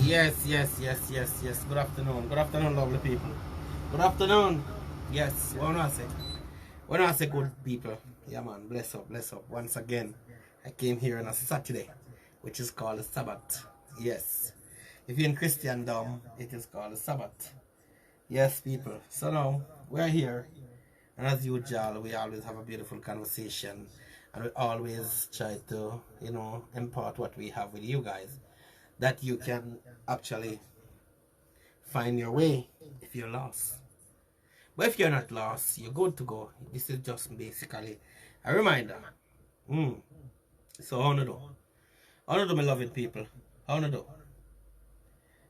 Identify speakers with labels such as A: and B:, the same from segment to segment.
A: Yes. Good afternoon. Good afternoon, lovely people. Good afternoon. Yes, when I say good people, yeah man, bless up. Once again, I came here on a Saturday, which is called a Sabbath. Yes. If you're in Christendom, it is called a Sabbath. Yes, people. So now we're here, and as usual, we always have a beautiful conversation, and we always try to, impart what we have with you guys, that you can actually find your way if you're lost. But if you're not lost, you're good to go. This is just basically a reminder. So how to do? How to do, my loving people? How to do?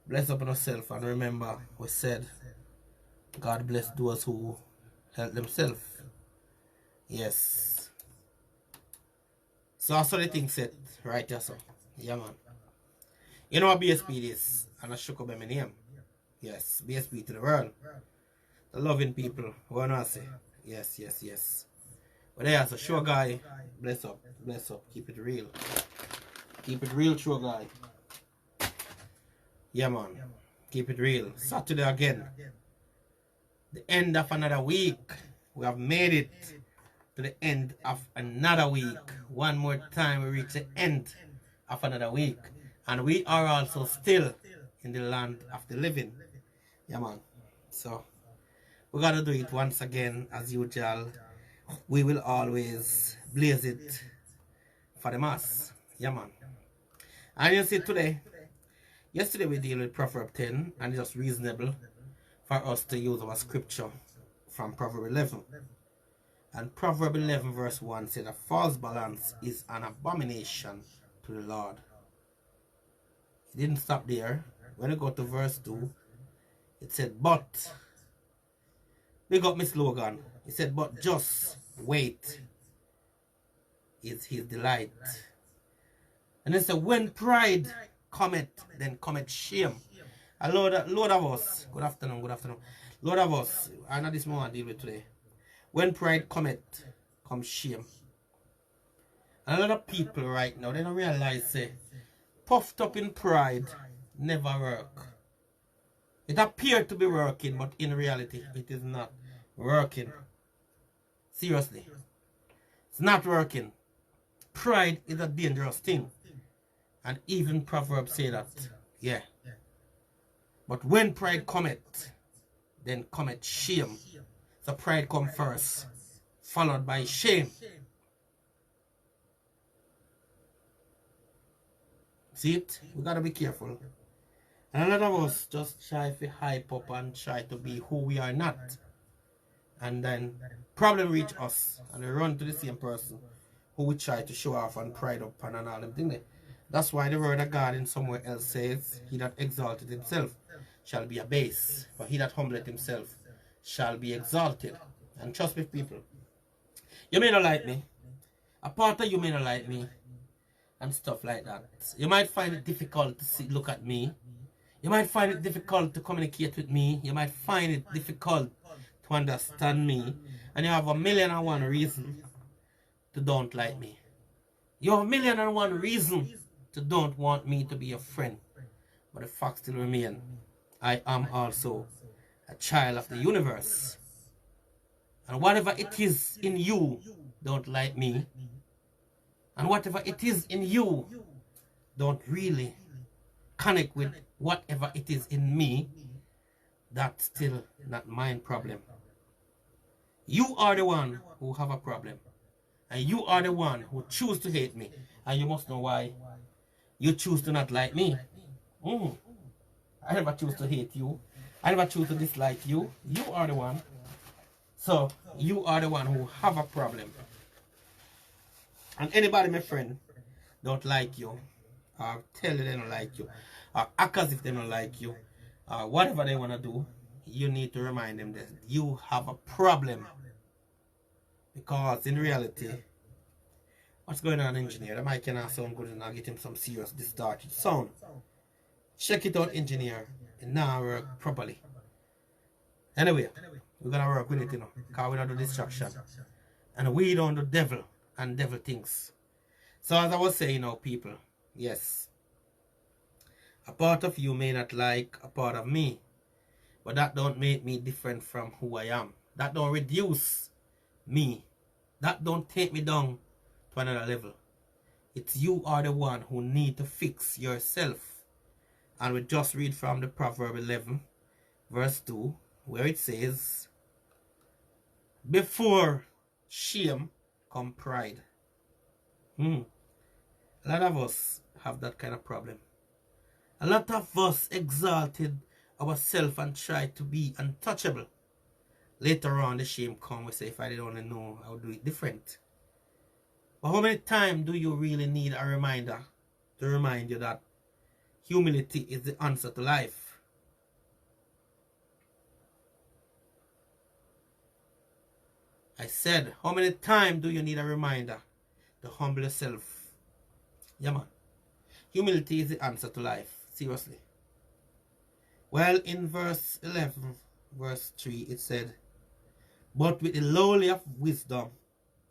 A: Bless up on yourself, and remember we said God bless those who help themselves. Yes. So I saw the thing set right here, so. Yeah man. You know what BSP is? And I shook up my name. Yes, BSP to the world. The loving people. What do I say? Yes. But there's a show guy. Bless up. Keep it real. Keep it real, show guy. Yeah, man. Keep it real. Saturday again. The end of another week. We have made it to the end of another week. One more time, we reach the end of another week. And we are also still in the land of the living. Yeah, man. So, we gotta do it once again, as usual. We will always blaze it for the mass. Yeah, man. And you see yesterday we deal with Proverb 10, and it's just reasonable for us to use our scripture from Proverb 11. And Proverb 11 verse 1 said, a false balance is an abomination to the Lord. It didn't stop there. When you go to verse 2, it said, but, we got my slogan. It said, but just wait is his delight. And it said, when pride cometh, then cometh shame. A load of us, good afternoon. Load of us, I know this moment I deal with today. When pride cometh, comes shame. And a lot of people right now, they don't realize, say, puffed up in pride never work. It appeared to be working, but in reality, it is not working. Seriously. It's not working. Pride is a dangerous thing. And even Proverbs say that. Yeah. But when pride cometh, then cometh shame. So pride come first, followed by shame. See it? We gotta be careful. And a lot of us just try to hype up and try to be who we are not. And then problem reach us, and we run to the same person who we try to show off and pride up and all them things. That's why the word of God in somewhere else says, he that exalted himself shall be abased, but he that humbleth himself shall be exalted. And trust me, people, you may not like me, a part of you may not like me, and stuff like that. You might find it difficult to look at me. You might find it difficult to communicate with me. You might find it difficult to understand me. And you have 1,000,001 reasons to don't like me. You have 1,000,001 reasons to don't want me to be your friend. But the fact still remains, I am also a child of the universe. And whatever it is in you don't like me, and whatever it is in you don't really connect with whatever it is in me, that's still not my problem. You are the one who have a problem, and you are the one who choose to hate me, and you must know why. You choose to not like me. I never choose to hate you. I never choose to dislike you. You are the one. So, you are the one who have a problem. And anybody, my friend, don't like you, or tell you they don't like you, or act as if they don't like you, or whatever they want to do, you need to remind them that you have a problem. Because in reality, what's going on, engineer? The mic cannot sound good, and I'll get him some serious distorted sound. Check it out, engineer. It now work properly. Anyway, we're gonna work with it, because we don't do distraction. And we don't do devil and devil things. So as I was saying, people, yes, a part of you may not like a part of me, but that don't make me different from who I am. That don't reduce me. That don't take me down to another level. It's you are the one who need to fix yourself. And we just read from the Proverb 11, verse 2, where it says, before shame come pride. A lot of us have that kind of problem. A lot of us exalted ourselves and tried to be untouchable. Later on, the shame comes. We say, if I did only know, I would do it different. But how many times do you really need a reminder to remind you that humility is the answer to life? I said, how many times do you need a reminder to humble yourself? Yeah, man. Humility is the answer to life. Seriously. Well, in verse 11, verse 3, it said, but with the lowly of wisdom,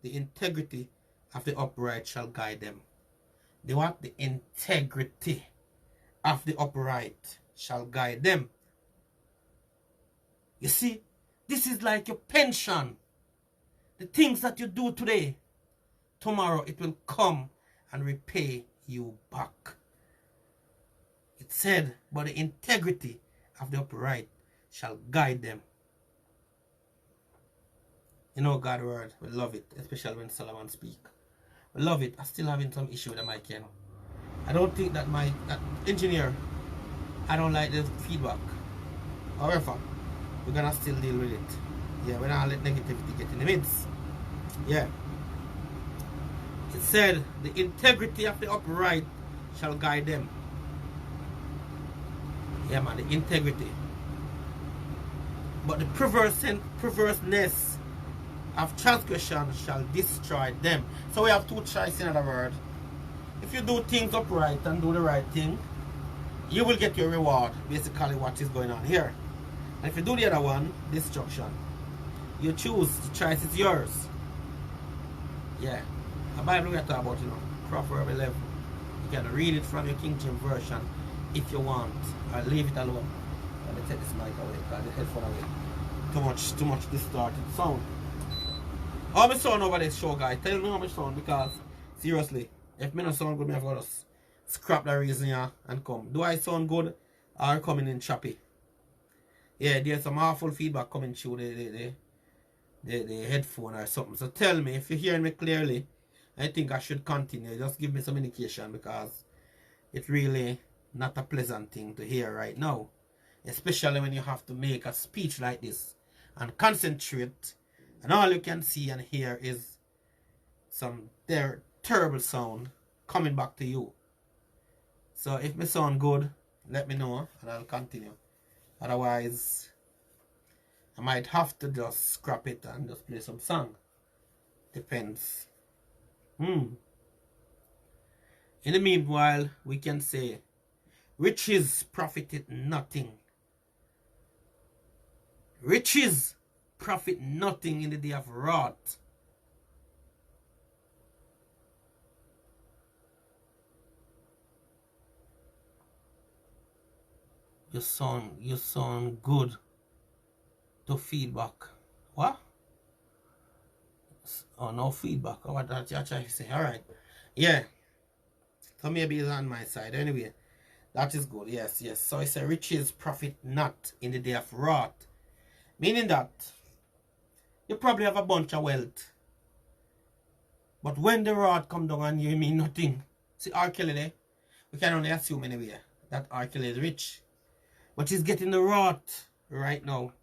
A: the integrity of the upright shall guide them. The what? The integrity of the upright shall guide them. You see, this is like your pension. The things that you do today, tomorrow it will come and repay you back. It said, but the integrity of the upright shall guide them. You know God's word, we love it, especially when Solomon speak. We love it. I'm still having some issue with the mic, you know. I don't think that that engineer, I don't like the feedback. However, we're gonna still deal with it. Yeah, we're not let negativity get in the midst. Yeah. It said, the integrity of the upright shall guide them. Yeah, man, the integrity. But the perverseness of transgression shall destroy them. So we have two choices, in other words. If you do things upright and do the right thing, you will get your reward, basically what is going on here. And if you do the other one, destruction, you choose, the choice is yours. Yeah. The Bible we are talking about, you know, Proverb 11. You can read it from your King James Version if you want. Or leave it alone. Let me take this mic away, the headphone away. Too much distorted sound. How much sound over this show, guys? Tell me how much sound, because seriously, if me not sound good, me have got to scrap the reason here and come. Do I sound good or coming in choppy? Yeah, there's some awful feedback coming through the headphone or something. So tell me if you're hearing me clearly. I think I should continue. Just give me some indication, because it's really not a pleasant thing to hear right now. Especially when you have to make a speech like this and concentrate, and all you can see and hear is some terrible sound coming back to you. So if me sound good, let me know and I'll continue. Otherwise, I might have to just scrap it and just play some song. Depends. In the meanwhile, we can say, riches profited nothing. Riches profit nothing in the day of wrath. You sound good to feedback. What? Oh, no feedback. Oh, what that you're trying to say? Alright. Yeah. So maybe it's on my side. Anyway, that is good. Yes. So it's a riches profit not in the day of wrath. Meaning that you probably have a bunch of wealth. But when the wrath come down on you, mean nothing. See, R. Kelly there, we can only assume anyway that R. Kelly is rich. But he's getting the wrath right now.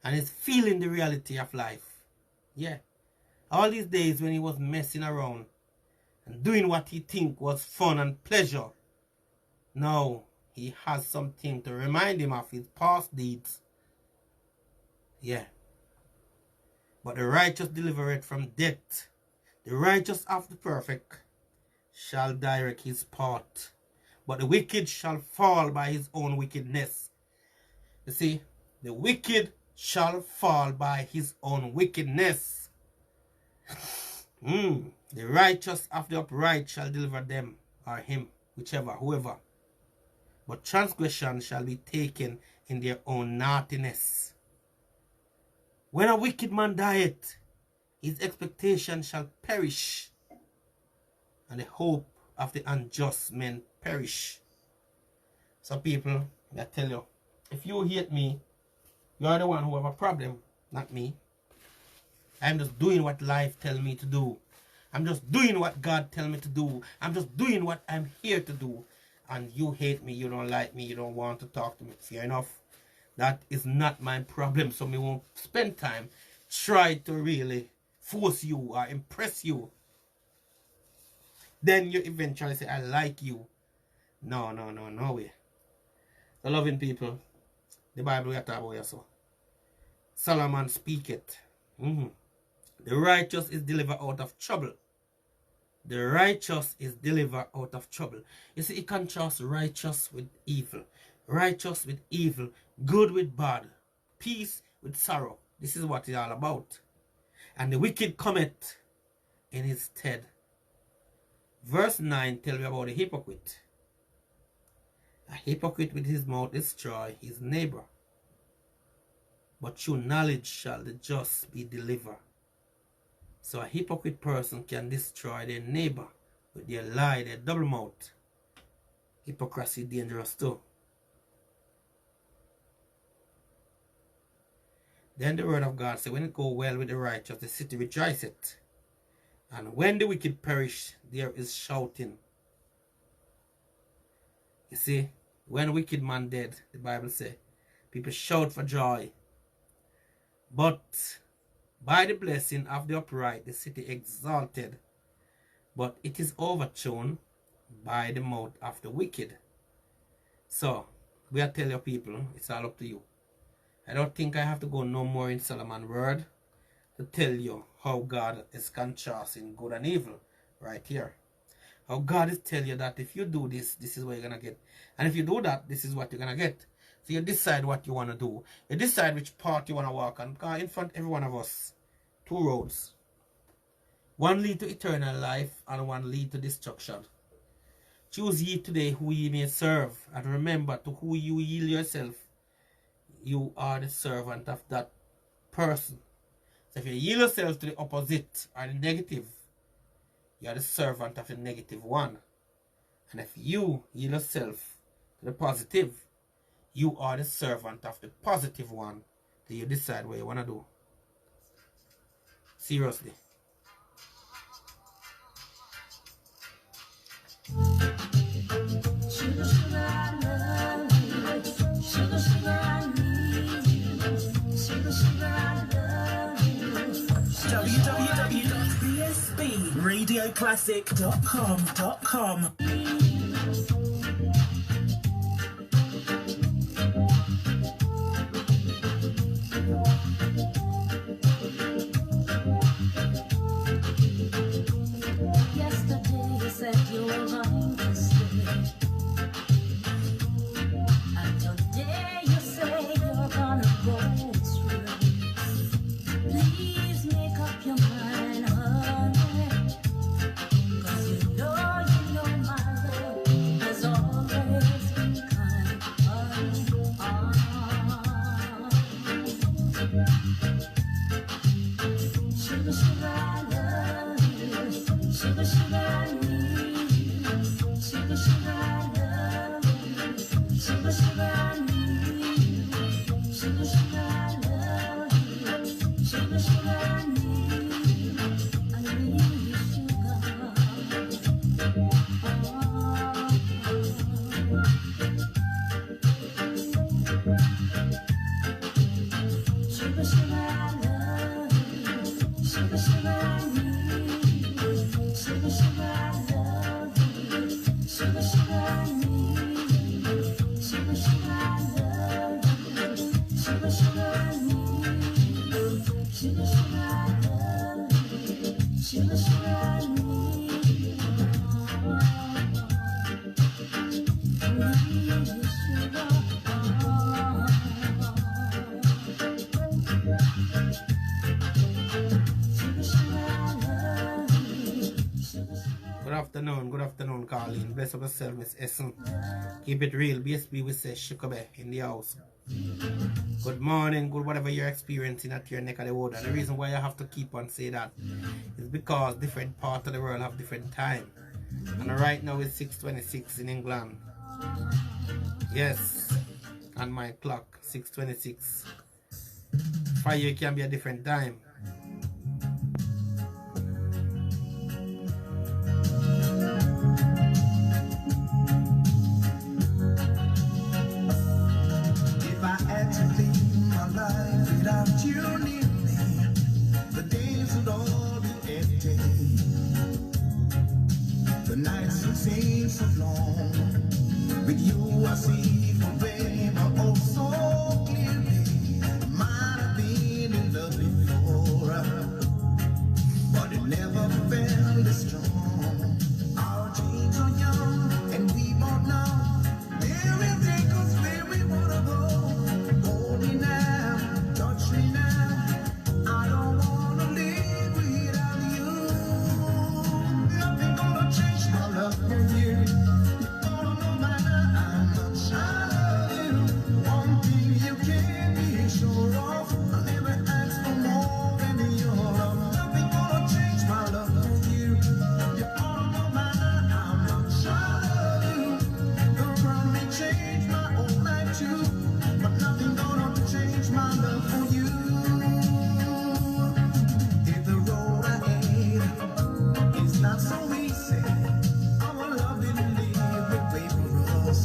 A: And he's feeling the reality of life. Yeah. All these days when he was messing around and doing what he think was fun and pleasure, now he has something to remind him of his past deeds. Yeah. But the righteous delivered from death. The righteous of the perfect shall direct his path. But the wicked shall fall by his own wickedness. You see, the wicked shall fall by his own wickedness. The righteous of the upright shall deliver them, or him, whichever, whoever. but transgression shall be taken in their own naughtiness. When a wicked man dieth, his expectation shall perish, and the hope of the unjust men perish. So people, I tell you, if you hate me, you are the one who have a problem, not me. I'm just doing what life tells me to do. I'm just doing what God tells me to do. I'm just doing what I'm here to do. And you hate me, you don't like me, you don't want to talk to me. Fair enough. That is not my problem. So me won't spend time try to really force you or impress you. Then you eventually say, I like you. No way. The loving people, the Bible we are talking about so. Solomon speaketh. The righteous is delivered out of trouble. The righteous is delivered out of trouble. You see, it contrasts righteous with evil. Righteous with evil. Good with bad. Peace with sorrow. This is what it's all about. And the wicked cometh in his stead. Verse 9 tells me about a hypocrite. A hypocrite with his mouth destroy his neighbor. But through knowledge shall the just be delivered. So a hypocrite person can destroy their neighbor with their lie, their double mouth. Hypocrisy dangerous too. Then the word of God says, when it go well with the righteous, the city rejoiceth. And when the wicked perish, there is shouting. You see, when wicked man dead, the Bible says, people shout for joy. But by the blessing of the upright, the city exalted. But it is overthrown by the mouth of the wicked. So, we are telling your people, it's all up to you. I don't think I have to go no more in Solomon's word to tell you how God is contrasting good and evil right here. How God is telling you that if you do this, this is what you're going to get. And if you do that, this is what you're going to get. So you decide what you want to do. You decide which path you want to walk on. Because in front of every one of us, two roads. One lead to eternal life and one lead to destruction. Choose ye today who ye may serve. And remember, to who you yield yourself, you are the servant of that person. So if you yield yourself to the opposite or the negative, you are the servant of the negative one. And if you yield yourself to the positive, you are the servant of the positive one. Then you decide what you want to do. Seriously.
B: Sugar, sugar, I love you. Sugar, sugar, I need you. Sugar, sugar, I love you.
C: www.bsbradioclassic.com.
B: Yesterday you said you were going to stay. And today you say you're gonna go astray. Please make up your mind, honey. 'Cause you know my
A: afternoon, Carlene. Bless up yourself, Miss Essen. Keep it real. BSB, we say Shikabe in the house. Good morning, good whatever you're experiencing at your neck of the wood. And the reason why I have to keep on saying that is because different parts of the world have different time. And right now it's 6:26 in England. Yes, and my clock 6:26. For you, it can be a different time.
D: If I had to live my life without you near me, the days would all be empty. The nights would seem so long. With you I see forever, oh so clearly. Might have been in love before, but it never felt this strong. Our dreams are young, and we both know they will take us where we wanna go. Hold me now, touch me now. I don't wanna live without you. Nothing gonna change my love for you. Oh, no matter how much I love you, one thing you can't be sure of, I'll never ask for more than your love. Nothing gonna change my love for you. You all no matter how much I love you. The world may change my whole life too, but nothing gonna change my love for you. If the road ahead is not so easy, our love didn't leave the way for us.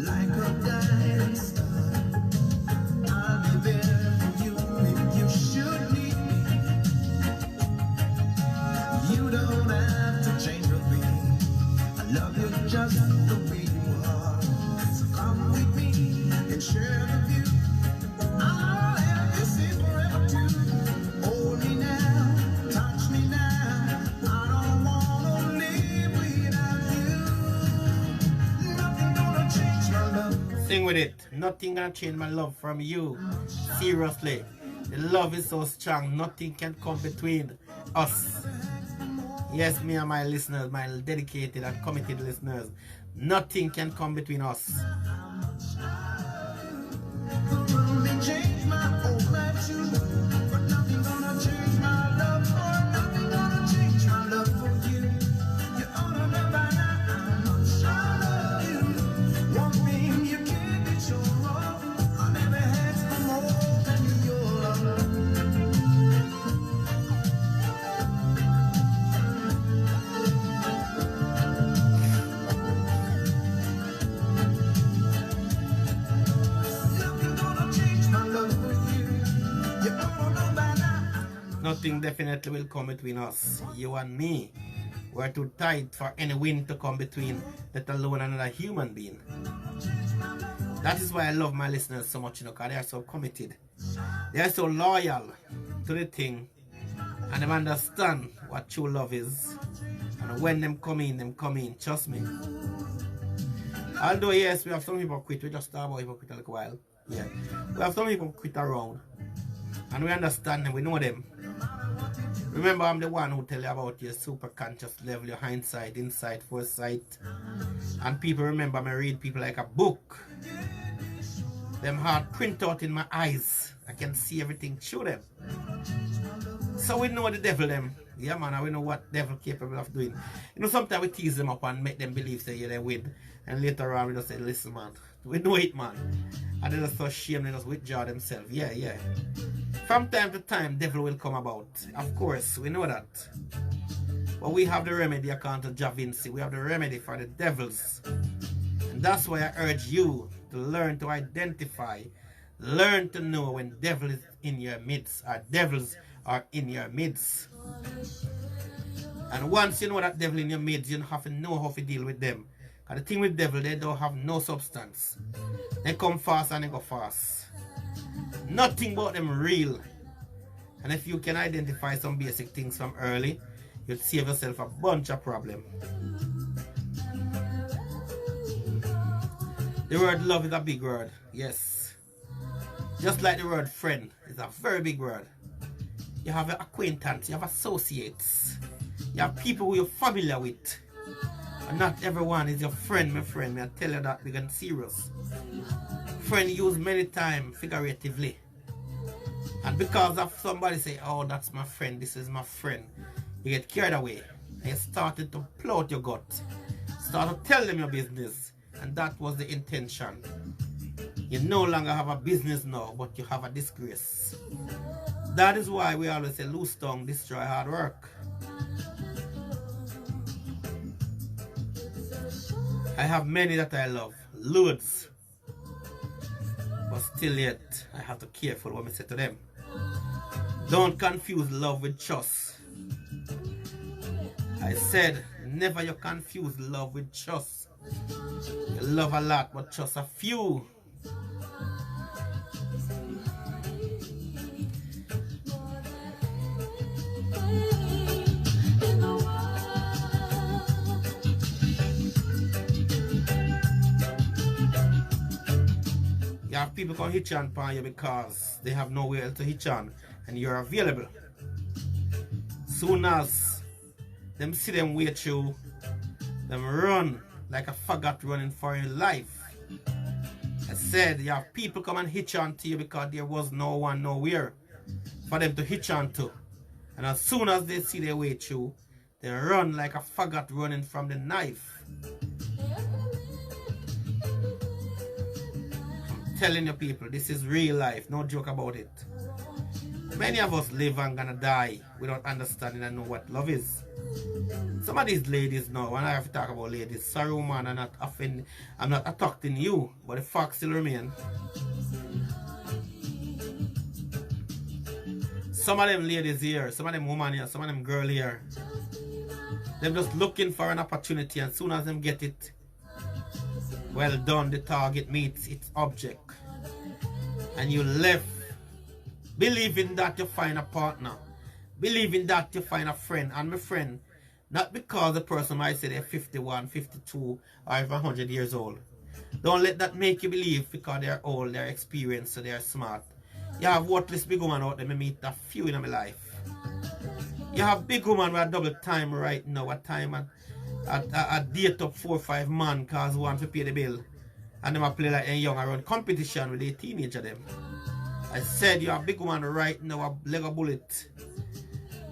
D: Like a guiding star, I'll be there for you if you should need me. You don't have to change with me. I love you just the way you are. So come with me and share the view. I'll have you see forever too. Hold me now, touch me now. I don't wanna live without you. Nothing gonna change my love.
A: Sing with it. Nothing gonna change my love from you. Seriously. The love is so strong. Nothing can come between us. Yes, me and my listeners, my dedicated and committed listeners. Nothing can come between us.
D: The world may change my whole life too, but nothing gonna change my love for. Nothing gonna change my love for you. You ought to know by now how much I love you. One thing you can't be sure of, I never had for more than your love. Nothing gonna change my love for you. You ought to know by now.
A: Nothing definitely will come between us. You and me. We're too tight for any wind to come between, let alone another human being. That is why I love my listeners so much, because they are so committed. They are so loyal to the thing, and they understand what true love is. And when them come in, trust me. Although yes, we have some hypocrite, we just talk about hypocrite a little while. Yeah. We have some hypocrite around. And we understand them, we know them. Remember, I'm the one who tell you about your super conscious level, your hindsight, insight, foresight. And people remember me read people like a book. Them heart print out in my eyes. I can see everything through them. So we know the devil them. Yeah man, we know what devil capable of doing. You know, sometimes we tease them up and make them believe say yeah, they win. And later on we just say, listen man, we know it man. And they just so ashamed, they just withdraw themselves. Yeah. From time to time, devil will come about. Of course, we know that. But we have the remedy according to Jah Vinci. We have the remedy for the devils. And that's why I urge you to learn to identify, learn to know when devil is in your midst, or devils are in your midst. And once you know that devil in your midst, you have to know how to deal with them. Because the thing with devil, they don't have no substance. They come fast and they go fast. Nothing about them real. And if you can identify some basic things from early, you'll save yourself a bunch of problems. The word love is a big word, yes. Just like the word friend is a very big word. You have acquaintance, you have associates, You have people who you're familiar with. And not everyone is your friend, my friend. I tell you that because serious. Friend used many times figuratively. And because of somebody say, oh, that's my friend, this is my friend, you get carried away. And you started to plow out your gut. Start to tell them your business. And that was the intention. You no longer have a business now, but you have a disgrace. That is why we always say, loose tongue, destroy hard work. I have many that I love, loads. But still yet, I have to be careful what I say to them. Don't confuse love with trust. I said, never you confuse love with trust. You love a lot, but trust a few. You have people come hitch on upon you because they have nowhere to hitch on and you're available. Soon as them see them way through, them run like a faggot running for your life. I said you have people come and hitch on to you because there was no one nowhere for them to hitch on to. And as soon as they see their way through, they run like a faggot running from the knife. Telling you people, this is real life, no joke about it. Many of us live and gonna die without understanding and know what love is. Some of these ladies now, when I have to talk about ladies, sorry woman, I'm not attacking you, but the fact still remain. Some of them ladies here, some of them women here, some of them girl here, they're just looking for an opportunity, and as soon as them get it, well done, the target meets its object. And you left believing that you find a partner, believing that you find a friend. And my friend, not because the person might say they're 51, 52, or even 100 years old. Don't let that make you believe because they're old, they're experienced, so they're smart. You have worthless big woman out there, I meet a few in my life. You have big woman with a double time right now, a time a date up 4 or 5 man because one to pay the bill. And them a play like a young around competition with a teenager them. I said you have a big woman right now, a Lego bullet.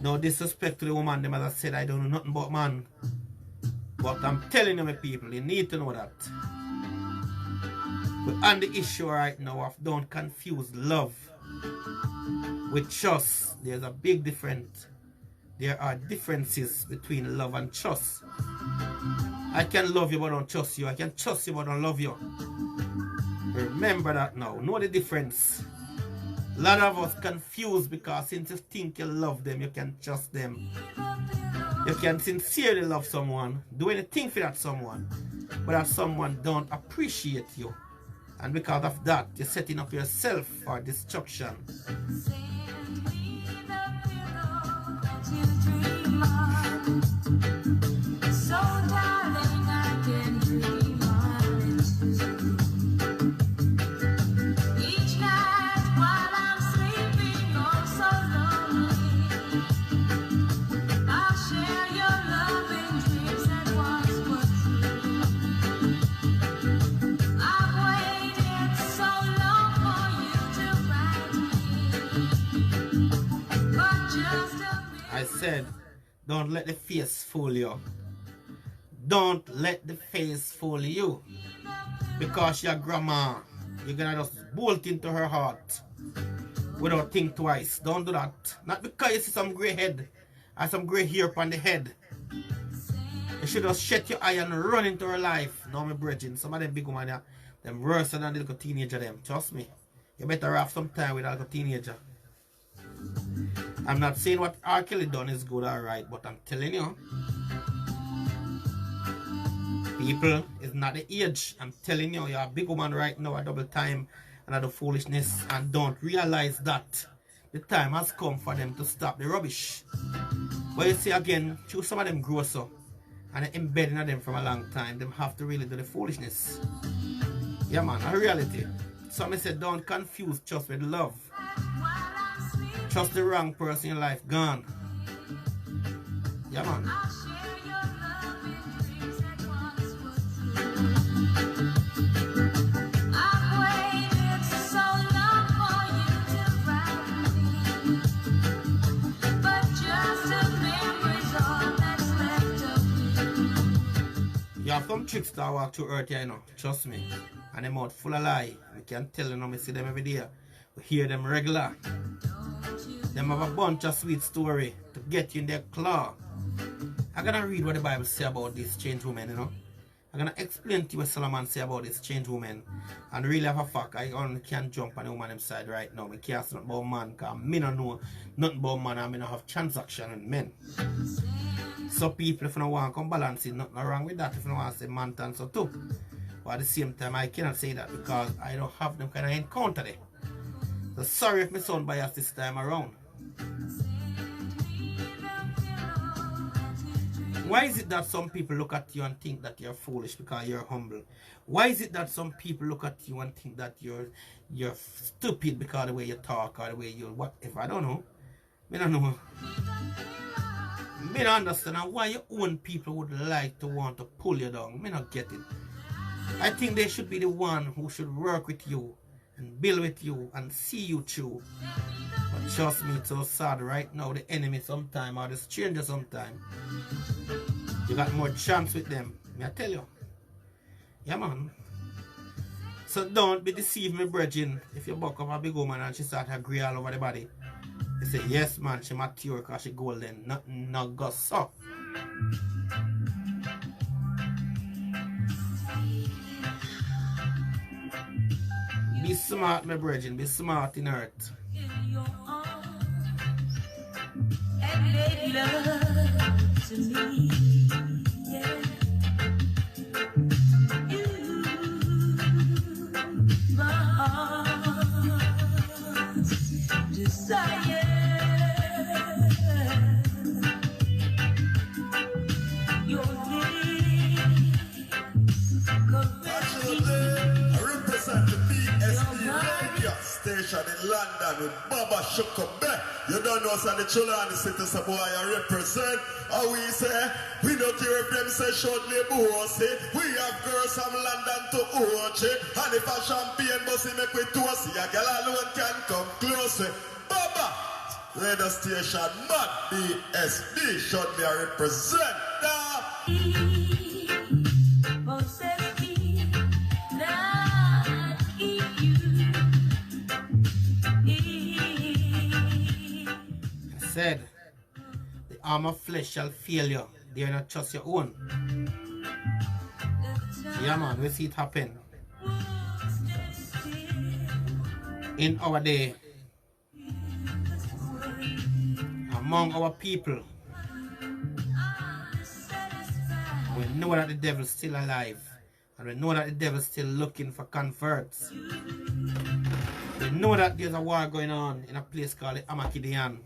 A: No disrespect to the woman, them as I said, I don't know nothing about man. But I'm telling you my people, you need to know that. We're on the issue right now of don't confuse love with trust. There's a big difference. There are differences between love and trust. I can love you but don't trust you. I can trust you but don't love you. Remember that now. Know the difference. A lot of us confused because since you think you love them, you can trust them. You can sincerely love someone, do anything for that someone, but that someone don't appreciate you. And because of that, you're setting up yourself for destruction. I said, don't let the face fool you. Don't let the face fool you. Because your grandma, you're gonna just bolt into her heart without think twice. Don't do that. Not because you see some grey head or some grey hair upon the head. You should just shut your eye and run into her life. No, my brethren, some of them big women, them worse than the little teenager them. Trust me. You better have some time with a little teenager. I'm not saying what R. Kelly done is good or right, but I'm telling you, people, it's not the age. I'm telling you, you're a big woman right now, a double time, and the foolishness, and don't realize that the time has come for them to stop the rubbish. But you see again, choose some of them grow up and embedding them from a long time, them have to really do the foolishness. Yeah man, a reality. Somebody said don't confuse trust with love. Trust the wrong person in your life, gone. Yeah, man.
B: I'll share your love and dreams that once were true. I've waited so long for you to write me, but just a memory's all that's left of me.
A: You have some tricks that walk through earth here, you know. Trust me. And them out full of lie. I can tell you, I see them every day. We hear them regular. Them have a bunch of sweet story to get you in their claw. I'm gonna read what the Bible say about this change woman, you know. I'm gonna explain to you what Solomon say about this change woman. And really have a fact, I only can't jump on the woman side right now. I can't say nothing about man, because I don't know nothing about man, and I don't have transaction with men. So people, if you don't want to come balance it, nothing wrong with that if you don't want to say man and so too. But at the same time, I cannot say that because I don't have them kind of encounter there. So sorry if my son biased this time around. Why is it that some people look at you and think that you're foolish because you're humble? Why is it that some people look at you and think that you're stupid because of the way you talk or the way you whatever? I don't know. I don't know. I don't understand why your own people would like to want to pull you down. I don't get it. I think they should be the one who should work with you and build with you and see you through. But trust me, it's so sad right now. The enemy sometime or the stranger sometime. You got more chance with them. May I tell you? Yeah, man. So don't be deceived, my brethren. If you buck up a big woman and she start to agree all over the body, you say, yes, man, she mature because she golden. Nothing not go so. Be smart, my brethren. Be smart in earth.
B: In your arms and make love to me. Yeah. You, my heart's desire. Your lips caress me.
D: I represent the BSB radio station in London with Baba Shukobe. You don't know, son, the children and the citizens boy I represent. How we say, we don't care if them say shortly bossy. We have girls from London to Ochi. And if a champagne bossy make we toast, a girl alone can come close. Baba, radio station, Mad BSB, shortly I represent.
B: Possess me, not keep you.
A: Said, the arm of flesh shall fail you. They are not trust your own. Yeah, man, we see it happen in our day among our people. We know that the devil's still alive, and we know that the devil's still looking for converts. We know that there's a war going on in a place called the Amakidian.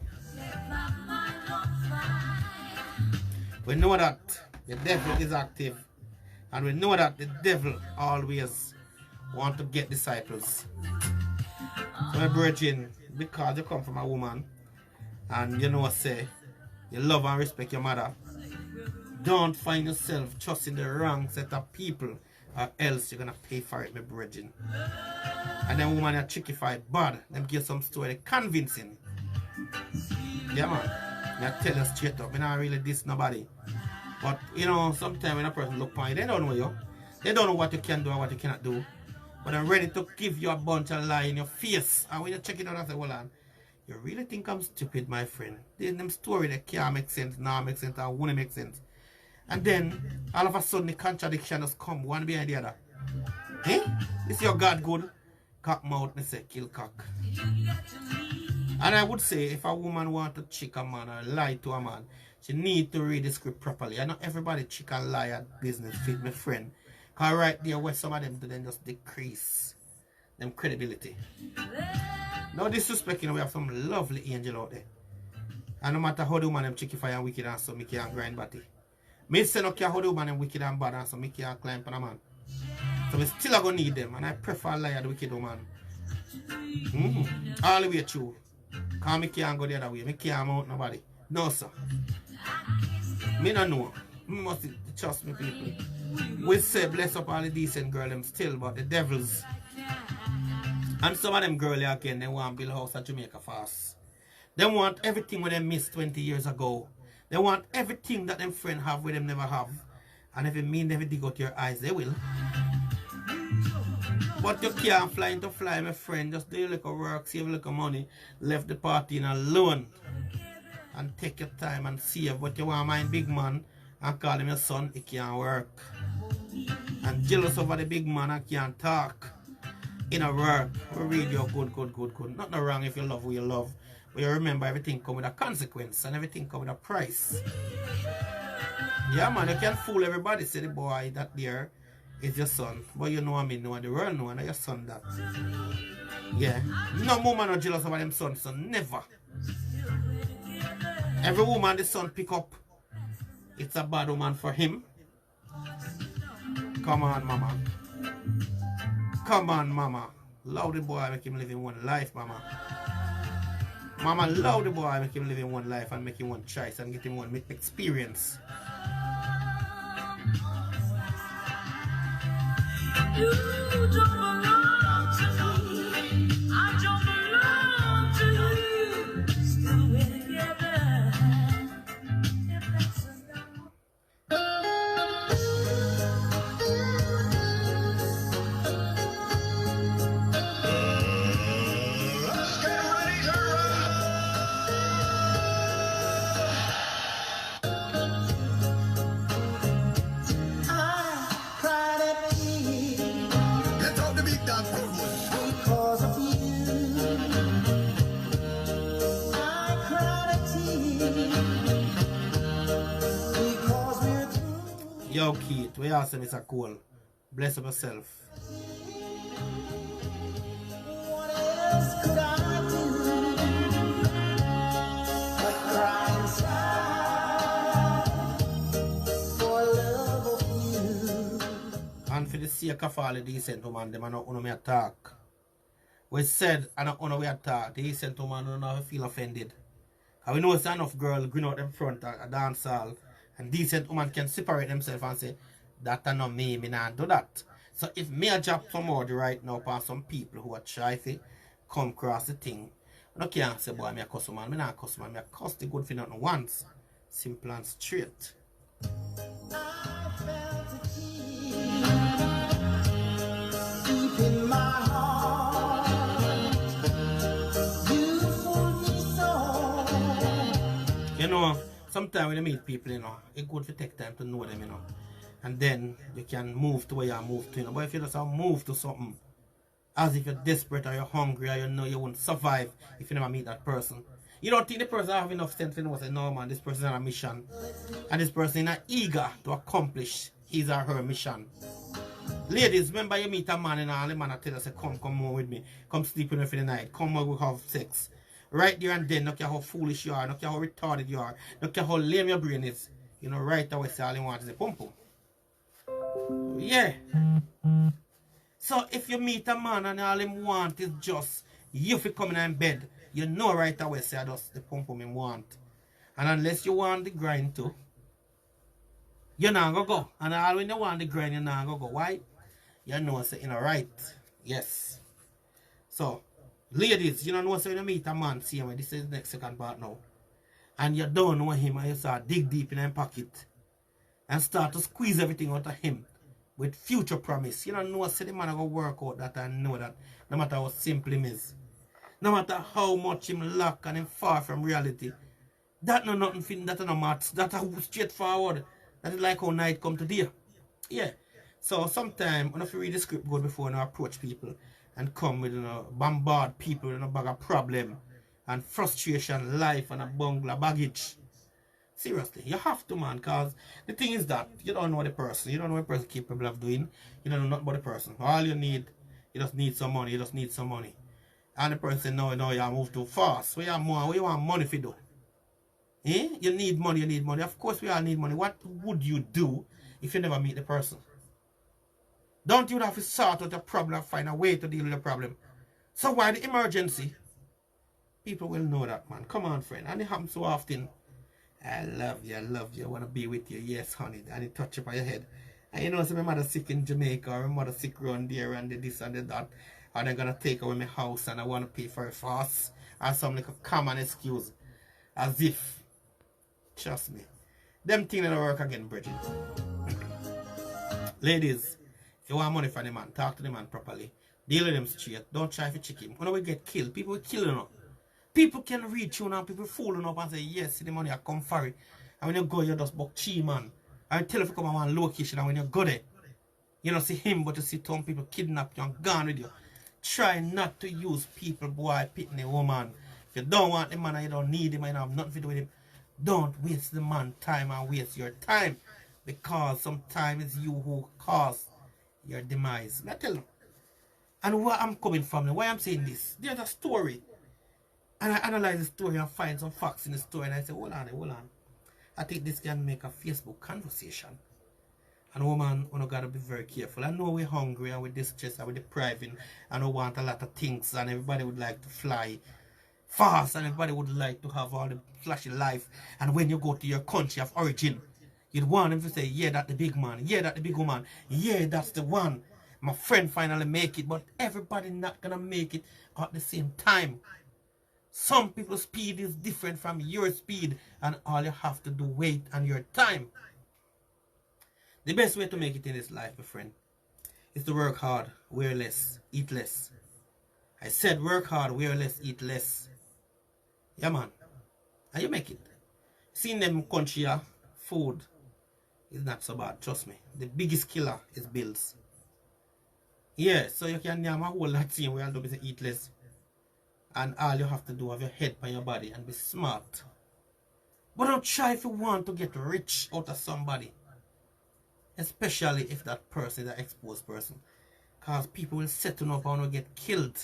A: We know that the devil is active, and we know that the devil always wants to get disciples. So my brethren, because you come from a woman, and you know say, you love and respect your mother, don't find yourself trusting the wrong set of people, or else you're going to pay for it, my brethren. And then woman are trickified bad, them give some story convincing. Yeah, man. I tell you straight up, I don't really diss nobody. But, you know, sometimes when a person look on you, they don't know you. They don't know what you can do or what you cannot do. But they're ready to give you a bunch of lie in your face. And when you check it out, I say, well, you really think I'm stupid, my friend? There's them story that can't make sense, now make sense, or won't make sense. And then, all of a sudden, the contradiction just come one behind the other. Eh? Is your God good? Cock mouth, me say, kill cock. And I would say, if a woman want to trick a man or lie to a man, she need to read the script properly. I know everybody trick and lie at business fit, my friend. Because right there, where some of them do, then just decrease them credibility. No disrespect, you know, we have some lovely angel out there. And no matter how the woman them chickify and wicked and so, me can't grind body. Me say no care how the woman them wicked and bad and so, me can't climb on a man. So we still are going to need them, and I prefer lie at the wicked woman. All the way through. Because I can't go the other way. I can't mount nobody. No, sir. Me no know. Me must trust me, people. We say bless up all the decent girl them still, but the devils. And some of them girl again, they want to build a house at Jamaica fast. They want everything when they missed 20 years ago. They want everything that them friend have with them never have. And if it mean they dig out your eyes, they will. But you can't fly into fly, my friend. Just do a little work, save a little money, left the party in alone. And take your time and save. But you want to mind big man and call him your son, it can't work. And jealous over the big man and can't talk. In a work, we read your good. Not no wrong if you love who you love. But you remember everything come with a consequence and everything come with a price. Yeah, man, you can't fool everybody. Say the boy that there is your son. But you know what I mean, know the world know and your son that. Yeah. No woman are jealous about them son, so never. Every woman the son pick up, it's a bad woman for him. Come on, mama. Come on, mama. Love the boy, make him live in one life, mama. Mama, love the boy, make him live in one life and make him one choice and get him one experience.
B: You don't belong to me. I don't belong to you. Still we're together. If that's enough.
D: Let's get ready to I cried at tea. Let's talk the big dog because of you. I cried at tea because we're through.
A: Yo, Keith, we ask him it's a cool. Bless up yourself.
D: What else could I do but cry inside for love of you?
A: And for the sake of all the decent woman, them are not on me attack. We said, and not on we attack, the decent woman don't have to feel offended. Because we know it's enough girl going out in front of a dance hall, and decent woman can separate themselves and say, that are not me not do that. So if me a drop some word right now for some people who are trying to come across the thing, I can't say, boy, me a cuss man, me not a cuss man, me a cuss the good for nothing once. Simple and straight.
D: I felt a key deep in my heart. You fooled me so.
A: You know, sometimes when you meet people, you know, it's good to take time to know them, you know. And then you can move to where you move to, you know. But if you just move to something as if you're desperate or you're hungry or you know you won't survive if you never meet that person. You don't think the person have enough sense to know, say, no man, this person is on a mission. And this person is eager to accomplish his or her mission. Ladies, remember you meet a man and all the man tell you, say, come home with me. Come sleep with me for the night. Come we will have sex. Right there and then, no care how foolish you are, no care how retarded you are, no care how lame your brain is. You know, right away say all you want is a pum pum. Yeah. So if you meet a man and all him want is just you for coming in bed, you know right away say that's the pum pum him want. And unless you want the grind too, you're not gonna go. And all when you want the grind, you're not gonna go. Why? You know say in a right. Yes. So ladies, you don't know so when you meet a man, see him, this is the next second part now. And you don't know him and you start dig deep in his pocket and start to squeeze everything out of him with future promise. You don't know, say the man gonna work out that and know that no matter how simple him is, no matter how much him lack and him far from reality, that no nothing fin, that no maths, that are straightforward. That is like how night come today. Yeah. So sometimes when you read the script good before you approach people and come with bombard people with a bag of problem and frustration, life and a bungler baggage. Seriously, you have to, man, because the thing is that you don't know the person. You don't know what the person is capable of doing. You don't know nothing about the person. All you need, you just need some money. You just need some money. And the person no, you move too fast. What you want money for do? Eh? You need money, you need money. Of course we all need money. What would you do if you never meet the person? Don't you have to sort out the problem and find a way to deal with the problem? So why the emergency? People will know that, man. Come on, friend. And it happens so often. I love you, I love you. I want to be with you. Yes, honey. And it touch up on your head. And you know, so my mother sick in Jamaica, or my mother sick around there, and the this and the that. And they're going to take away my house, and I want to pay for it fast. Or some like a common excuse. As if, trust me, them things that work again, Bridget. Ladies, if you want money from the man, talk to the man properly. Deal with them straight. Don't try to trick him. When we get killed, people will kill you. People can reach you now, people fool you up and say, yes, the money I come for it. And when you go, you just book cheap, man. And tell if you come on one location, and when you go there, you don't see him, but you see some people kidnap you and gone with you. Try not to use people, boy, pitting a woman. If you don't want the man and you don't need him and you have nothing to do with him, don't waste the man time and waste your time. Because sometimes it's you who cause your demise. Let me tell you. And where I'm coming from, why I'm saying this, there's a story. And I analyze the story and find some facts in the story, and I say, hold on. I think this can make a Facebook conversation. And woman, we gotta be very careful. I know we're hungry and we're distressed and we're depriving and we want a lot of things, and everybody would like to fly fast and everybody would like to have all the flashy life. And when you go to your country of origin, you'd want them to say, yeah, that's the big man, yeah, that's the big woman, yeah, that's the one. My friend finally make it, but everybody not gonna make it at the same time. Some people's speed is different from your speed, and all you have to do wait on your time. The best way to make it in this life, my friend, is to work hard, wear less, eat less. I said work hard, wear less, eat less. Yeah, man. And you make it. Seeing them country, food is not so bad, trust me. The biggest killer is bills. Yeah, so you can name a whole lot of things where you'll do is eat less. And all you have to do have your head on your body and be smart. But don't try if you want to get rich out of somebody. Especially if that person is an exposed person. Because people will set you up and will get killed.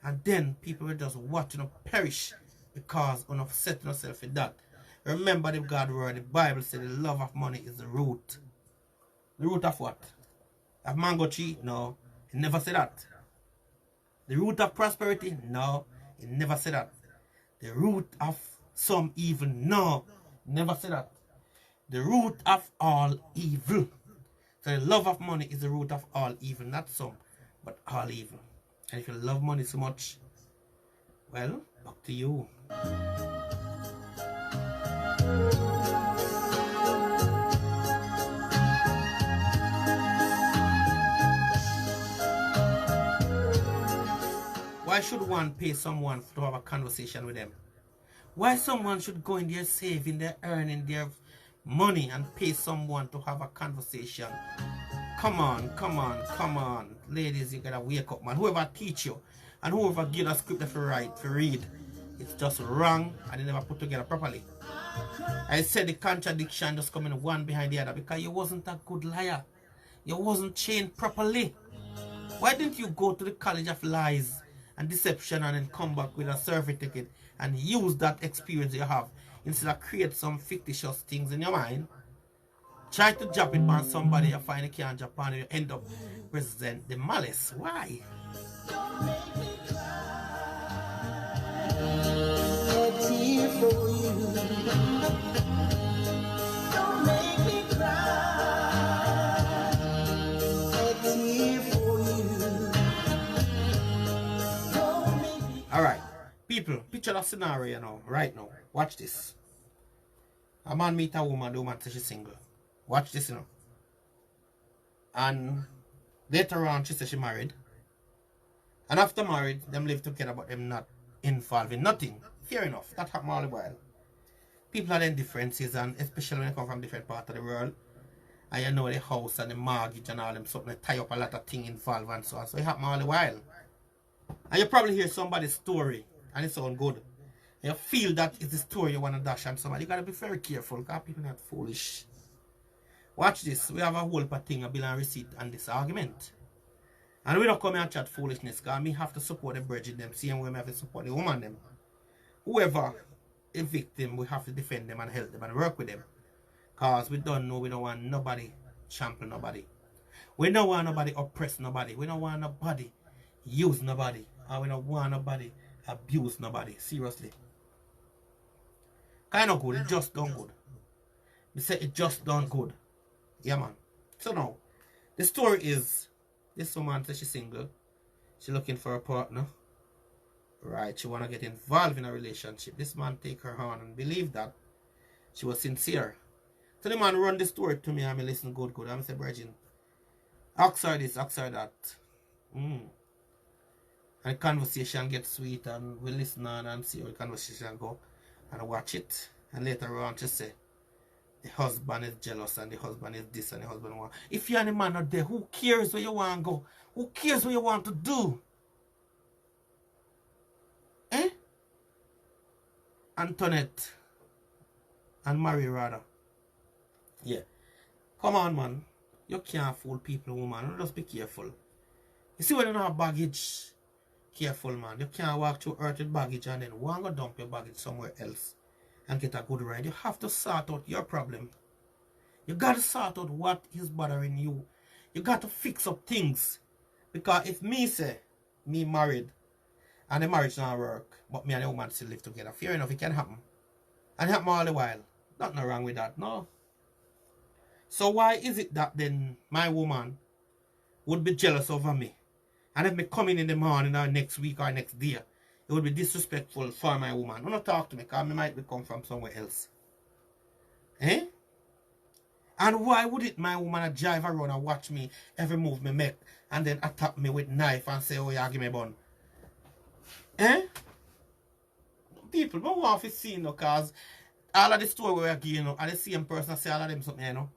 A: And then people will just watch you perish. Because you're not setting yourself for that. Remember the God word, the Bible said the love of money is the root. The root of what? Of mango tree? No. It never said that. The root of prosperity? No. It never said that. The root of some evil? No. Never said that. The root of all evil. So the love of money is the root of all evil. Not some, but all evil. And if you love money so much, well, up to you. Why should one pay someone to have a conversation with them? Why someone should go in there saving, their earning, their money and pay someone to have a conversation? Come on. Ladies, you gotta wake up, man. Whoever teach you and whoever give a script to write, to read, it's just wrong and they never put together properly. I said the contradiction just coming one behind the other because you wasn't a good liar. You wasn't trained properly. Why didn't you go to the college of lies and deception and then come back with a certificate and use that experience you have instead of create some fictitious things in your mind? Try to drop it on somebody you find you can't drop on and you end up present the malice. Why? Alright, people, picture that scenario now, right now. Watch this. A man meet a woman, the woman says she's single. Watch this, you know. And later on, she says she married. And after married, them live together, but them not involved in nothing. Fair enough, that happen all the while. People have their differences, and especially when they come from different parts of the world. And you know the house and the mortgage and all them something, they tie up a lot of things involved and so on. So it happen all the while. And you probably hear somebody's story, and it sounds good. And you feel that it's the story you want to dash on somebody. You got to be very careful, because people are not foolish. Watch this. We have a whole thing, a bill and receipt on this argument. And we don't come here and chat foolishness, because we have to support the bridge them, same way we have to support the woman them. Whoever a victim, we have to defend them and help them and work with them. Because we don't know, we don't want nobody trample nobody. We don't want nobody oppress nobody. We don't want nobody use nobody. Or we don't want nobody abuse nobody. Seriously. Kind of good, it just done good. Me say it just done good. Yeah, man. So now, the story is, this woman says she's single. She's looking for a partner. Right, she want to get involved in a relationship. This man take her on and believe that she was sincere. So the man run the story to me and I listen good. And I say, Virgin, ask her this, ask her that. And the conversation gets sweet and we listen on and see how the conversation go. And watch it. And later on she say, the husband is jealous and the husband is this and the husband want. If you're the man out there, who cares where you want to go? Who cares what you want to do? Eh? Antoinette and Marie rather. Yeah. Come on, man. You can't fool people, woman. Just be careful. You see when you don't have baggage, careful, man. You can't walk through earth with baggage and then want to dump your baggage somewhere else and get a good ride. You have to sort out your problem. You got to sort out what is bothering you. You got to fix up things. Because if me say, me married, and the marriage not work, but me and the woman still live together, fair enough, it can happen. And it happen all the while. Nothing wrong with that, no. So why is it that then my woman would be jealous over me? And if me come in the morning or next week or next day, it would be disrespectful for my woman. Do not talk to me because me might come from somewhere else. Eh? And why would it my woman drive around and watch me every move me make and then attack me with knife and say, oh yeah, give me a bun? Eh? People don't want to see, you know, because all of the story we are giving, you know, are the same person say all of them something, you know.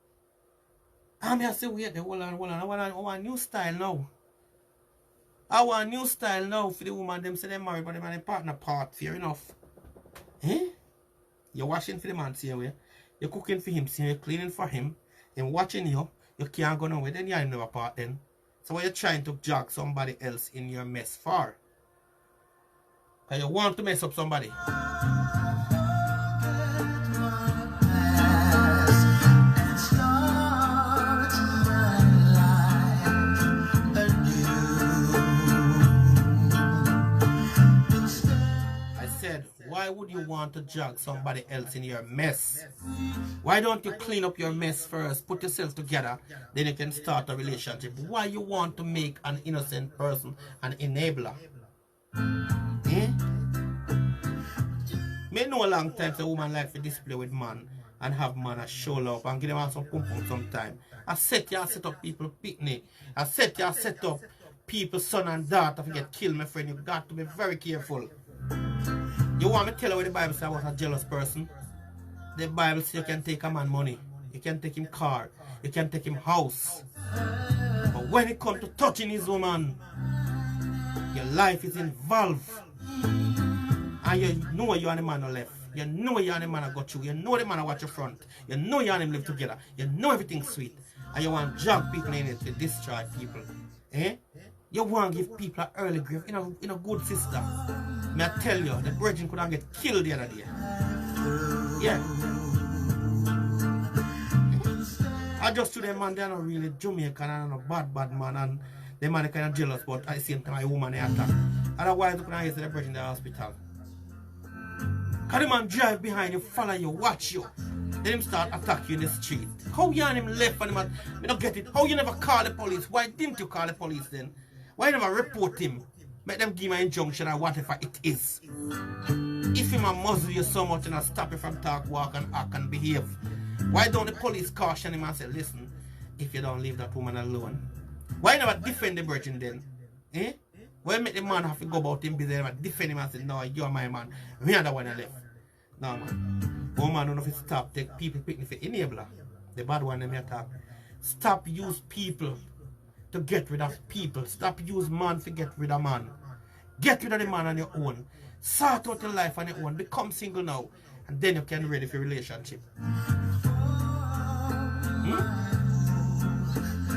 A: And I say, wait, hold on. I want a new style now. I want a new style now for the woman. Them say they married, but them and partner part, fair enough. Eh? You're washing for the man same way. You're cooking for him, same way, cleaning for him. Him watching you. You can't go nowhere. Then you're never part then. So what you're trying to jog somebody else in your mess for? Because you want to mess up somebody. Why would you want to drag somebody else in your mess? Why don't you clean up your mess first, put yourself together, then you can start a relationship? Why you want to make an innocent person an enabler? Eh? Me know a long time a woman like to display with man and have man a show up and give them some pum pum sometime. I set up people picnic. I set up people's son and daughter to get killed, my friend. You got to be very careful. You want me to tell you what the Bible says about a jealous person? The Bible says you can take a man money. You can take him car. You can take him house. But when it comes to touching his woman, your life is involved. And you know you and the man are left. You know you and the man are got you. You know the man are watch your front. You know you and him live together. You know everything's sweet. And you want to drag people in it to destroy people. Eh? You want to give people an early grave in a good sister. May I tell you, the virgin could have get killed the other day. Yeah. I just to them man, they're not really Jamaican and a bad man, and the man are kind of jealous, but at the same time a woman they attack. Otherwise you could have the virgin in the hospital. Because the man drive behind you, follow you, watch you. Then him start attack you in the street. How you and him left and him I don't get it. How you never call the police? Why didn't you call the police then? Why you never report him? Make them give me an injunction or whatever it is. If him a muzzle you so much and stop you from talk, walk and act and behave, why don't the police caution him and say, listen, if you don't leave that woman alone? Why you never defend the virgin then? Eh? Why make the man have to go about him busy and defend him and say, no, you're my man. We are the one that left. No man. Woman don't know if it stop, take people picking for enabler. The bad one they may attack. Stop use people to get rid of people. Stop use man to get rid of man. Get rid of the man on your own. Sort out your life on your own. Become single now. And then you can be ready for a relationship.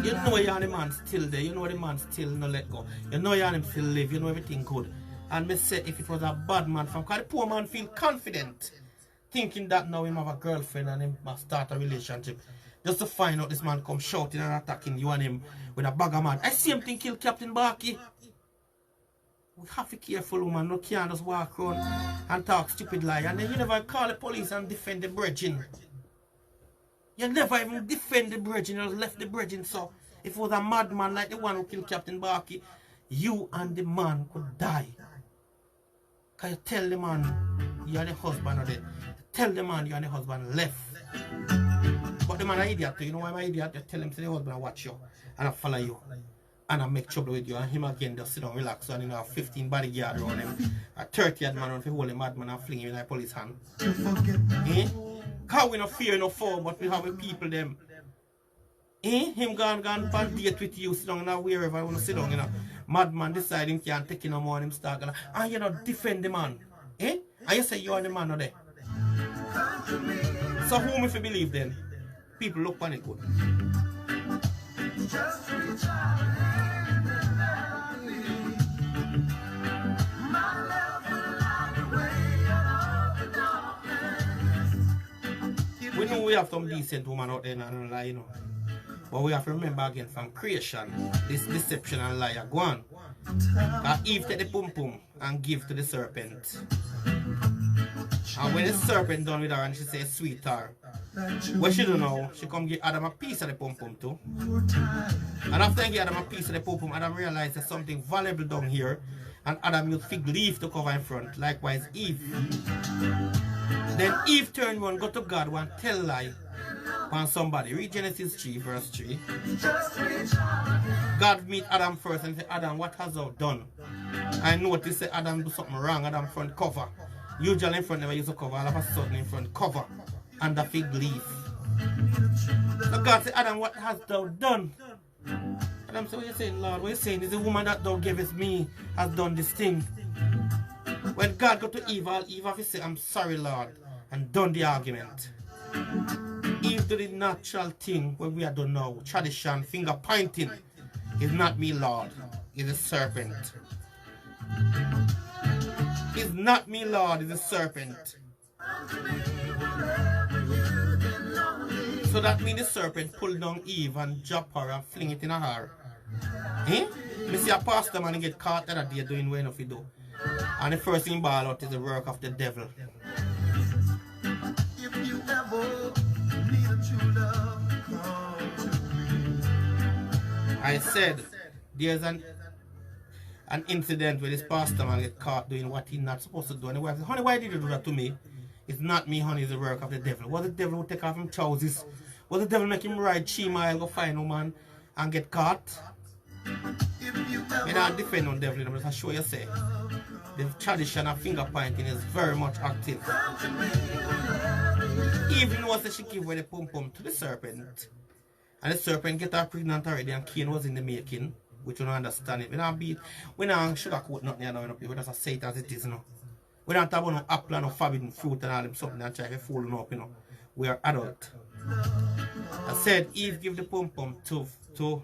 A: You know you and the man still there. You know the man still no let go. You know you and him still live. You know everything good. And me say if it was a bad man from, because the poor man feel confident. Thinking that now he have a girlfriend and him must start a relationship. Just to find out this man come shouting and attacking you and him with a bag of man. I see him think kill Captain Barky. We have to be careful, woman. No can't just walk around and talk stupid lie. And then you never call the police and defend the brethren. You never even defend the brethren. You just left the brethren. So if it was a madman like the one who killed Captain Barkey, you and the man could die. Can you tell the man you are the husband of the... Tell the man you and the husband left. But the man is an idiot too. You know why I'm an idiot? You tell him to the husband I watch you and I follow you. And I make trouble with you, and him again just sit down, relax, and you know, 15 bodyguards around him. A 30th man on the whole madman and fling him in the police hand. Eh? Because we no fear no foe, but we have the people them. Eh? Him gone pan date with you, sit down now wherever you want to sit down, you know. Madman decide him can't take you no more and him start gonna, and you know, defend the man. Eh? And you say you are the man of there. So whom if you believe then? People look on it good.
D: Just reach out and hand and love me. My love will light the way out of the darkness.
A: We know we have some decent women out there, and lie, you know. But we have to remember again from creation, this deception and lie are gone. Eve take the pum pum and give to the serpent. And when the serpent done with her and she say sweet her, what she don't know, she come give Adam a piece of the pum pum too. And after he give Adam a piece of the pum pum, Adam realized there's something valuable down here. And Adam used fig leaf to cover in front. Likewise Eve. Then Eve turned one, go to God, one tell lie on somebody. Read Genesis 3 verse 3. God meet Adam first and say, Adam, what has thou done? I noticed that Adam do something wrong. Adam front cover. Usually in front never used to cover. All of a sudden in front cover. And the fig leaf. So God said, Adam, what hast thou done? Adam said, what you saying, Lord? What you saying? Is the woman that thou gavest me has done this thing. When God got to Eve, Eve have to say, I'm sorry, Lord, and done the argument. Eve did the natural thing when we are done now. Tradition, finger pointing. It's not me, Lord. It's a serpent. It's not me, Lord. It's a serpent. So that means the serpent pulled down Eve and drop her and fling it in her. Eh? Me see a pastor man get caught that day doing what he do. And the first thing ball out is the work of the devil.
D: If you ever need a true love, come to me.
A: I said there's an incident where this pastor man get caught doing what he's not supposed to do. And the wife said, honey, why did you do that to me? It's not me, honey, it's the work of the devil. Was the devil who take off him trousers? Was the devil make him ride 3 miles, go find a woman and get caught? I don't defend on devil, but I show you say. The tradition of finger pointing is very much active. Even though she give away the pum pum to the serpent. And the serpent get her pregnant already and Cain was in the making. Which you don't understand it. We don't sugarcoat nothing here now. We just say it as it is, you know. We don't talk about no apple and no forbidden fruit and all them something and try to fool them up, you know. We are adult. I said Eve give the pum pum to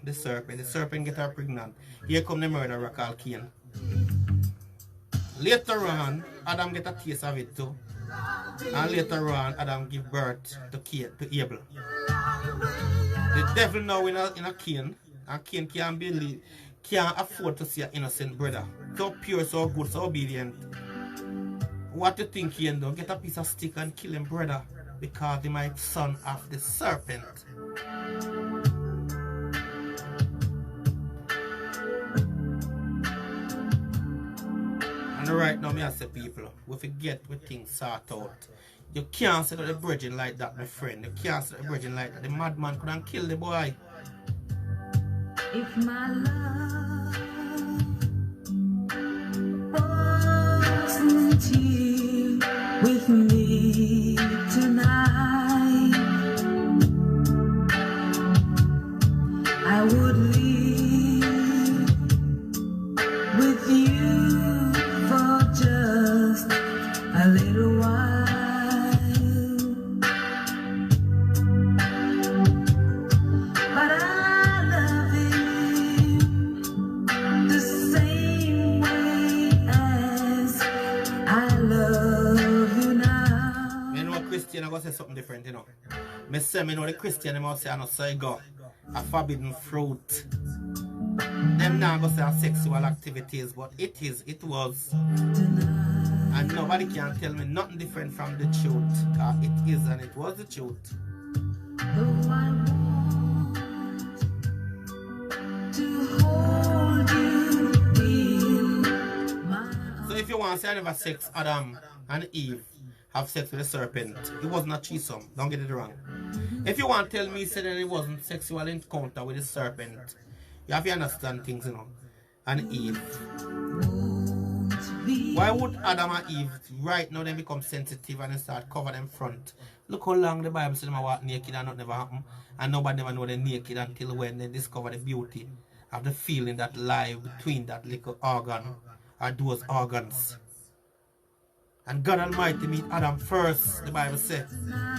A: the serpent. The serpent get her pregnant. Here come the murderer called Cain. Later on, Adam get a taste of it too. And later on, Adam give birth to Abel. The devil now in a Cain. And Cain can't afford to see an innocent brother. So pure, so good, so obedient. What do you think Cain do? Get a piece of stick and kill him brother because he might son of the serpent. And right now, I say people, we forget we things sort out. You can't set up the bridging like that, my friend. You can't set up the bridging like that. The madman couldn't kill the boy.
B: If my love wasn't here with me tonight, I would leave with you for just a little while. But I love him the same way as I love you now.
A: You know, Christian, I'm going to say something different, you know. I say, you know, the Christian, I must say, I know, so I go, a forbidden fruit. them now go say have sexual activities, but it was. And nobody can tell me nothing different from the truth. It is and it was the truth.
B: Though I want to hold you in my
A: So if you want to say I never sex Adam and Eve have sex with a serpent, it wasn't a threesome. Don't get it wrong. If you want to tell me say that it wasn't sexual encounter with a serpent, you have to understand things, you know. And Eve. Why would Adam and Eve right now then become sensitive and then start cover them front? Look how long the Bible says them walk naked and nothing never happen. And nobody never know they're naked until when they discover the beauty of the feeling that lie between that little organ or those organs. And God Almighty meet Adam first, the Bible says.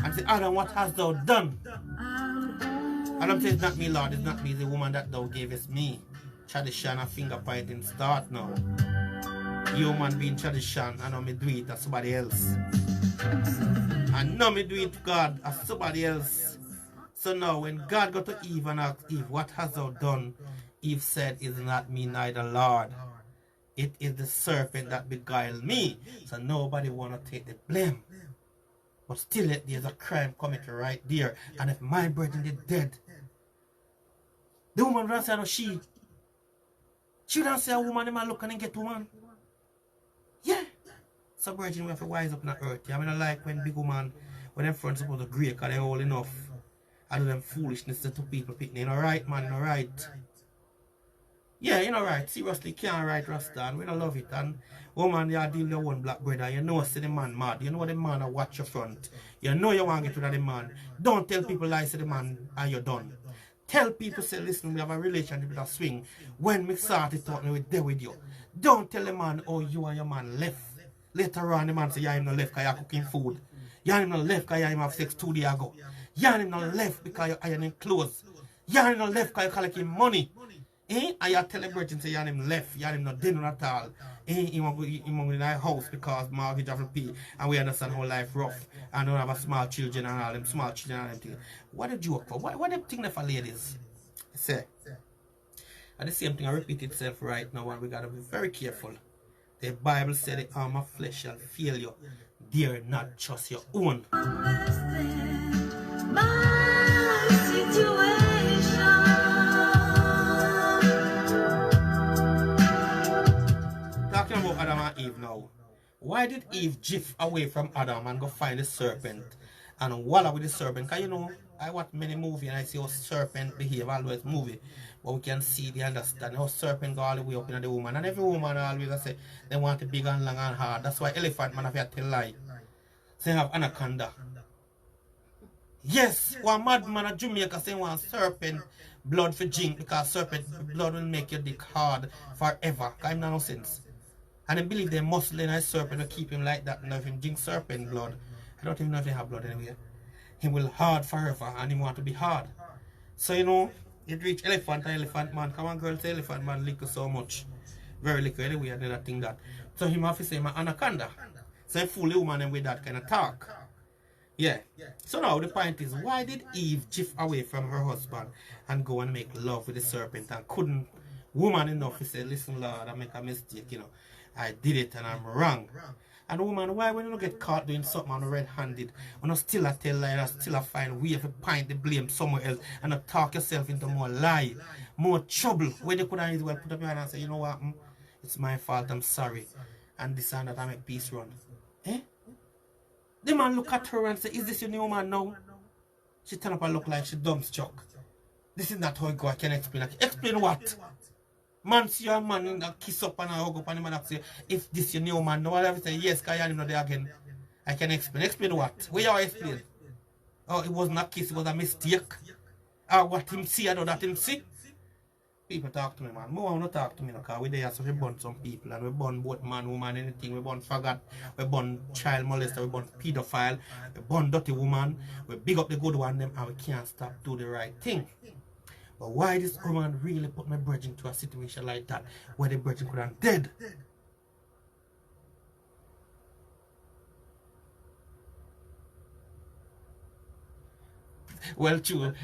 A: And say, Adam, what hast thou done? Adam says, not me, Lord, it's not me, the woman that thou gavest me. Tradition and finger pointing start now. Human being tradition, and now me do it as somebody else. And now me do it to God as somebody else. So now when God got to Eve and asked Eve, what hast thou done? Eve said, is not me neither, Lord. It is the serpent that beguiled me. So nobody want to take the blame. But still there's a crime committed right there. And if my brethren is dead, the woman don't say no she. She don't say a woman, they might look and get woman. Yeah. So brethren, we have to wise up in the earth. Yeah? I mean, I like when big woman, when them friends supposed to agree because they're all enough. I do them foolishness to people picking. You know right, man, you know right. Yeah, you know right. Seriously, can't write Rasta and we don't love it. And woman, you deal with your one black brother. You know see the man mad. You know the man will watch your front. You know you want to get rid of the man. Don't tell people lies to the man and you're done. Tell people, say, listen, we have a relationship with a swing. When we start it out, we're there with you. Don't tell the man, oh, you and your man left. Later on, the man say, yeah, I'm not left because you're cooking food. Yeah, I'm not left because you have sex 2 days ago. Yeah, I'm not left because you're ironing clothes. Yeah, I'm not left because you're collecting money. Eh? And you tell the virgin, say, yeah, I'm left. Yeah, I'm not dinner at all. Eh? He want to go in our house because mortgage have to pay. And we understand how life rough. And don't have a small children and all them small children and them things. What a joke for? What them thing for ladies? Say. And the same thing I repeat itself right now and we gotta be very careful. The Bible said the arm of flesh shall fail you. Dare not trust your own.
B: understand my situation.
A: Talking about Adam and Eve now. Why did Eve drift away from Adam and go find the serpent and wallow with the serpent? Because you know, I watch many movies and I see how serpent behave always movie. But we can see, they understand how serpent go all the way up in the woman. And every woman always say they want it big and long and hard. That's why elephant man have to tell lie. Say have anaconda. Yes, one madman at Jamaica say want serpent blood for drink because serpent blood will make your dick hard forever. Because I'm no sense. And I believe they must learn a serpent to keep him like that. And if him drink serpent blood, I don't even know if they have blood anyway. He will hard forever and he want to be hard. So you know, it reach elephant and elephant man. Come on girl say elephant man liquor so much. Very liquor anyway and that thing that. So him have to say my anaconda. So he fool the woman with that kind of talk. Yeah. So now the point is, why did Eve drift away from her husband and go and make love with the serpent and couldn't woman enough to say, listen Lord, I make a mistake, you know. I did it and I'm wrong. And woman, why when you don't get caught doing something on red-handed, when you still a tell lie, you still a find way to point the blame somewhere else and not talk yourself into more lie, more trouble, where you could have well put up your hand and say, you know what, it's my fault, I'm sorry. And this and that, I make peace run. Eh? The man look at her and say, is this your new man now? She turn up and look like she dumbstruck. This is not how it go, I can explain. Explain what? Man see your man and kiss up and hug up and the man say, if this your new man, no one ever say, yes, because you're not there again. I can explain. Explain what? Where you explain? Oh, it wasn't a kiss, it was a mistake. Or what him see, I know that him see. People talk to me, man. More want to talk to me, because we there, so we burn some people, and we burn both man, woman, anything. We burn faggot, we burn child molester, we burn pedophile, we burn dirty woman, we big up the good one, them, and we can't stop do the right thing. But why this woman really put my brethren into a situation like that, where the brethren could have dead? Well, true.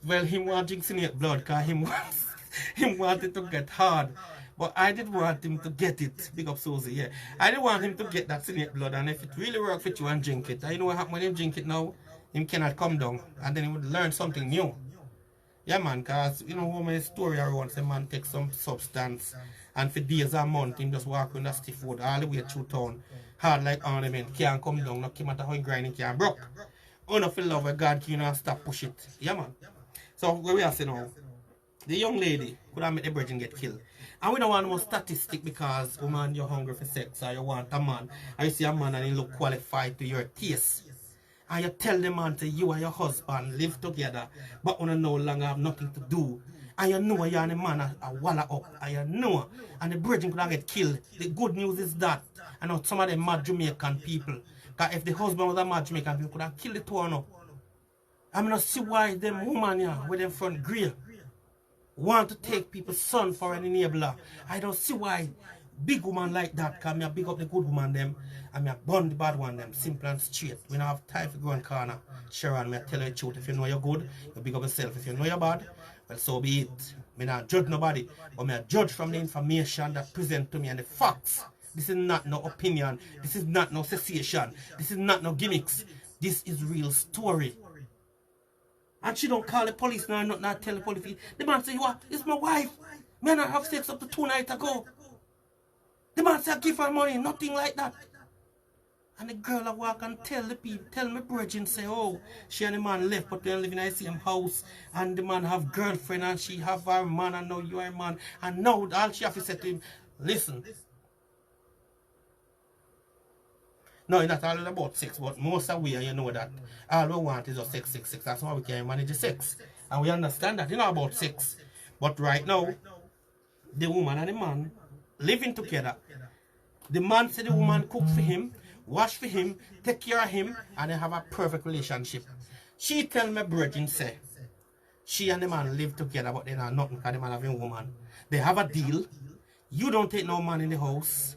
A: Well, him want drink snake blood, because him wants... He wanted to get hard. But I did want him to get it. Big up Susie, yeah. I didn't want him to get that snake blood, and if it really worked with you and drink it, you know what happens when you drink it now? Him cannot come down, and then he would learn something new. Yeah, man, because, you know, how many story around, say man take some substance, and for days and months, him just walk on the stiff wood all the way through town. Hard like ornament, can't come down, no matter how he grind, he can't broke. Oh, no, for love of God, can you not stop push it? Yeah, man. So, where we are saying now, the young lady could have made the virgin get killed. And we don't want more statistic because, woman, you're hungry for sex, or you want a man, or you see a man and he look qualified to your taste. And you tell the man to you and your husband live together, but you no longer have nothing to do. And you know you and the man are walla up, and you know, and the virgin could have get killed. The good news is that, I know some of them mad Jamaican people, because if the husband was a mad Jamaican people, could have killed the two or no. I mean, I see why them woman here with them front grey want to take people's son for an enabler. I don't see why big woman like that can me big up the good woman them and me burn the bad one them simple and straight. We don't have time for going corner. Sharon, me tell you the truth. If you know you're good, you big up yourself. If you know you're bad, well so be it. Me not judge nobody, but me judge from the information that present to me and the facts. This is not no opinion. This is not no cessation. This is not no gimmicks. This is real story. And she don't call the police now, not tell the police. The man say, what? It's my wife. Me and I have sex up to 2 nights ago. The man say, I give her money, nothing like that. And the girl I walk and tell the people, tell my brethren, say, oh, she and the man left, but they live in the same house. And the man have girlfriend and she have her man, and now you are a man. And now all she have to say to him, listen. No, it's not all about sex, but most of we, you know that all we want is just sex, sex, sex. That's how we can manage the sex. And we understand that, you know about sex. But right now, the woman and the man living together. The man said the woman cook for him, wash for him, take care of him, and they have a perfect relationship. She tell me brethren say, she and the man live together, but they not nothing because the man have a woman. They have a deal. You don't take no man in the house.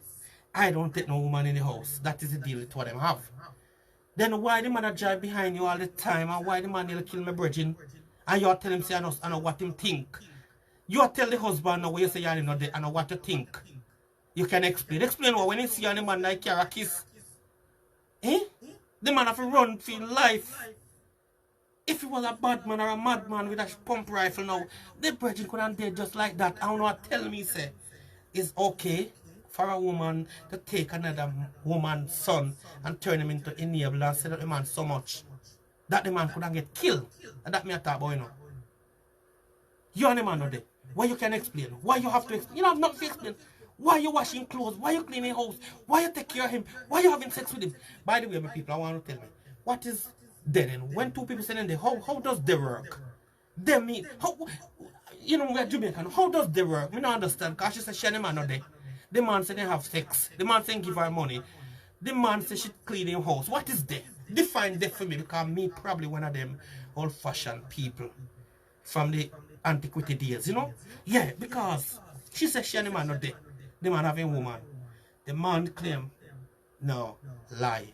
A: I don't take no woman in the house. That is the deal with what them have. Then why the man drive behind you all the time, and why the man nearly kill my brethren? And you tell him say I know what him think. You tell the husband now when you say you're not there, I know what you think. You can explain. Explain what when you see the man like carry a kiss. Eh? The man have to run for his life. If he was a bad man or a mad man with a pump rifle now, the brethren couldn't dead just like that. I don't know what tell me say. It's okay for a woman to take another woman's son and turn him into enabler and say that the man so much that the man couldn't get killed. And that me a talk about, you know. You and the man not there. Why you can explain? Why you have to explain? You know, not to explain. Why you washing clothes? Why you cleaning house? Why you take care of him? Why you having sex with him? By the way, my people, I want to tell me, what is then? When two people say in there, how does they work? They mean, how, you know, we're Jamaican. How does they work? Me don't understand, because she said she and the man not there. The man said they have sex. The man said give her money. The man said she clean him house. What is that? Define that for me, because me probably one of them old-fashioned people from the antiquity days, you know? Yeah, because she said she and the man not there. The man having a woman. The man claim, no, lie.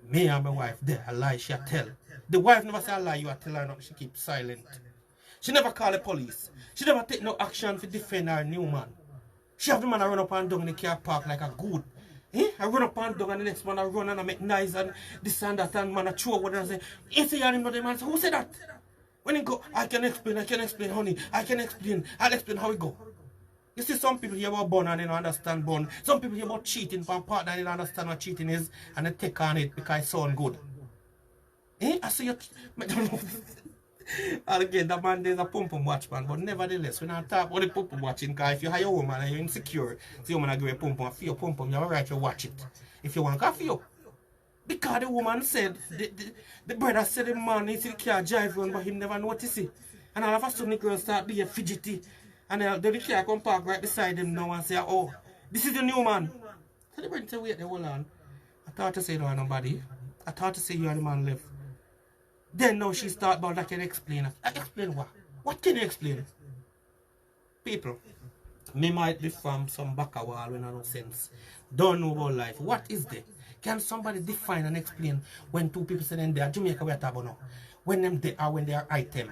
A: Me and my wife there, a lie she a tell. The wife never say a lie, you a tell her not, she keep silent. She never call the police. She never take no action to defend her new man. She have the man a run up and down in the car park like a good. Eh? I run up and down and the next man I run and I make noise and this and that and man I throw over and say, you say you're not the man. So who said that? When he go, I can explain, honey. I'll explain how it go. You see some people hear about bun and they don't understand bun. Some people hear about cheating from partner and they don't understand what cheating is and they take on it because it sounds good. Eh? I see you. And again, that man there's a pum watch man, but nevertheless, when I talk about the pum watching, because if you hire a woman and you're insecure, so you want to give a pum for your pum, you have a right to watch it. If you want to for you. Because the woman said, the brother said the man is in the car drive run, but he never noticed it. And all of a sudden the girl start being fidgety. And then the car come park right beside him now and say, oh, this is the new man. So the brother said, wait, hold on. I thought to say you don't have nobody. I thought to say you and the man left. Then now she start about I can explain. I explain what? What can you explain? People, me might be from some back a wall when I no sense. Don't know about life. What is there? Can somebody define and explain when two people say in there, Jamaica we are talking about now? When them they are when they are item.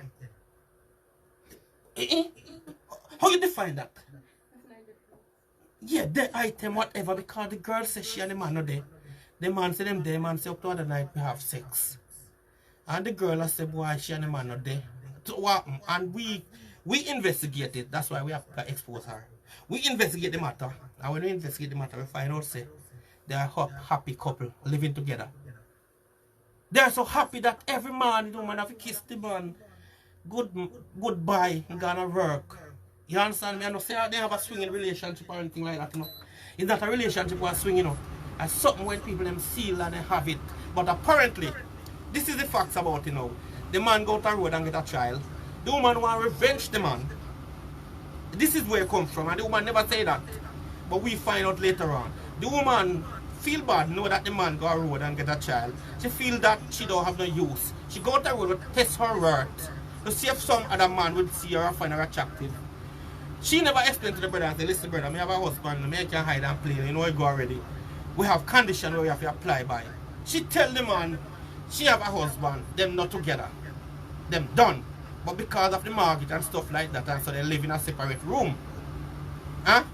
A: How you define that? Yeah, the item, whatever, because the girl says she and the man not there. The man say them there, the man say up to other night we have sex. And the girl I say, boy, she and the man not there. So what happened? And we investigate it. That's why we have to expose her. We investigate the matter. And when we investigate the matter, we find out say they are a happy couple living together. They are so happy that every man, the woman have to kiss the man. Goodbye, I'm gonna work. You understand me? I don't say they have a swinging relationship or anything like that, you know. It's not a relationship or a swing, you know. It's something when people them seal and they have it. But apparently, this is the facts about it, you know. The man go to the road and get a child. The woman want to revenge the man. This is where it comes from, and the woman never say that. But we find out later on. The woman feel bad, know that the man go to the road and get a child. She feel that she don't have no use. She go to the road to test her worth. To see if some other man would see her and find her attractive. She never explained to the brother and say, listen brother, I have a husband, I can hide and play, you know I go already. We have conditions where we have to apply by. She tell the man, she have a husband, them not together. Them done. But because of the market and stuff like that, and so they live in a separate room. Huh?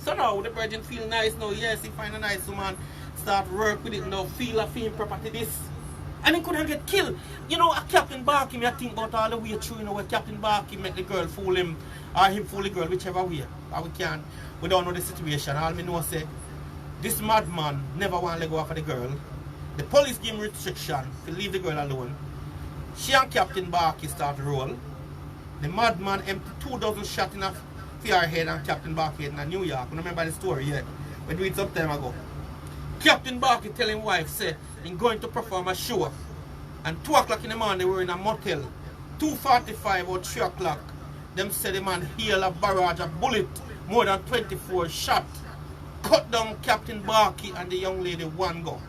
A: So now the virgin feel nice now, yes, he find a nice woman, start work with it now, feel a feel property this. And he couldn't get killed. You know, a Captain Barky, I think about all the way through, you know, where Captain Barky make the girl fool him, or him fool the girl, whichever way. Or we don't know the situation. All we know say, this madman never want to let go of the girl. The police give him restriction to leave the girl alone. She and Captain Barky start to roll. The madman empty 2 dozen shots in her head and Captain Barky head in New York. You remember the story yet? We do it some time ago. Captain Barky tell his wife, say, he's going to perform a show. And 2 o'clock in the morning, they were in a motel. 2:45 or 3 o'clock, them say the man heal a barrage of bullet, more than 24 shots. Cut down Captain Barky and the young lady one go.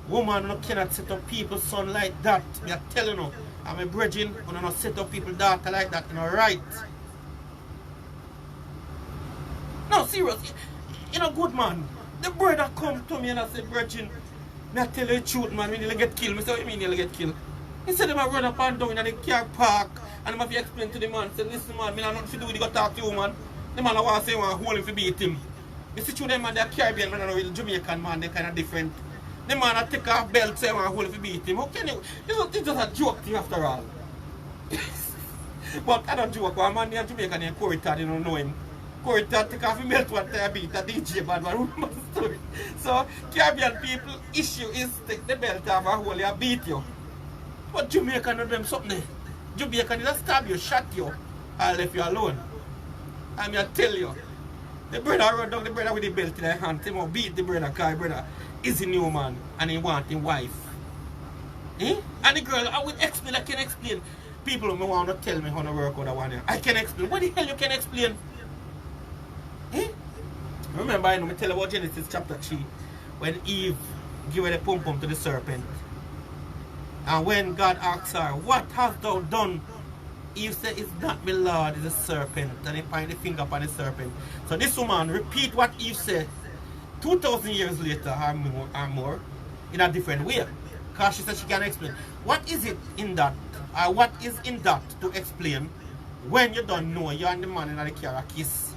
A: Woman no cannot set up people's son like that. Me are telling you, I'm a brethren, you not set up people's daughter like that, you know, right? No, seriously, you know, good man. The brother come to me and I say, brethren, me I tell you the truth, man, we nearly get killed. Me say, what you mean nearly get killed? He said, them a run up and down in the car park, and them have to explain to the man, say, listen man, me not nothing to do with it, go talk to you, man. The man I want to say, want to hold him to beat him. You see, through them man, they're Caribbean, man, and the Jamaican man, they're kind of different. The man I take off belt, say, want to hold him to beat him. How can you? It's just a joke thing after all. But I don't joke, one man in Jamaica named Corey Todd, you don't know him. Corey Todd take off his belt one time, beat a DJ bad man, remember the story. So, Caribbean people issue is take the belt off and hold you and beat you. But Jamaican do them something. Jamaican just stab you, shot you, and left you alone. And I tell you, the brother run down the brother with the belt in his hand, he will beat the brother because the brother is a new man and he wants a wife. Eh? And the girl, I will explain, I can explain. People who want to tell me how to work out that one. I can explain. What the hell you can explain? Eh? Remember, I know me tell about Genesis chapter 3 when Eve gave the pum pum to the serpent. And when God asked her, what hast thou done? Eve said, it's not my Lord, it's a serpent. And he pointed the finger upon the serpent. So this woman repeat what Eve said 2,000 years later or more in a different way. Because she said she can explain. What is it in that? What is in that to explain when you don't know you and the man in the car kiss?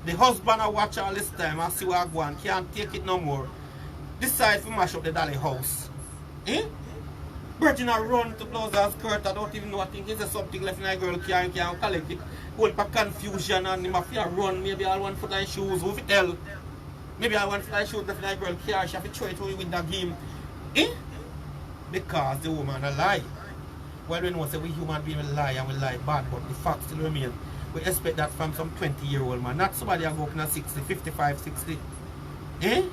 A: The husband I watch all this time and see what I go on, can't take it no more. Decide to mash up the dolly house. Eh? Virgin I run to blouse and skirt, I don't even know what thing is. There's something left in a girl can't collect it. Hold for confusion and him have to run. Maybe I'll want foot and shoes, who fit tell? Maybe I want foot and shoes left in a girl car, she have to throw it away with that game. Eh? Because the woman a lie. Well, we know say we human beings will lie and we lie bad, but the fact still remain. We expect that from some 20-year-old man, not somebody who go up in a 60, 55, 60. Eh?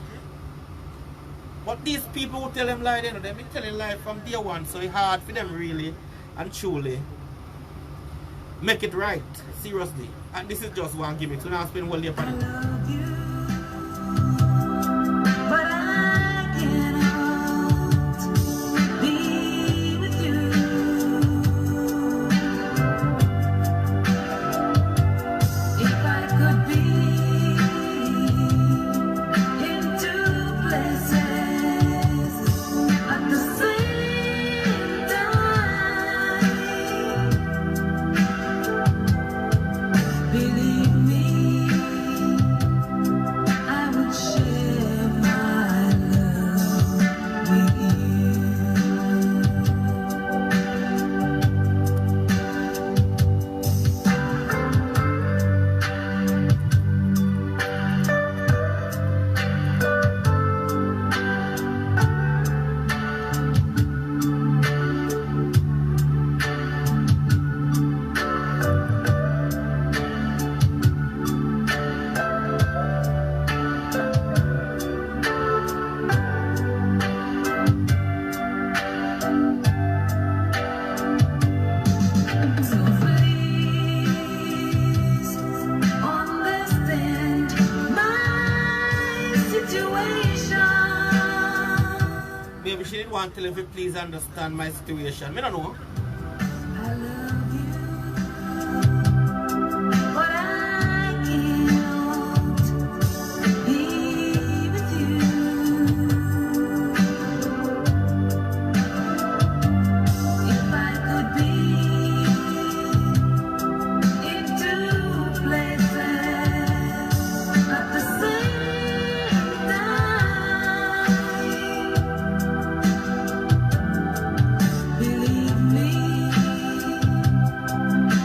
A: But these people who tell them lie, they know them be telling lie from day one, so it's hard for them really and truly make it right, seriously. And this is just one gimmick, so now I spend one day upon it.
B: love you, but I cannot be with you. If I could be in two places at the same time,
A: maybe she didn't want to tell if you please understand my situation. I don't know.
B: I love you, but I cannot be with you. If I could be in two places at the same time, believe me,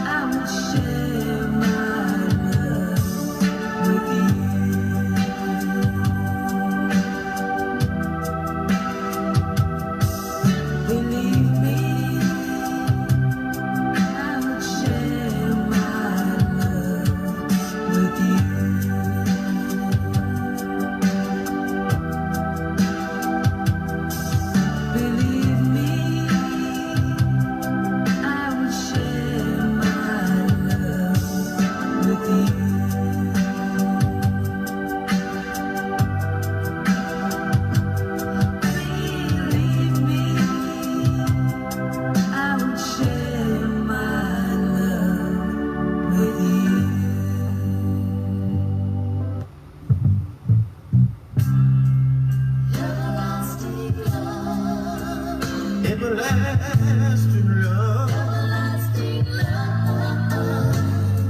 B: I would share my love with you. Believe me, I would share my love with you. Believe me, I would share my love with you. Believe me, I would share my love with you. Everlasting love,
D: Everlasting love,
B: everlasting love,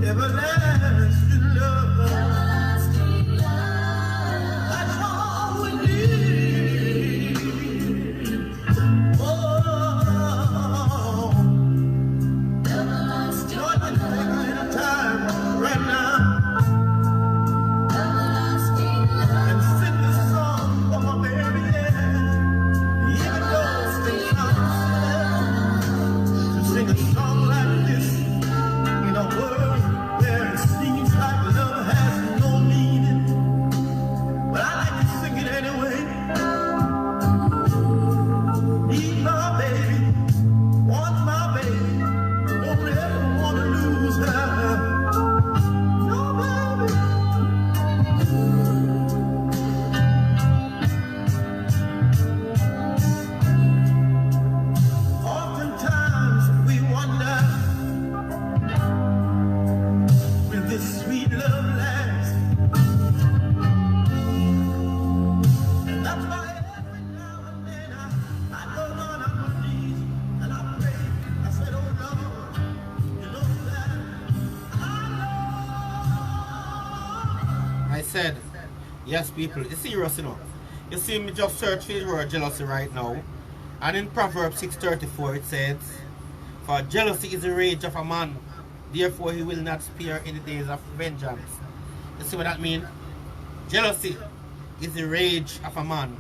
D: everlasting love.
B: everlasting love.
D: That's all we need. Oh,
B: Everlasting
D: Lord, let's take a little time right now
B: everlasting
D: and
B: love,
D: sing this song for my baby. Yeah. Even though it sounds to sing a song like this in a world where it seems like love has no meaning, but I like to sing it anyway. Need my baby, want my baby, don't ever wanna lose her. No, baby. Oftentimes we wonder, will this sweet love last? And that's why every now and then I go down on my knees and I pray. I said, oh Lord, you know that
A: I said, yes, people, it's serious, you know. You see me just search for the word jealousy right now. And in Proverb 6:34 it says, for jealousy is the rage of a man, therefore he will not spare in the days of vengeance. You see what that means? Jealousy is the rage of a man.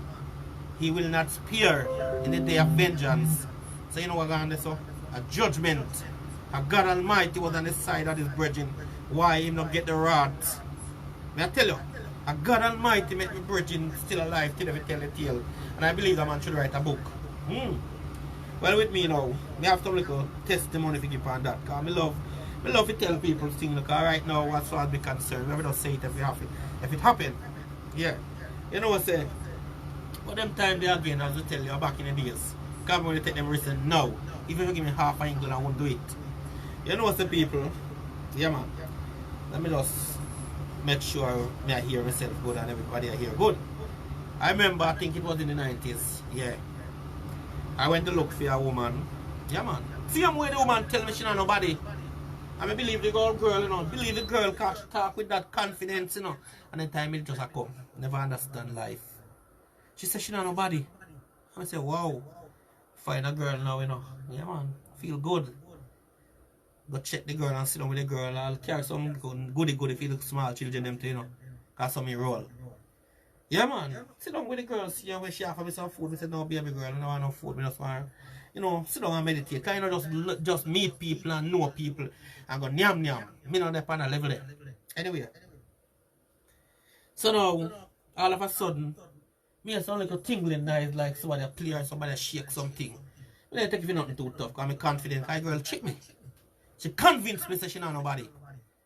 A: He will not spare in the day of vengeance. So you know what going on so? A judgment. A God Almighty was on the side of his brethren. Why he not get the wrath? May I tell you, a God Almighty make me brethren still alive till we tell the tale. And I believe that man should write a book. Well, with me now, we have some little testimony to give on that. Because I love to tell people things. Because right now, as far as we're concerned, we have to say it if we have it. If it happen, yeah. You know what I say? But them time they again, as I tell you, back in the days. Because I'm going to take them risk now. Even if you give me half an England, I won't do it. You know what the people? Yeah, man. Let me just make sure I hear myself good and everybody I hear good. I remember, I think it was in the 90s. Yeah. I went to look for a woman. Yeah, man. See how the woman tell me she not nobody. I mean, believe the girl, you know. Believe the girl can talk with that confidence, you know. And then time it just a come. Never understand life. She said she not nobody. I say, wow. Find a girl now, you know. Yeah, man. Feel good. Go check the girl and sit down with the girl. I'll carry some goody for the small children them too, you know. Cause some roll. Yeah, man. Sit down with the girl, see when she offer me some food. We said, no, baby girl, I don't want no food. We just want, you know, sit down and meditate. Cause you know, just meet people and know people and go nyam nyam. Me not up on a level there. Anyway. So now, all of a sudden, me sound like a tingling knife, like somebody play or somebody shake something. I don't take it for nothing too tough, because I'm confident. I girl check me. She convinced me that she not nobody.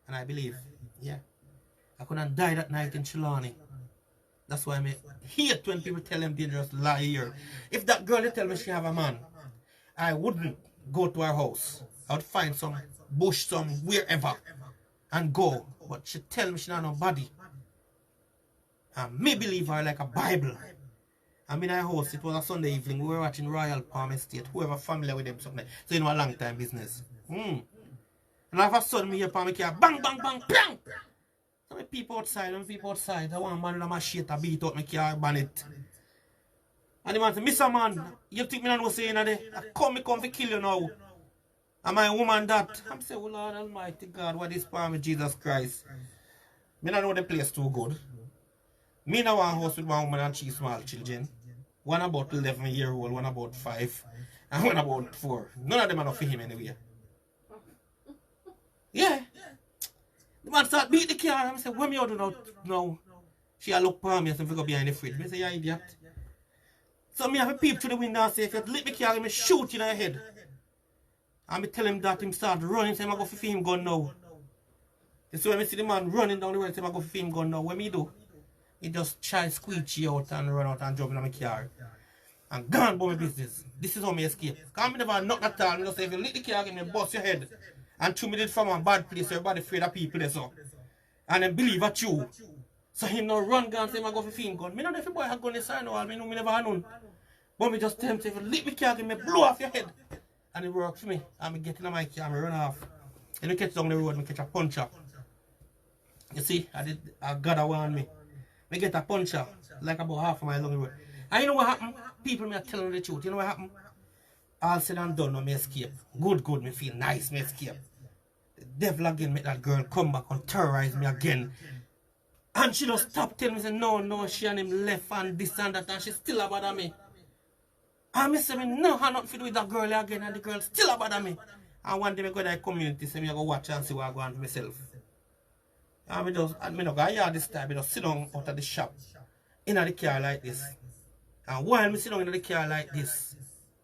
A: And I believe, yeah. I couldn't die that night in Trelawney. That's why I hate when people tell them dangerous lie here. If that girl they tell me she have a man, I wouldn't go to her house. I would find some bush, some wherever, and go. But she tell me she not nobody. And me believe her like a Bible. I'm in her house, it was a Sunday evening, we were watching Royal Palm Estate, whoever familiar with them, something. So you know a long time business. And all of a sudden me hear Palm my car, bang, bang, bang, bang! So me people outside, I want man with a machete to beat out my car, bonnet. And the man say, Mr. Man, you think me not know saying that? I come to kill you now. Am I a woman that? I'm saying, oh Lord Almighty God, what is Palm with Jesus Christ? Me not know the place too good. Me now want house with one woman and 3 small children. One about 11-year-old, one about 5, and one about 4. None of them are not for him anyway. Yeah. The man start beat the car and I say, what me do now? She a look for me and say, go behind the fridge. I say, yeah, idiot. So me have a peep through the window and say, if you lick the car, I shoot in the head. And me tell him that him start running, say, I go for him gun now. So when I see the man running down the road, say, I go for him gun now. What me do? He just try squeegee out and run out and jump in my car. And gone about my business. This is how me escape. Because I never knock that all. I just say, if you lick the car, give me bust your head. And 2 minutes from a bad place, everybody afraid of people there so. And then believe at you. So him now run gun and say, I go for film gun. Me don't know if the boy have gun inside now, me know me never had none. But me just tell him, say, if you lick the car, give me blow off your head. And it works for me. And me get in my car, and me run off. And me catch down the road, me catch a puncher. You see, I got a one me. Me get a puncher, like about half a mile along the road. And you know what happened? People me are telling the truth. You know what happened? All said and done, no me escape. Good, me feel nice, me escape. The devil again make that girl come back and terrorize me again. And she just stop telling me, say, no, she and him left and this and that, and she still bother me. And me say, me no have nothing to do with that girl again, and the girl still bother me. And one day I go to the community, say, me I go watch and see what I go on for myself. And me not go yard this time, I just sit down out of the shop, in the car like this. And while me sit down in the car like this,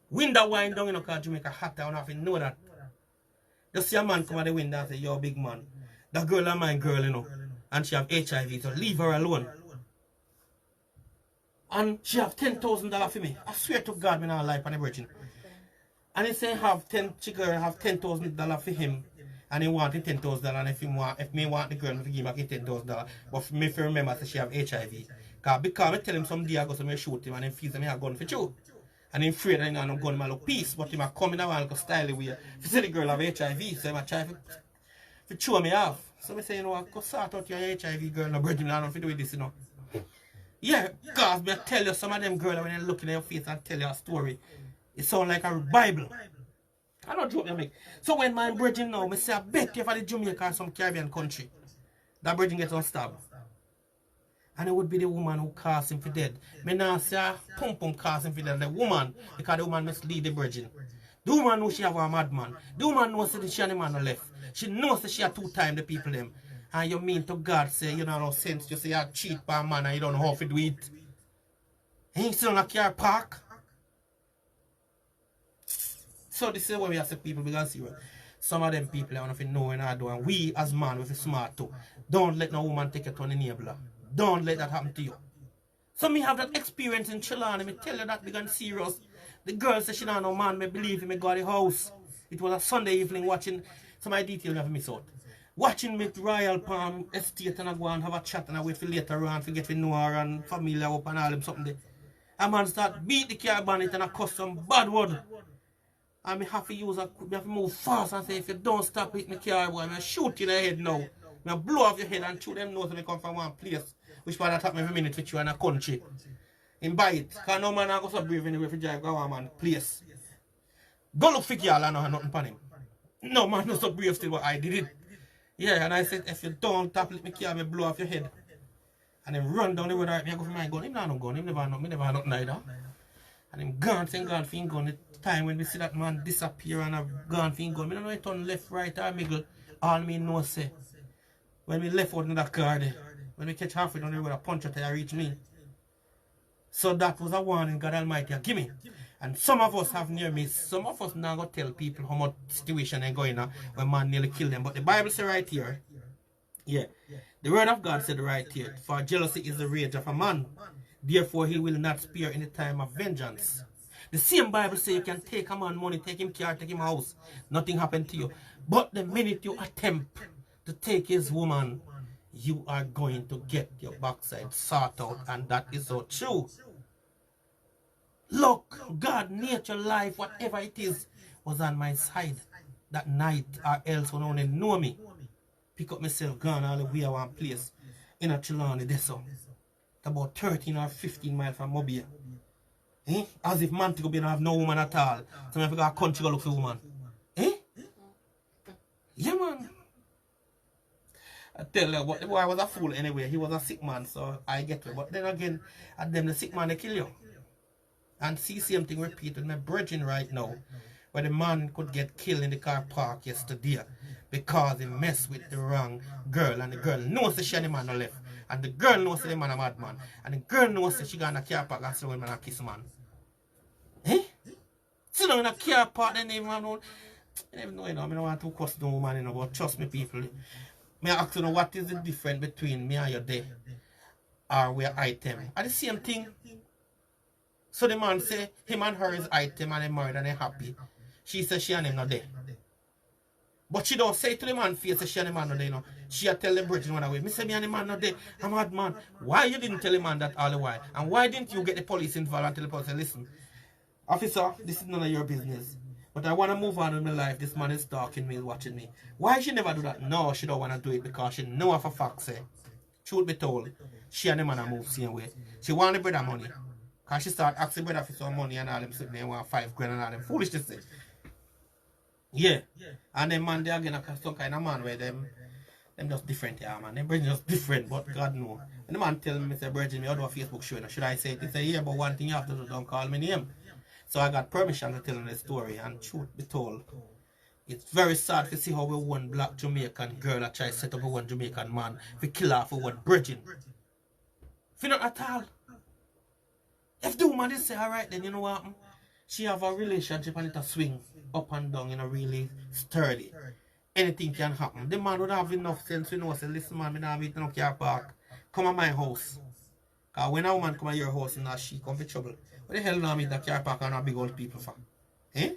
A: window wind down, you know, because Jamaica hot, I don't have to know that. Just see a man come out the window and say, you're a big man. That girl is my girl, you know. And she have HIV, so leave her alone. And she have $10,000 for me. I swear to God, me not lie on the virgin. And he say she girl have $10,000 for him. And he wanted $10,000, and if me want the girl, me give him back $10,000. But for me, if you remember, say she have HIV. Because I tell him some day I go to me shoot him, and he feels me a gun for you. And I'm afraid that I'm gun my look peace, but he might come in a while and style away. If you say the girl have HIV, so he might try to chew me off. So I say, you know, go sort out your HIV girl, no brethren, I don't fit do with this, you know. Yeah, because I tell you, some of them girls, when they look in your face and tell you a story, it sounds like a Bible. I don't joke, make. So when my brethren now, I say, I bet you for the Jamaica or some Caribbean country, that brethren gets unstabbed. And it would be the woman who caused him for dead. Me now say a pum caused him for dead. The woman, because the woman must lead the brethren. The woman knows she have a madman. The woman knows that she and the man are left. She knows that she have 2 times the people them. And you mean to God say, you know no sense, you say you cheat by a man and you don't know how to do it. And you still not care park. So this is what we have to people because see some of them people I want to know and I do, and we as man with a smart too. Don't let no woman take it to an enabler. Don't let that happen to you. So me have that experience in Chilana. Me tell you that because serious. The girl said she don't know man, me believe me go to the house. It was a Sunday evening watching some of the details I have missed out. Watching me at Royal Palm Estate and I go and have a chat and I wait for later on to get to know her and familiar up and all them something there. A man start beat the car bonnet and I cuss some bad word. And me have to move fast and say, if you don't stop hitting the car, boy, I shoot you in the head now. I blow off your head and chew them nose when they come from one place. Which part that happen every minute with you in a country. In buy it. Because no man go so brave anyway if you drive go on man place. Go look for girl and know nothing for him. No man no so brave still but I did it. Yeah, and I said if you don't tap let me car, me blow off your head. And then run down the road right me I go for my gun. Him not no gun, him never have nothing either. And him gone, thank God for him gun. The time when we see that man disappear and have gone for him gun. I don't know it turn left, right or middle. All me know say. When we left out in that car there, when we catch halfway down the road, a punch out there reach me. So that was a warning God Almighty give me. And some of us have near miss. Some of us now go tell people how much situation is going on when man nearly kill them. But the Bible says right here, Yeah. The word of God said right here, for jealousy is the rage of a man. Therefore he will not spare in the time of vengeance. The same Bible says you can take a man money, take him car, take him house. Nothing happened to you. But the minute you attempt to take his woman, you are going to get your backside sought out. And that is so true. Look, God, nature, life, whatever it is, was on my side that night, or else when only know me. Pick up myself, gone all the way to one place in a Trelawney, Deso. About 13 or 15 miles from Mobile. Eh? As if man to be have no woman at all. So if I go a country go look for woman. Eh? Yeah, man. I tell you, but the boy was a fool anyway. He was a sick man, so I get it. But then again, at them the sick man they kill you. And see same thing repeat with my brethren right now. Where the man could get killed in the car park yesterday because he messed with the wrong girl, and the girl knows that she and the man are left. And the girl knows that the man a mad man. And the girl knows that she got in a car park and see when man a kiss man. Eh? Sit down in a car park, then even know. I don't know, you know, I don't want to cuss no woman, you know, but trust me, people. Me ask you know what is the difference between me and your day or we item. Are the same thing? So the man say him and her is item and they married and they happy. She says she and him not there. But she don't say to the man face that she and the man not there, you know. She tell the bridge one away. Me say me and the man not there. I'm mad man. Why you didn't tell the man that all the while? And why didn't you get the police involved and tell the police, listen, officer, this is none of your business. But I want to move on with my life. This man is stalking me, watching me. Why she never do that? No, she don't want to do it because she know for a fact say. Truth be told, she and the man move same way. She want the brother money. Because she start asking brother for some money and all them sitting there want 5 grand and all them foolishness. Yeah. And then man, they again some kind of man where them just different, yeah, man. Them bring just different, but God know. And the man tell me, say, Bridget, me, how do a Facebook show? Should I say it? He say, yeah, but one thing you have to do, don't call me name. So I got permission to tell him the story, and truth be told, it's very sad to see how we one black Jamaican girl that try to set up a one Jamaican man to kill her for one Bridget. If not at all. If the woman is say, alright, then you know what? She have a relationship and it a swing up and down, you know, really sturdy. Anything can happen. The man would have enough sense to know, say, listen man, I don't have it in a car park. Come at my house. Because when a woman come at your house, and she come for trouble. What the hell now meet the car park and a big old people for? Eh?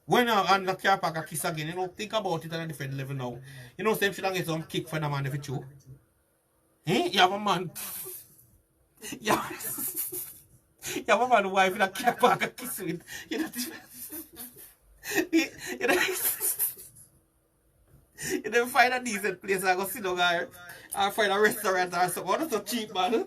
A: When on the car park a kiss again, you know, think about it on a different level now. You know, same shit and get some kick for the man if it's you. Eh? You have a man. You have a man wife in a car park a kiss with. You know, you know, you never find a decent place and go sit down or find a restaurant or something. Oh, that's so cheap, man.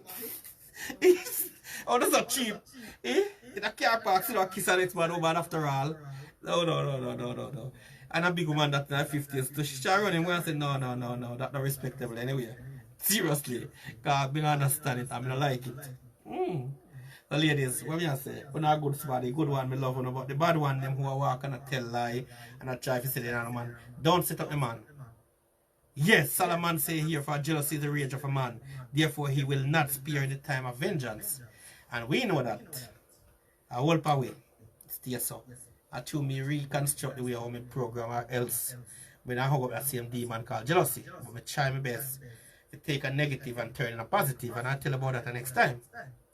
A: Oh, that's so cheap. Eh? In a car park, sit down and kiss a next man over after all. No. And a big woman that's in her 50s, so she run him and say, no, that's not respectable anyway. Seriously. Because I don't understand it, I don't like it. So ladies, what me I say? When I good somebody, good one, me love one, but the bad one, them who are walk and tell lie and I try to say the other man, don't set up the man. Yes, Solomon say here, for jealousy is the rage of a man, therefore he will not spare in the time of vengeance. And we know that. I hope away. Stay so. I to me reconstruct the way how my program or else when I hug up that same demon called jealousy. But I try my best to take a negative and turn it a positive, and I'll tell about that the next time.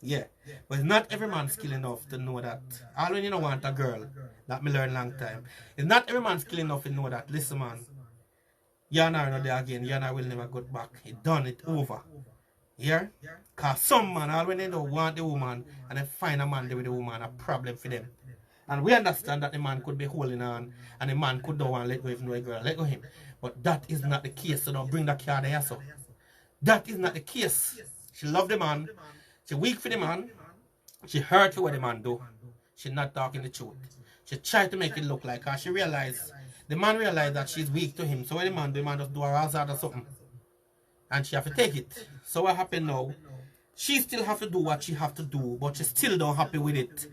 A: Yeah. But it's not every man skilled enough to know that. All when you don't want a girl, that me learn long time. It's not every man skilled enough to know that, listen man, you and I are not there again, you and I will never go back. It done, it over. Yeah? Because some man, all when they don't want the woman and they find a man there with the woman, a problem for them. And we understand that the man could be holding on and the man could don't want to let go if no girl let go him. But that is not the case, so don't bring that car there. So that is not the case. She love the man, she weak for the man, she hurt for what the man do. She not talking the truth. She tried to make it look like her. She realized, the man realized that she's weak to him. So when the man just do her hazard or something. And she have to take it. So what happened now? She still have to do what she have to do, but she still don't happy with it.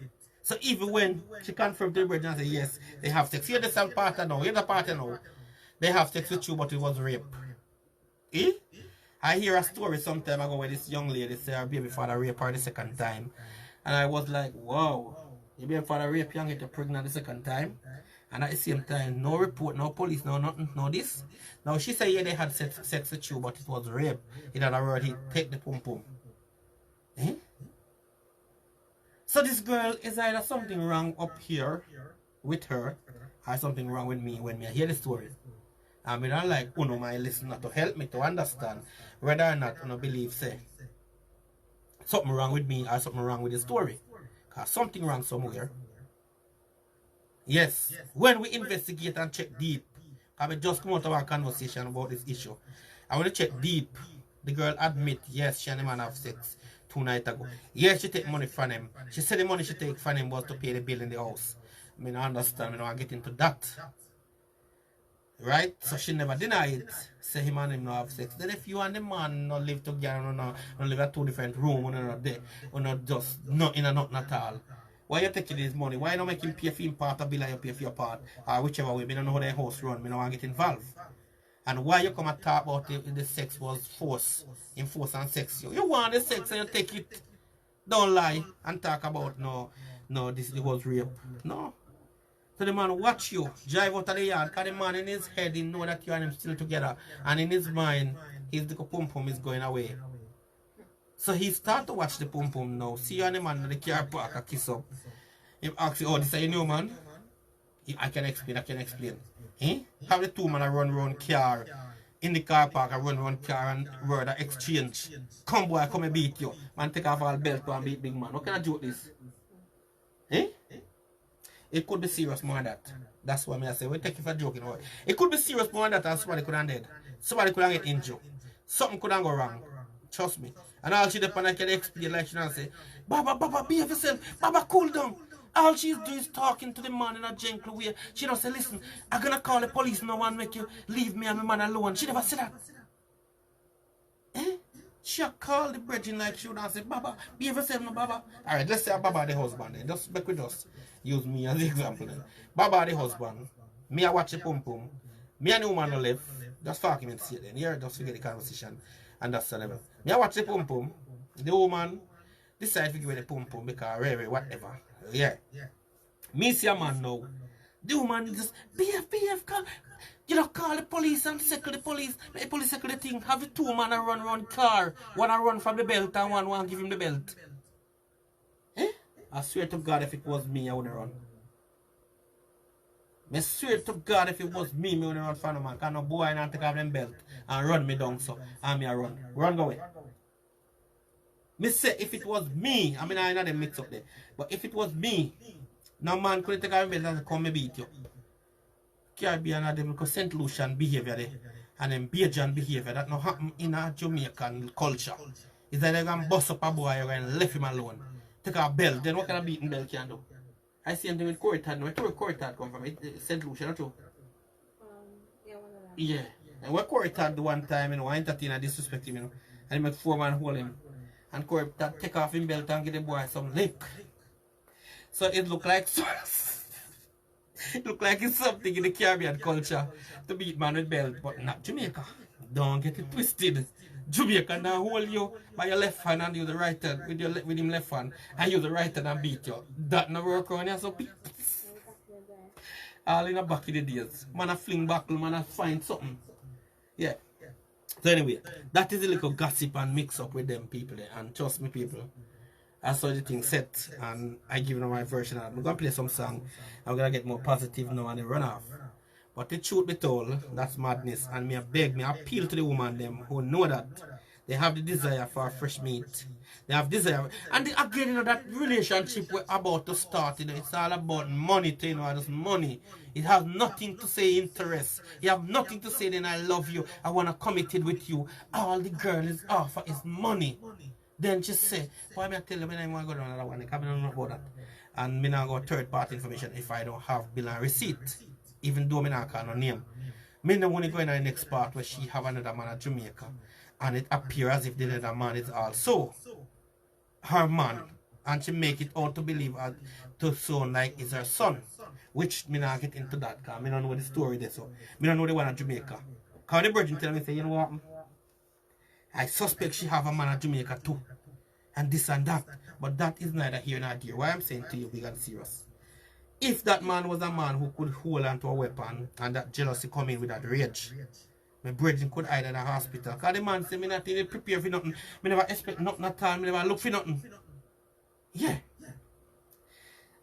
A: So even when she confirmed to the bridge and say, yes, they have sex. Here's the same partner now. Here's the partner now. They have sex with you, but it was rape. Eh? I hear a story some time ago where this young lady said her baby father raped her the second time. And I was like, wow. Your baby father raped you and get you pregnant the second time? And at the same time, no report, no police, no nothing, no this. Now she said, yeah, they had sex with you, but it was rape. In other words, he take the pum pum. Eh? So this girl is either something wrong up here with her, or something wrong with me when I hear the story. I mean, I like uno my listener to help me to understand whether or not uno believe say something wrong with me or something wrong with the story. Because something wrong somewhere. Yes, when we investigate and check deep, I will just come out of our conversation about this issue. I want to check deep. The girl admit, yes, she and the man have sex 2 nights ago. Yes, she take money from him. She said the money she take from him was to pay the bill in the house. I mean, I understand, I don't want to get into that. Right? So she never deny it. Say him and him no have sex. Then if you and the man not live together, no live at 2 different rooms, or not just not in a nothing at all. Why you taking his money? Why not make him pay for him part of bill and you pay for your part? Or whichever way, I don't know how their house run, I don't want to get involved. And why you come and talk about the sex was force, in force and sex you want the sex and you take it. Don't lie and talk about no this was rape. No. So the man watch you, drive out of the yard, because the man in his head, he know that you and him still together. And in his mind, his little pum pum is going away. So he start to watch the pum pum now. See you and the man in the car park, a kiss up. He asks you, oh, this is a new man? I can explain. Eh? Have the 2 men run car in the car park, run car and word a exchange. Come boy, come and beat you. Man take off all belt and beat big man. What kind of joke this? Eh? It could be serious more than that. That's why I say we take it for joking. It could be serious more than that and somebody could have dead. Somebody could have get injured. Something could have go wrong. Trust me. And all she did and I can explain like she don't say, Baba, behave yourself. Baba, cool down. All she's doing is talking to the man in a gentle way. She don't say, listen, I'm gonna call the police now and make you leave me and my man alone. She never said that. Eh? She called the brethren like she would have said, Baba, behave yourself now, Baba. Alright, let's say Baba the husband then. Just back with us. Use me as the example then. Baba the husband. Me I watch the pum pum. Me and the woman don't live. Just talking and see it then. Here, just forget the conversation. And that's the level. Me I watch the pum pum. The woman decide to give me the pum pum because Ray, whatever. Yeah. Me see a man now. The woman just behave, call. You know, call the police and circle the police. Make the police circle the thing. Have the 2 men run car. One run from the belt and one give him the belt. Eh? I swear to God if it was me, I wouldn't run. I swear to God if it was me, I wouldn't run from the man. Because no boy and take off them belt and run me down so. And me I run. Run go away. Me say if it was me, I mean I know them mix up there. But if it was me, no man could take off belt and come and beat you. Caribbean and them because St. Lucian behavior there. And then Bajan behavior that no happen in a Jamaican culture. Is that they're going to bust up a boy or going to leave him alone. Take a belt, then what kind of beating belt can do? I see him with Coritad. Where do Coritad come from? St. Lucian, not true?
E: Yeah, one of them.
A: Yeah. And where Coritad one time, I entertain and disrespect him, and he make 4 man hold him. And Coritad take off his belt and give the boy some lick. So it look like it look like it's something in the Caribbean culture to beat man with belt, but not Jamaica. Don't get it twisted. Jamaica now hold you by your left hand and use the right hand with him left hand and use the right hand and beat you. That never work around here, so people. All in the back of the days. Man a fling buckle, man a find something. Yeah. So anyway, that is a little gossip and mix up with them people there. And trust me people, I saw the thing set and I give them my version of it. I'm going to play some song. I'm going to get more positive now and then run off. But the truth be told, that's madness. And me appeal to the woman them who know that they have the desire for fresh meat. They have desire. And again, that relationship we're about to start, it's all about money, just money. It has nothing to say interest. You have nothing to say then I love you, I want to committed with you. All the girl is offer is money. Then she say, why me I tell you when I want to go down another one, I don't know about that. And me not go third party information if I don't have bill and receipt. Even though me not call no name. Me no want to go in the next part where she have another man at Jamaica. And it appears as if the other man is also her man. And she make it out to believe to sound like it's her son. Which me not get into that because me don't know the story there. So me don't know the one at Jamaica. Because the virgin tell me say, you know what? I suspect she have a man at Jamaica too. And this and that. But that is neither here nor there. Why I'm saying to you, big and serious. if that man was a man who could hold on to a weapon and that jealousy come in with that rage, my brethren could hide in a hospital. Because the man said, me not even prepare for nothing. Me never expect nothing at all. Me never look for nothing. Yeah.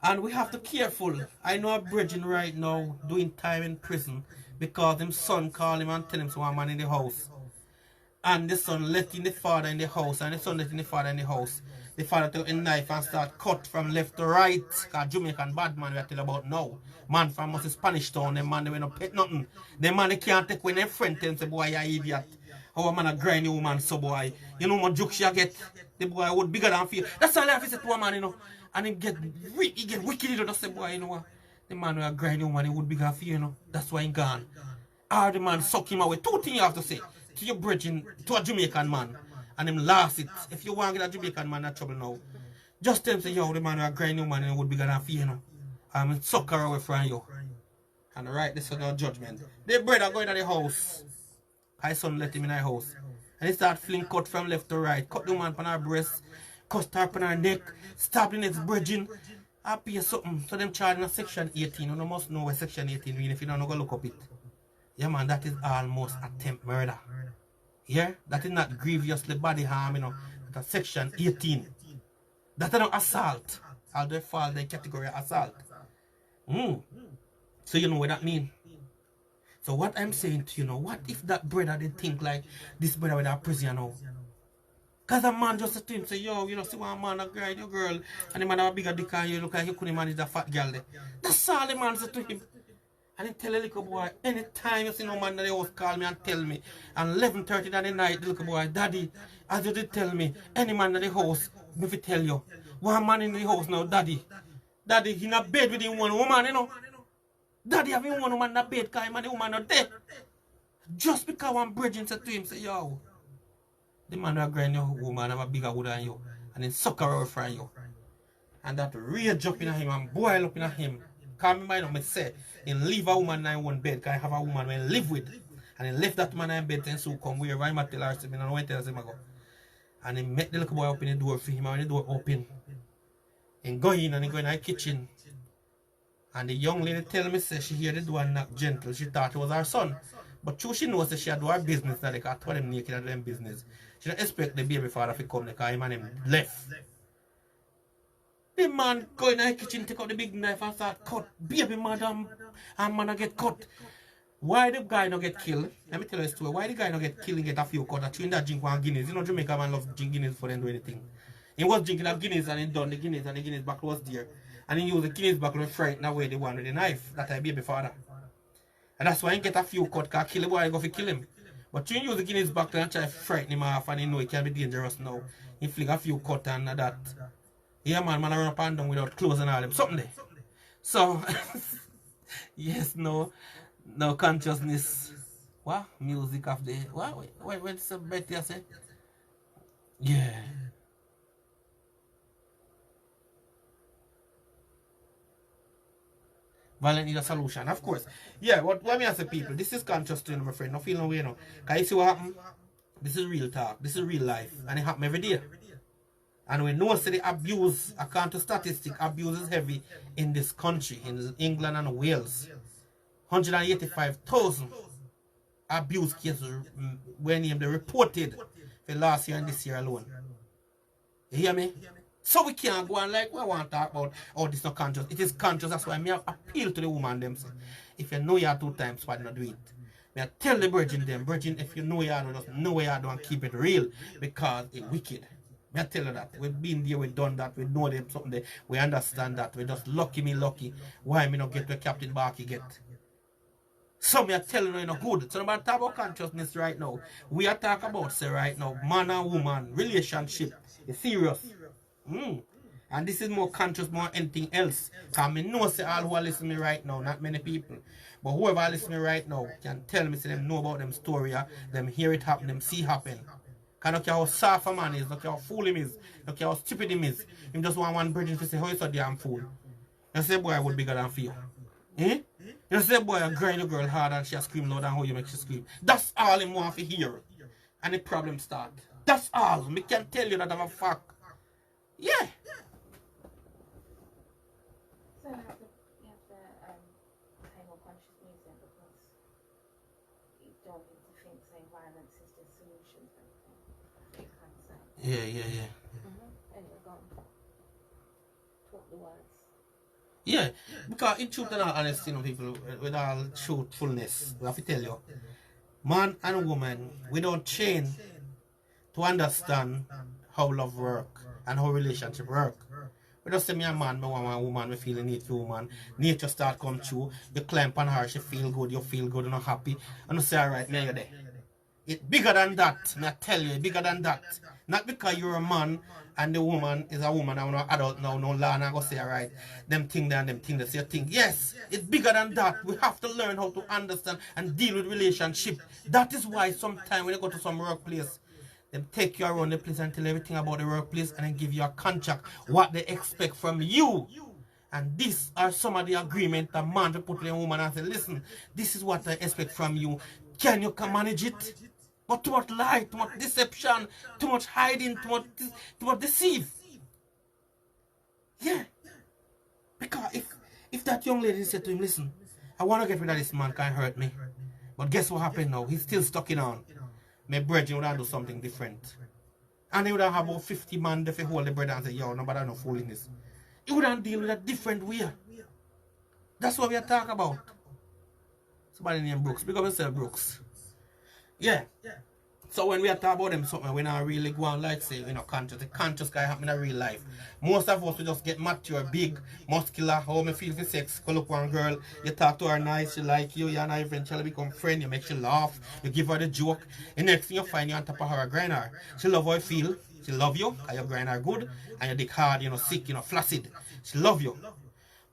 A: And we have to be careful. I know a brethren right now doing time in prison because his son called him and tell him some man in the house. And the son letting the father in the house, and the son letting the father in the house. The father took a knife and start cut from left to right. Because Jamaican bad man we are telling about now. Man from us Spanish town, them man they will not pet nothing. Them man they can't take when their friend tell them say, boy, you idiot. How a man a grind the woman so boy. You know what joke she get? The boy would bigger than fear. That's all I have to say to a man, you know. And he get wicked, you know, just say, boy, you know what? The man who a grind the woman, he would bigger than fear, you know. That's why he gone. Or the man suck him away. Two things you have to say. To your bridging, to a Jamaican man, and him lost it. If you want to get a Jamaican man in trouble now, just tell him say, yo, the man who a grind you man and would be gonna fear, you know. I'm sucker away from you. And right, this is no judgment. The brother going to the house. His son let him in the house. And he start fling cut from left to right. Cut the woman on her breast, cut her on her neck, stabbing its bridging. I pay something. So them charging a section 18. You must know where section 18 means if you don't go look up it. Yeah man, that is almost attempt murder. Yeah? That is not grievously body harm, you know. That's section 18. That is not assault. Although they fall in the category of assault. So you know what that means. So what I'm saying to you know, what if that brother did think like this brother with a prison now? Because a man just to him say, yo, you know, see one man a grind your girl and the man have a bigger dick and you look like you couldn't manage that fat girl there. That's all the man said to him. And he tell the little boy, anytime you see no man in the house call me and tell me, and 11:30 at the night, the little boy, Daddy, as you did tell me, any man in the house, me fi tell you, one man in the house now, Daddy, he in a bed with the one woman, you know. Daddy having one woman in a bed because him and the woman are dead. Just because one bridging said to him, say, yo, the man who grind your woman have a bigger wood than you, and then suck her away from you. And that rage up in him and boil up in him. Because me mind me say, and leave a woman in one bed, because I have a woman when I live with. And he left that man in bed and so come where I tell her, I don't know when tell him I go. And he met the little boy open the door for him, and when the door open, and go in and he go in the kitchen. And the young lady tell me say she hear the door knock gentle. She thought it was her son. But true she knows that she had do her business now, because I told them naked and do them business. She don't expect the baby father to come because him and him left. The man go in the kitchen, take out the big knife and start cut. Baby madam, and man get cut. Why the guy not get killed? Let me tell you a story. Why the guy not get killed and get a few cut? I chewing that drink one Guinness. You know Jamaica man love drink Guinness for them do anything. He was drinking a Guinness and he done the Guinness and the Guinness back was there. And he used the Guinness back to frighten away the one with the knife. That I baby father. And that's why he get a few cut because kill the boy go for kill him. But you use the Guinness back and try to frighten him off and he know it can be dangerous now. He fling a few cut and that. Yeah man run up and down without clothes and all them. Something there. So yes, no consciousness. What? Music of the what what's the better you say? Yeah. Violent need a solution, of course. Yeah, what me I say people, this is conscious to you, my friend. No feel no way, you know. Can you see what happened? This is real talk. This is real life. And it happen every day. And we know say the abuse, according to statistics, abuse is heavy in this country, in England and Wales. 185,000 abuse cases when they reported for last year and this year alone. You hear me? So we can't go on like we want to talk about, oh, this is not conscious. It is conscious. That's why I appeal to the woman them. Say, if you know you are 2 times, why not do it? I tell the virgin them, virgin, if you know you are, just know you are, don't keep it real because it's wicked. I tell you that. We've been there, we've done that, we know them something there. We understand that. We just lucky. Why me not get to Captain Barky get? So me are telling you, good. So about talk about consciousness right now. We are talking about say right now, man and woman relationship is serious. And this is more conscious more anything else. Because I know say all who are listening to me right now, not many people. But whoever are listening to me right now can tell me say them know about them story, them hear it happen, them see happen. Because don't care how soft a man is, don't care how fool him is, don't care how stupid him is. Him just one bridge to say how you so damn fool. You say boy would bigger than fear. Eh? You say boy grind the girl hard and she scream louder than how you make she scream. That's all him want to hear. And the problem start. That's all. Me can tell you that I'm a fact. Yeah.
E: So I have to, yeah.
A: Yeah.
E: Anyway, go on. Talk the words.
A: Yeah, because in truth and all honesty, people, with all truthfulness, we have to tell you, man and woman, we don't train to understand how love work and how relationship work. We just say me a man, me want a woman, me feel the need for woman. Nature start come true, you climb on her, she feel good, you feel good, you're not happy. And you say, alright, me you're there. It's bigger than that, me I tell you, it's bigger than that. Not because you're a man and the woman is a woman and we're not adult now, no law, and I go say, alright, them thing there and them thing there, say thing. Yes, it's bigger than that. We have to learn how to understand and deal with relationship. That is why sometimes when you go to some workplace, they take you around the place and tell everything about the workplace and then give you a contract, what they expect from you. And these are some of the agreement that man to put with a woman and say, listen, this is what I expect from you. Can you manage it? But too much lie, too much deception, too much hiding, too much deceive. Yeah. Because if that young lady said to him, listen, I want to get rid of this man, can't hurt me. But guess what happened now? He's still stuck in on. My brethren would have do something different. And he would have about 50 man if he hold the bread and say, yo, nobody no fooling this. He would have deal with a different way. That's what we are talking about. Somebody named Brooks. Big up yourself, Brooks. Yeah. So when we are talking about them something, we not really go on like say, you know, conscious. The conscious guy happen in real life. Most of us we just get mature, big, muscular, how me feel for sex. Go look one girl, you talk to her nice, she like you, and eventually become friend, you make she laugh, you give her the joke. The next thing you find you on top of her, grind her. She love how you feel, she love you, because you grind her good, and you dick hard, you know, sick, you know, flaccid. She love you.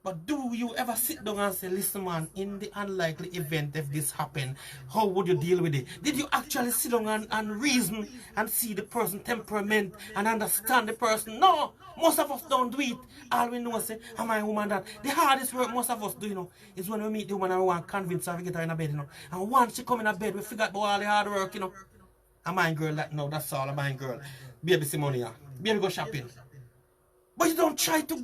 A: But do you ever sit down and say, listen man, in the unlikely event if this happened, how would you deal with it? Did you actually sit down and reason and see the person's temperament and understand the person? No, most of us don't do it. All we know is say, am I a woman that? The hardest work most of us do, you know, is when we meet the woman and we want to convince her to get her in a bed, you know. And once she come in a bed, we forget about all the hard work, you know. A man girl that, no, that's all a man girl. Baby see money, yeah. Baby go shopping. But you don't try to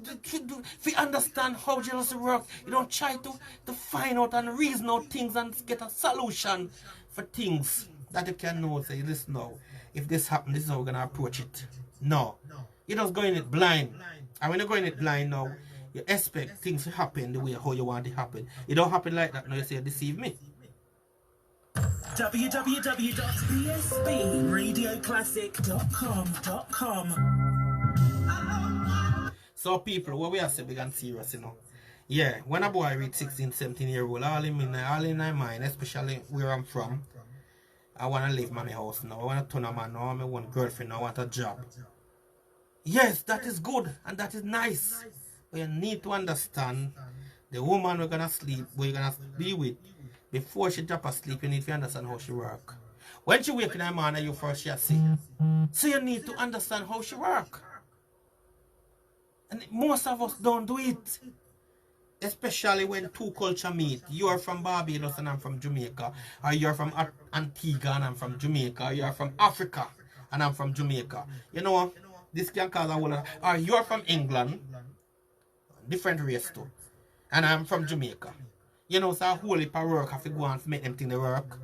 A: understand how jealousy works. You don't try to find out and reason out things and get a solution for things that you can know. Say, listen now, if this happens, this is how we're going to approach it. No. You just go in it blind. And when you go in it blind now, you expect things to happen the way how you want it to happen. It don't happen like that. Now you say, deceive me.
C: www.bsbradioclassic.com.
A: So people, what we are saying big and serious, you know. Yeah, when a boy reach 16, 17 year old, all in my mind, especially where I'm from, I want to leave mommy house now. I want to turn a man now. I want girlfriend now. I want a job. Yes, that is good and that is nice. But you need to understand the woman we're going to sleep, we're going to be with, before she drop asleep, you need to understand how she work. When she wake in the morning, you first she sick. So you need to understand how she work. And most of us don't do it. Especially when two cultures meet. You are from Barbados and I'm from Jamaica. Or you're from Antigua and I'm from Jamaica. Or you're from Africa and I'm from Jamaica. You know, this can cause a whole lot. Or you're from England. Different race too. And I'm from Jamaica. You know, so a whole heap of work have to go on to make them think they work.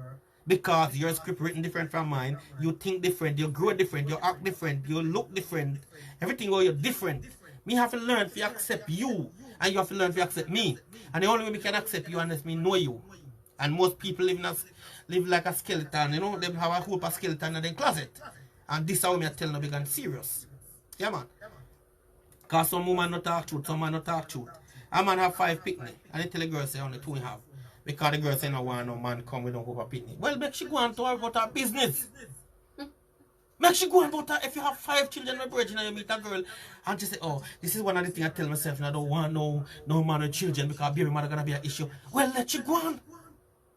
A: Because your script written different from mine. You think different. You grow different. You act different. You look different. Everything about you different. Me have to learn to accept you, and you have to learn to accept me. And the only way we can accept you unless me know you. And most people live like a skeleton, you know, they have a whole heap of skeleton in their closet. And this is how me tell no big and serious. Yeah man. Because some woman not talk truth, some man not talk truth. A man have 5 picnic, and they tell the girl say only 2 he have. Because the girl say no want no man come with no go for picnic. Well, make she go on to her about her business. Make she go about her. If you have 5 children, my brother, and you meet a girl, and she say, oh, this is one of the things I tell myself, and I don't want no man with children because baby mother gonna be an issue. Well, let you go on.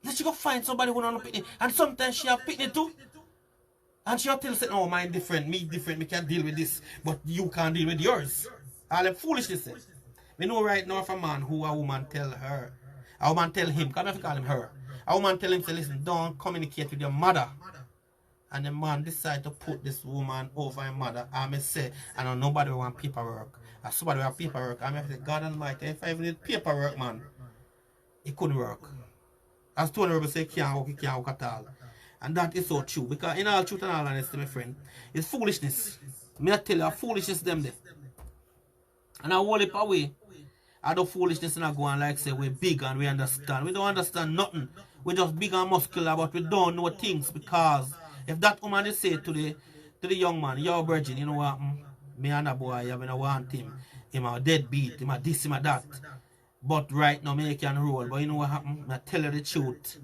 A: Let you go find somebody who don't have picnic. And sometimes she have picnic too. And she'll tell say, oh, mine different, me can deal with this, but you can't deal with yours. All the foolishness. We know right now if a man who a woman tell her, a woman tell him, because I have to call him her. A woman tell him, say, listen, don't communicate with your mother. And the man decide to put this woman over her mother. I may say, I know nobody want paperwork. As somebody want paperwork, I may say, God Almighty, if I even need paperwork, man, it couldn't work. As Tony Rebel say, it can't work at all. And that is so true. Because in all truth and all honesty, my friend, it's foolishness. Me I tell you, foolishness them there. And I hold it away. I do foolishness and I go on like say we're big and we understand. We don't understand nothing. We just big and muscular, but we don't know things because if that woman is say to the young man, yo virgin, you know what? Me and a boy, I don't want him. Him a deadbeat, him a this, him a that. But right now, me can roll. But you know what happened? I tell her the truth.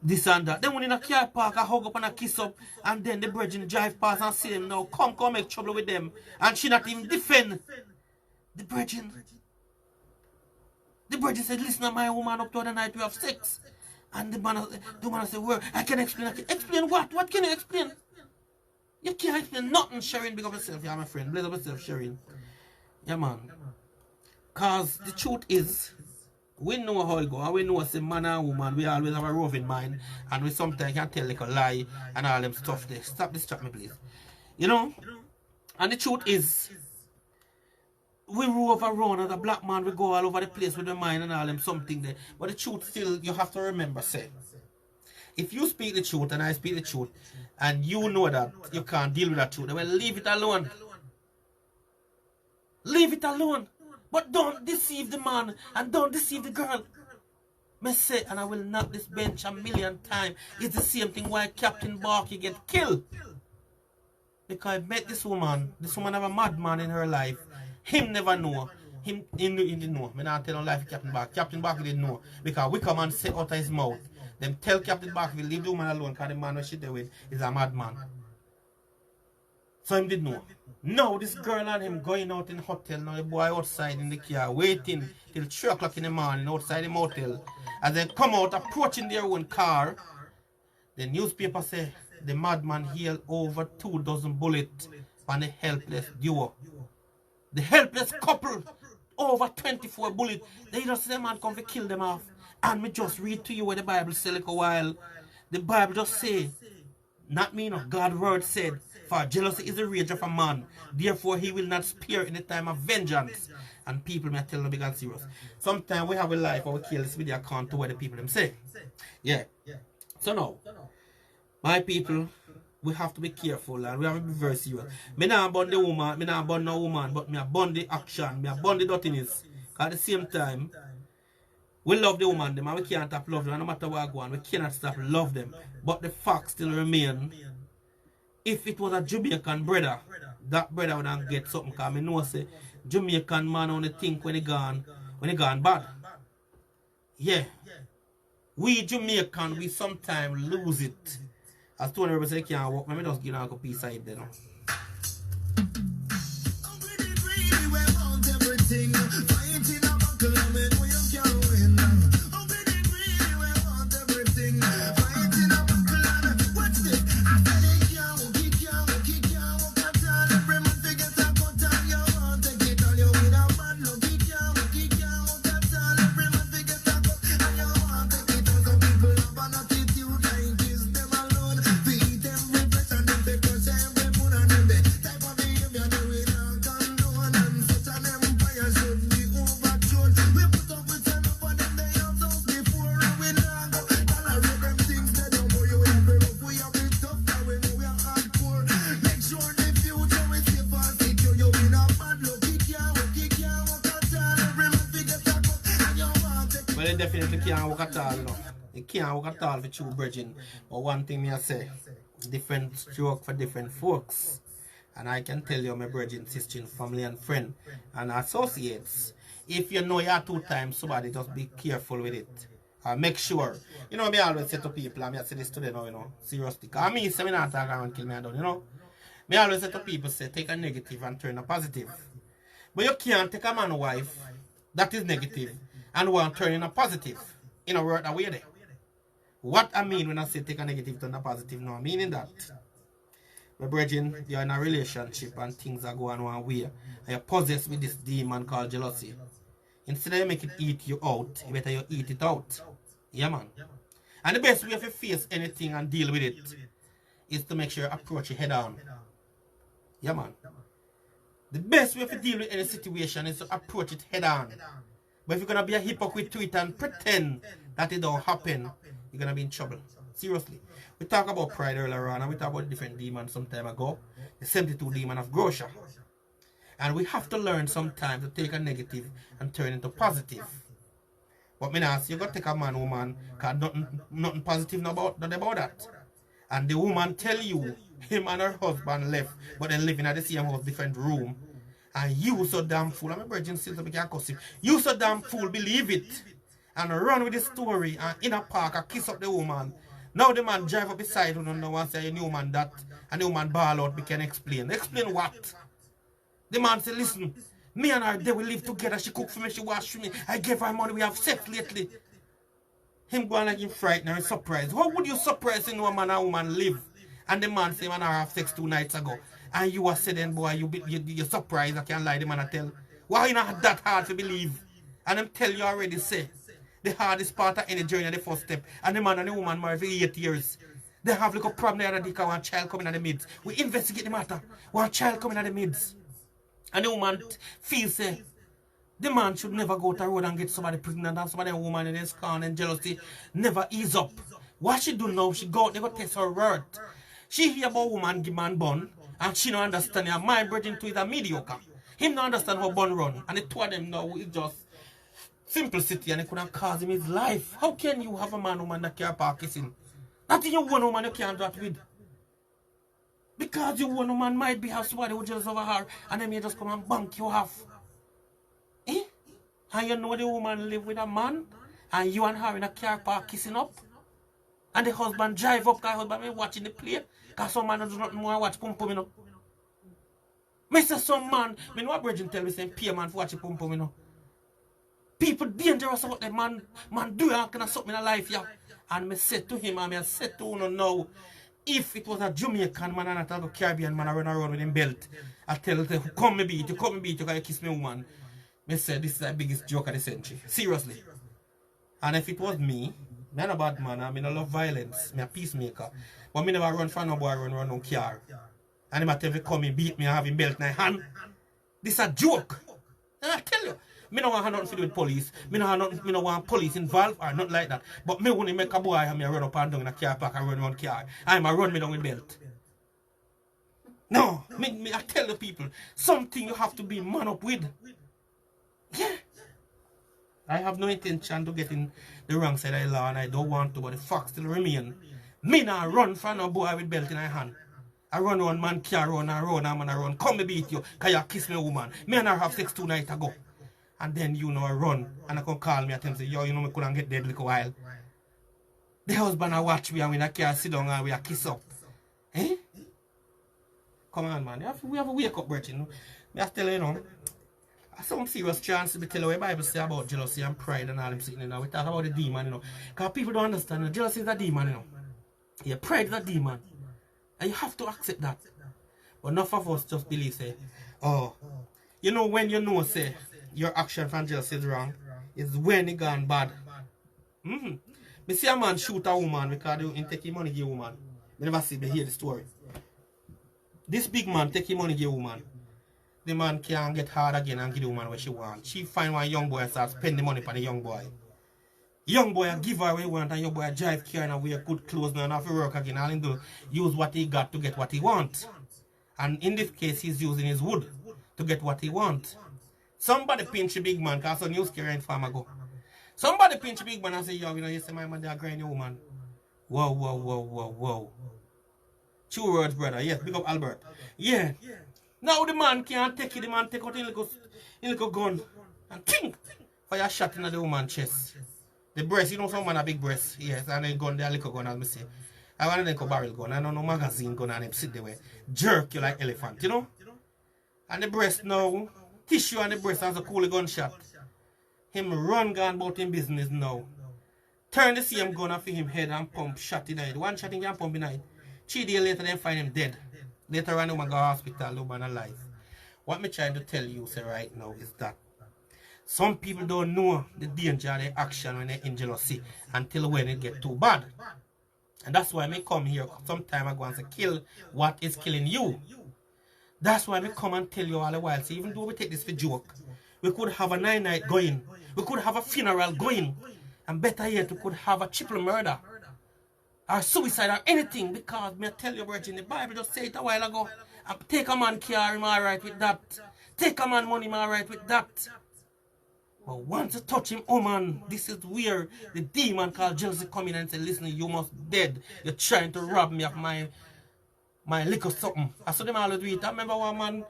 A: This and that. Then when in a car park, I hug up and I kiss up. And then the virgin drive past and say him, now come make trouble with them. And she not even defend the virgin. The virgin said, listen, my woman up to the night we have sex. And the man said, well, I can explain. Explain what? What can you explain? You can't explain nothing, Sharon. Big up yourself, yeah, my friend. Bless up yourself, Sharon. Yeah, man. Because the truth is, we know how it go. And we know as a man and woman, we always have a roving mind. And we sometimes can tell like a lie and all them stuff there. Stop me, please. You know? And the truth is, we rove around as a black man, we go all over the place with the mind and all them something there. But the truth still, you have to remember, say, if you speak the truth and I speak the truth, and you know that you can't deal with that truth, then well, leave it alone. Leave it alone. But don't deceive the man and don't deceive the girl. Me say, and I will knock this bench a million times, it's the same thing why Captain Barky get killed. Because I met this woman have a madman in her life. Him never know. He didn't know. I not tell no life Captain Barky. Captain Barky didn't know. Because we come and say out of his mouth. Them tell Captain Barky to leave the woman alone because the man who she there with is a madman. So him did know. Now this girl and him going out in the hotel. Now the boy outside in the car waiting till 3 o'clock in the morning outside the motel. As they come out approaching their own car, the newspaper say the madman healed over 24 bullets on the helpless duo. The helpless couple, over 24 bullets. They just say the man come to kill them off. And me just read to you what the Bible said like a while. The Bible just say, not me no, God's word said, for jealousy is the rage of a man. Therefore he will not spare in the time of vengeance. And people may tell them big and serious. Sometimes we have a life where we kill this video account to what the people them say. Yeah. So now, my people, we have to be careful and we have to be very serious. Me not burn the woman, me not burn no woman, but me burn the action, me burn the dirtiness. At the same time, we love the woman them and we can't stop love them. And no matter what go on, we cannot stop love them. But the fact still remain, if it was a Jamaican brother, that brother would not get something because I know say Jamaican man only think when he gone bad. Yeah. We Jamaican, we sometimes lose it. As Tony Rebel said, can't walk. Let me just give you a piece of it there now. Definitely can't work at all, you know. It can't work at all for true bridging. But one thing me I say, different stroke for different folks. And I can tell you my bridging, sister, family and friend and associates. If you know you're 2 times somebody, just be careful with it. Make sure. You know, me always say to people, and I say this to them now, you know, seriously. Because me say me not talk around kill me down, you know. Me always say to people, say take a negative and turn a positive. But you can't take a man or wife that is negative and want to turn in a positive. In a word that way there. What I mean when I say take a negative turn a positive, no, meaning that my brethren, you're in a relationship and things are going one way and you're possessed with this demon called jealousy. Instead of you make it eat you out, you better you eat it out. Yeah, man. And the best way to face anything and deal with it is to make sure you approach it head on. Yeah, man. The best way to deal with any situation is to approach it head on. But if you're going to be a hypocrite to it and pretend that it don't happen, you're going to be in trouble. Seriously. We talk about pride earlier on, and we talk about different demons some time ago. The 72 demon of Grosha. And we have to learn sometimes to take a negative and turn into positive. But me ask you got to take a man, woman, because nothing positive about that. And the woman tell you him and her husband left, but they living at the same house, different room. And you so damn fool, I'm a virgin still so we can cuss him. You so damn fool, believe it. And run with the story and in a park and kiss up the woman. Now the man drive up beside you and no one say a new man that, and the woman ball out, we can explain. Explain what? The man say, listen, me and her, they will live together. She cook for me, she wash for me. I gave her money, we have sex lately. Him going like him frightened and surprised. How would you surprise in a man and woman live? And the man say, man, I have sex 2 nights ago. And you are saying, boy, you surprised, I can't lie, the man I tell. Why you not that hard to believe? And them tell you already say, the hardest part of any journey, the first step. And the man and the woman married for 8 years. They have like a problem there because one child coming at the midst. We investigate the matter. One child coming at the midst. And the woman feels say, the man should never go to the road and get somebody pregnant and somebody woman in his scorn and jealousy never ease up. What she do now, she go out, they go test her word. She hear about woman give man bun and she don't understand it. My brethren too is a mediocre. Him don't understand how bun run. And the two of them now is just simplicity and it couldn't cause him his life. How can you have a man woman that can't park kissing? Not in your one woman you can't do that with. Because your one woman might be have somebody who jealous over her and then you just come and bank you off. Eh? And you know the woman live with a man and you and her in a car park kissing up. And the husband drive up because the husband be watching the play. Because some man do not more watch pum pum, you know. Me say some man, me know a virgin tell me saying pay man for watch pum pum, you know. People dangerous about them, man do that kind of something in life, yeah. And me said to him, and me said to you now, if it was a Jamaican man and a Caribbean man I run around with him belt, I tell him, come me beat you, because you kiss me woman. Me said this is the biggest joke of the century. Seriously. And if it was me, I'm a bad man, I mean I love violence, I'm a peacemaker. But me never run from no boy run no car. And him tell me come and beat me and have him belt in my hand. This is a joke. And I tell you. Me don't want nothing to do with police. Me don't want police involved or nothing like that. But me want to make a boy and me run up and down in a car park and run around car. I'm a run me down with belt. No, I tell the people, something you have to be man up with. Yeah. I have no intention to get in the wrong side of the law and I don't want to, but the fact still remain. Me not run from no boy with belt in my hand. I run one man car run and run and man I run. Come me beat you, cause you kiss me woman. Me and I have sex 2 nights ago. And then you know I run and I can call me and tell me, yo, you know me couldn't get dead like a while. The husband I watch me and we can't sit down and we kiss up. Eh? Come on, man. We have a wake up, Bert, you know. I tell you, know, some serious chance to be telling what the Bible say about jealousy and pride and all them sitting, you know. We talk about the demon, you know. Because people don't understand, you know, jealousy is a demon, you know. Yeah, pride is a demon. And you have to accept that. But enough of us just believe, say, oh, you know, when you know, say, your action from jealousy is wrong, is when it gone bad. Me see a man shoot a woman because he take his money give a woman. I never see, but hear the story. This big man take his money give a woman. The man can't get hard again and give the woman what she wants. She find one young boy and start spending money on the young boy. Young boy give her what he want and young boy drive car and wear good clothes now and have to work again. All he do use what he got to get what he wants. And in this case he's using his wood to get what he wants. Somebody pinch a big man because some news carrying farm ago. Somebody pinch a big man and say, yo, you know, you say my man they are grind your woman. Whoa. 2 words, brother. Yes, big up Albert. Yeah. Now the man can't take it, the man take out his little gun and think for your shot in the woman's chest. The breast, you know some man a big breast, yes, and then gun, they a little gun as me say. I want to take a barrel gun, I don't know magazine gun and them sit there, jerk you like elephant, you know? And the breast now, tissue on the breast has a cool gunshot. Him run gun about him business now. Turn the same gun off him head and pump shot in the head. One shot in can pump in the head. 3 days later, they find him dead. Later on, the man go to hospital, the man alive. What me trying to tell you say right now is that some people don't know the danger of their action when they're in jealousy until when it get too bad. And that's why me come here some time ago and say kill what is killing you. That's why me come and tell you all the while. So even though we take this for joke, we could have a 9-night going. We could have a funeral going. And better yet, we could have a triple murder. or suicide or anything, because me tell you, Virgin, the Bible just say it a while ago. Take a man car, him alright with that. Take a man money, him alright with that. But once you touch him, oh man, this is where the demon called jealousy come in and say, listen, you must dead. You're trying to rob me of my little something. I saw them always do it. I remember one man,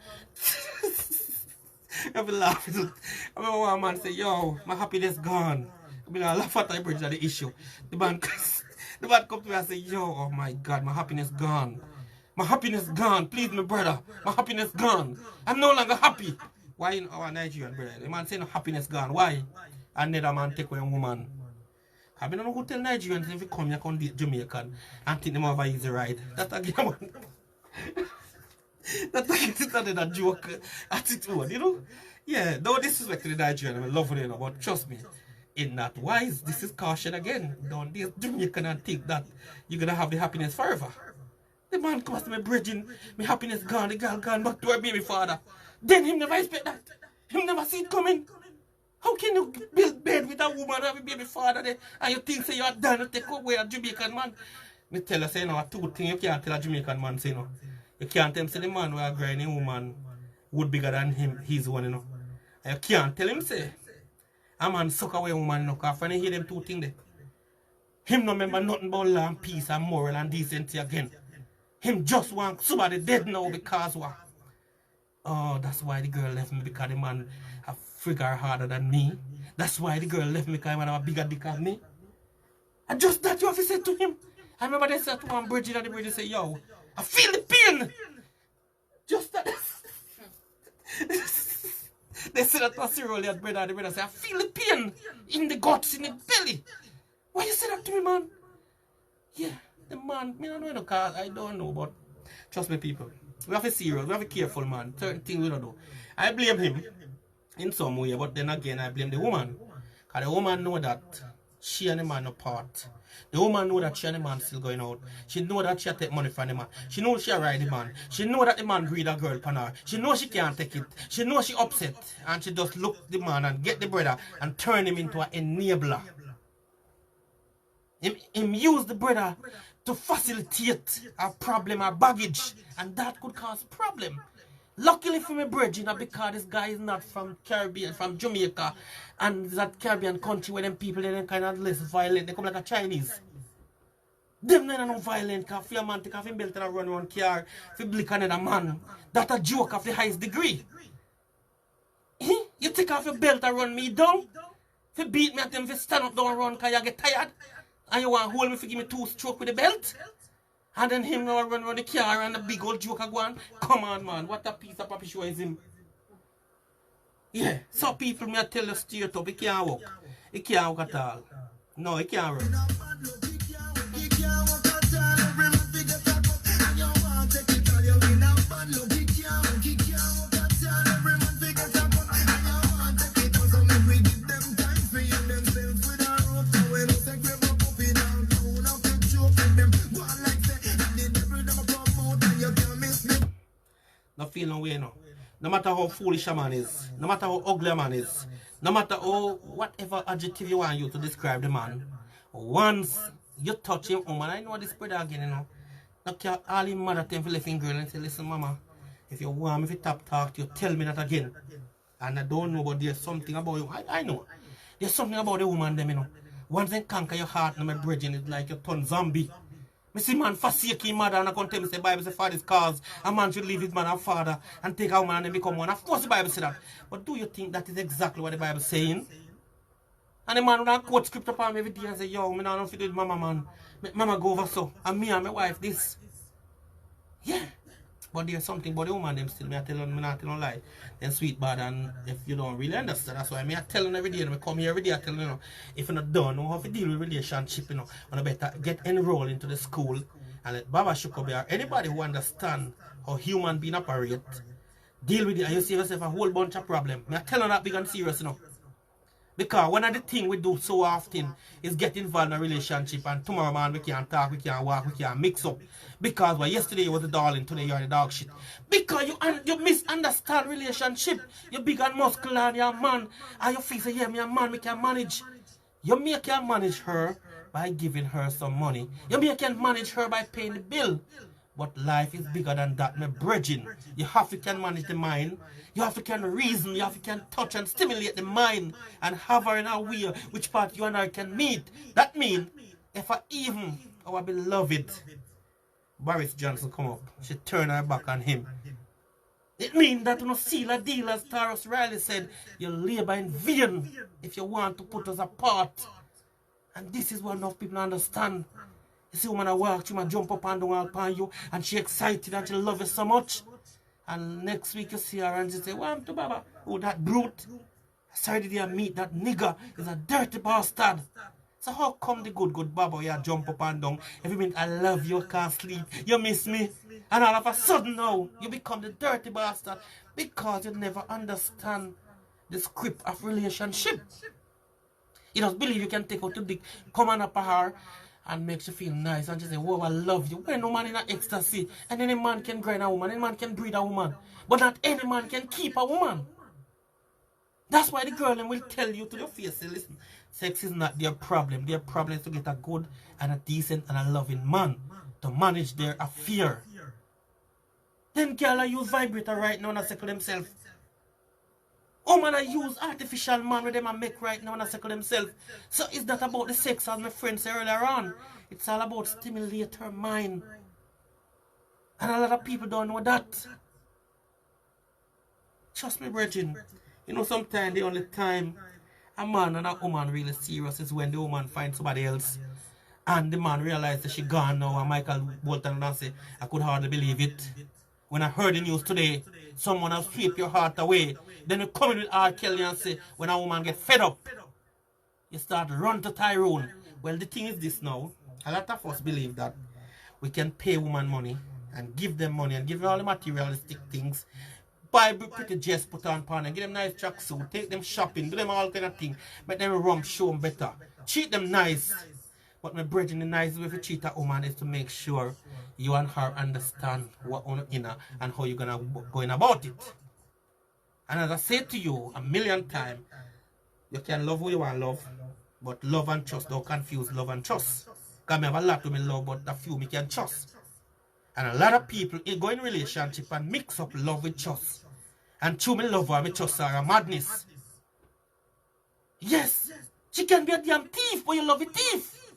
A: I be laughing. I remember one man say, yo, my happiness gone. I mean, I laugh at the bridge of the issue. The man come to me and say, yo, oh my God, my happiness gone. My happiness gone. Please, my brother, my happiness gone. I'm no longer happy. Why in our Nigerian brother? The man say no happiness gone. Why? Another man take away a woman. I don't know who tell Nigerians if you come here come date Jamaican and think them have an easy ride. That's again one. That's another joke attitude, you know? Yeah, no disrespect to the Nigerian, I love it, but trust me, in that wise, this is caution again. Don't this Jamaican and think that you're gonna have the happiness forever. The man comes to me bridging, my happiness gone, the girl gone back to her baby father. Then him never expect that. Him never see it coming. How can you build bed with a woman and have a baby father there and you think say you're done to take away a Jamaican man? Me tell you say you know two things you can't tell a Jamaican man say no. You can't tell him say the man who a grinding woman would bigger than him, his one, you know. And you can't tell him say a man suck away a woman, you know, because when you hear them two things there. Him no remember nothing about law and peace and moral and decency again. Him just want somebody dead now because what? Oh, that's why the girl left me, because the man a figure harder than me. That's why the girl left me, because the man have a bigger dick than me. And just that you have to say to him. I remember they said to one Bridget and the Bridget say, yo, I feel the pain. Just that. They said that to a serial brother and the brother say, I feel the pain in the guts, in the belly. Why you say that to me, man? Yeah, the man, me don't know, because I don't know, but trust me, people. We have to be serious, we have to be careful, man. Certain things we don't do. I blame him in some way, but then again, I blame the woman. Because the woman know that she and the man are apart. The woman know that she and the man still going out. She know that she take money from the man. She know she ride the man. She know that the man greed a girl pan her. She know she can't take it. She know she upset. And she just look the man and get the brother and turn him into an enabler. Him use the brother to facilitate a problem or baggage, and that could cause a problem. Luckily for me, brethren, because this guy is not from Caribbean, from Jamaica, and that Caribbean country where them people they kind of less violent, they come like a Chinese. Them not no violent, because for a man take off him belt and run around car, for blick another man, that's a joke of the highest degree. You take off your belt and run me down, for beat me at them, for stand up down and run because you get tired. And you want to hold me for give me 2 strokes with the belt? And then him now run around the car and the big old joker go on. Come on, man. What a piece of papi show is him. Yeah. So people may tell you straight up, he can't walk. He can't walk at all. No, he can't run. No feel no way, no. No matter how foolish a man is, no matter how ugly a man is, no matter how whatever adjective you want you to describe the man, once you touch him, man, I know this brother again, you know. Now all him mother tell him to left him girl and say, listen, mama, if you want me to talk to you, tell me that again. And I don't know, but there's something about you. I know. There's something about the woman, them, you know. Once they conquer your heart, and my brethren, it's like you turn zombie. I see man forsake his mother and I can tell me the Bible says for this cause a man should leave his man and father and take a woman and then become one. Of course the Bible says that. But do you think that is exactly what the Bible is saying? And the man would quote scripture upon me every day and say, yo, I don't know if you do it, mama, man. Make mama go over so. And me and my wife this. Yeah. But there's something about the woman them still. Me not tell no lie. Then sweet bad, and if you don't really understand, that's why I tell them every day. And I come here every day I tell them, you know, if you not done know how to deal with relationship, you know, and I better get enrolled into the school and let Baba Shukobe or anybody who understand how human being operate, deal with it, and you save yourself a whole bunch of problems. I tell them that big and serious, you know. Because one of the things we do so often is get involved in a relationship, and tomorrow, man, we can't talk, we can't walk, we can't mix up. Because well, yesterday you was the darling, today you're the dog shit. Because you misunderstand relationship. You're big and muscular and you're a man, and you feel say, yeah, me a man, we can manage. You make her manage her by giving her some money. You may can manage her by paying the bill. But life is bigger than that, my brethren. You have to can manage the mind. You have to can reason. You have to can touch and stimulate the mind and have her in a way which part you and I can meet. That means if even our beloved Boris Johnson come up, she turn her back on him. It means that you know, seal a deal, as Taurus Riley said, you labor in vain if you want to put us apart. And this is what enough people understand. You see woman I walk, she might jump up and down upon you, and she excited and she love you so much. And next week you see her and she say, "Well, to Baba, oh that brute. Sorry did you meet that nigger? He's a dirty bastard." So how come the good Baba you jump up and down? Every minute I love you, can't sleep, you miss me. And all of a sudden now, you become the dirty bastard because you never understand the script of relationship. You just believe you can take out the dick, come on up a her, and makes you feel nice, and she say, "Whoa, I love you." When no man in an ecstasy, and any man can grind a woman, any man can breed a woman, but not any man can keep a woman. That's why the girl will tell you to your face, say, "Listen, sex is not their problem. Their problem is to get a good and a decent and a loving man to manage their affair." Then girl I use vibrator right now and circle themselves. Oh man, I use artificial man with them and make right now and I circle themselves. So it's not about the sex as my friend said earlier on. It's all about stimulate her mind. And a lot of people don't know that. Trust me, brethren. You know, sometimes the only time a man and a woman really serious is when the woman finds somebody else. And the man realizes that she gone now, and Michael Bolton and say, "I could hardly believe it. When I heard the news today, someone has swept your heart away." Then you come in with R. Kelly and say, when a woman gets fed up, you start to run to Tyrone. Well, the thing is this now. A lot of us believe that we can pay women money and give them money and give them all the materialistic things. Buy pretty dress, put on pan, and give them nice tracksuit, take them shopping, do them all kind of things, make them rum, show them better. Treat them nice. But my brethren, the nice way to treat a woman is to make sure you and her understand what on inner and how you're gonna go in about it. And as I say to you a million times, you can love who you want to love, but love and trust don't confuse love and trust. Because I have a lot to me love, but a few me can trust. And a lot of people go in relationship and mix up love with trust. And true me love her, me trust her, a madness. Yes, she can be a damn thief, but you love a thief.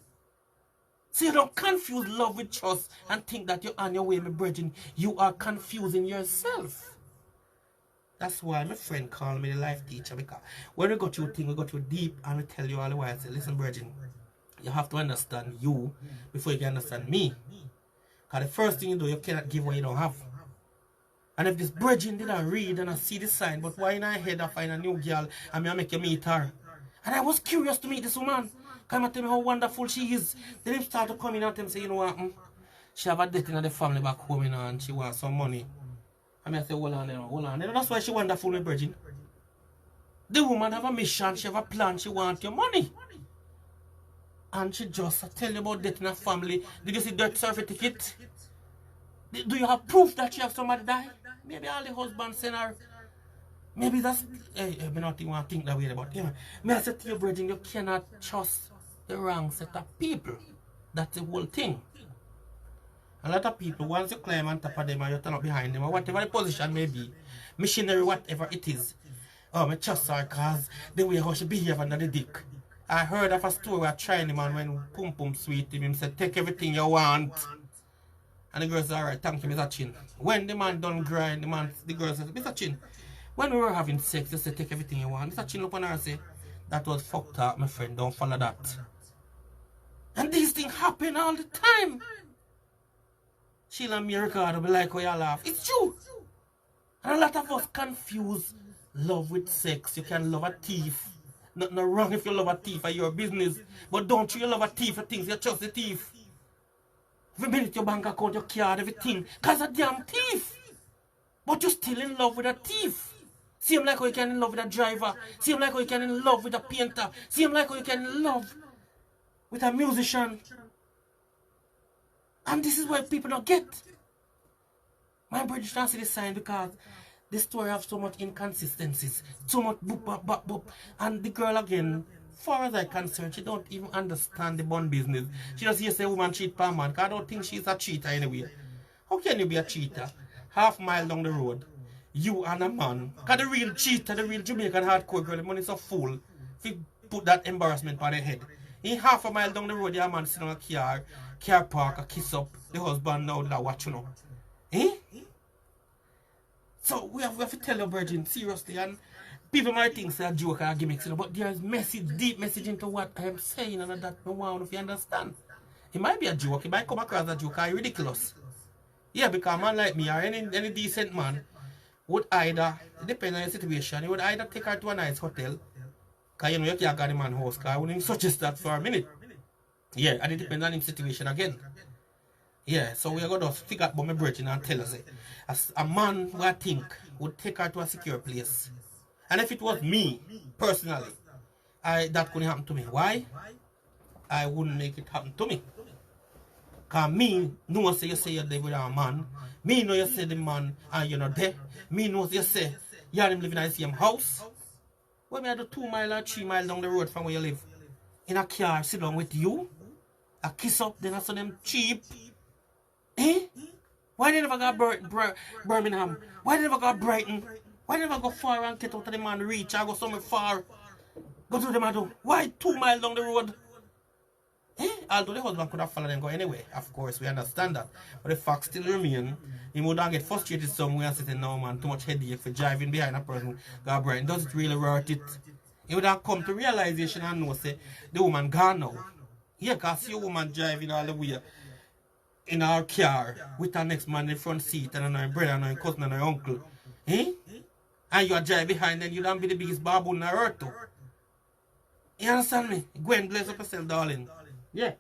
A: So you don't confuse love with trust and think that you're on your way, my brethren. You are confusing yourself. That's why my friend called me the life teacher, because when we go through things, we go through deep and we tell you all the while, say, "Listen, brethren, you have to understand you before you can understand me. Because the first thing you do, you cannot give what you don't have." And if this brethren didn't read and I see the sign, but why in my head I find a new girl and I make you meet her? And I was curious to meet this woman. Come and tell me how wonderful she is. Then they start to come in and tell me, say, "You know what, she have a debt in the family back home, you know, and she wants some money." I say, hold on. You know, that's why she wonderful, my brethren. The woman have a mission, she have a plan, she want your money. And she just tell you about death in her family. Did you see death certificate? Do you have proof that she have somebody die? Maybe all the husband send her. Maybe that's... I not even want to think that way about it. May I say to you, brethren, you cannot trust the wrong set of people. That's the whole thing. A lot of people, once you climb on top of them or you turn up behind them or whatever the position may be, missionary, whatever it is, oh, I trust her because the way how she behave under the dick. I heard of a story where trying man when Pum Pum sweet him said, "Take everything you want." And the girl said, "Alright, thank you, Mr. Chin." When the man done grind, the girl said, "Mr. Chin, when we were having sex, you said, take everything you want." Mr. Chin looked on her and said, "That was fucked up, my friend, don't follow that." And these things happen all the time. Sheila Miracle will be like how you laugh. It's true. And a lot of us confuse love with sex. You can love a thief. Nothing wrong if you love a thief or your business. But don't you love a thief for things you trust the thief. Every minute your bank account, your card, everything. Because a damn thief. But you're still in love with a thief. Same like how you can in love with a driver. Same like how you can in love with a painter. Same like how you can in love with a musician. And this is why people don't get. My brother don't see the sign because the story have so much inconsistencies, so much boop, boop, boop, boop. And the girl again far as I'm concerned, she don't even understand the bun business. She just hears a woman cheat per man, because I don't think she's a cheater anyway. How can you be a cheater? Half mile down the road, you and a man. Because the real cheater, the real Jamaican hardcore girl, the man is a fool. If you put that embarrassment on their head. In half a mile down the road, your man sitting on a car park, a kiss up the husband now that watch you know. Eh? So we have to tell your virgin seriously, and people might think it's a joke or a gimmick, you know, but there's message, deep message into what I am saying, and that I want if you understand. It might be a joke, it might come across a joke or ridiculous. Yeah, because a man like me or any decent man would either, it depends on the situation, he would either take her to a nice hotel, because you know you can't go to the man's house, because I wouldn't suggest that for a minute. Yeah, and it depends on the situation again. Yeah, so we're going to figure out about my virgin and tell us it. As a man who I think would take her to a secure place. And if it was me, personally, that couldn't happen to me. Why? I wouldn't make it happen to me. Because me know say you're there with a man. Me know you say the man and you're not there. Me know you say you're living in the same house. Well, me I do 2 miles or 3 miles down the road from where you live. In a car, sit down with you. A kiss up, then I saw them cheap. Eh? Why they never got Birmingham? Why they never got Brighton? Why they never go far and get out of the man reach? I go somewhere far. Go to the man. Why 2 miles down the road? Eh? Although the husband could have followed them go anyway. Of course, we understand that. But the fact still remain. He would not get frustrated somewhere and sitting now, man. Too much headache for driving behind a person. Got Brighton. Does it really worth it? He would have come to realization and know, say, the woman gone now. Yeah, because see a woman driving all the way in our car with her next man in the front seat and her brother and her cousin and her uncle. Eh? And you are driving behind and you don't be the biggest baboon in the earth too. You understand me? Gwen, bless up yourself, darling. Yeah.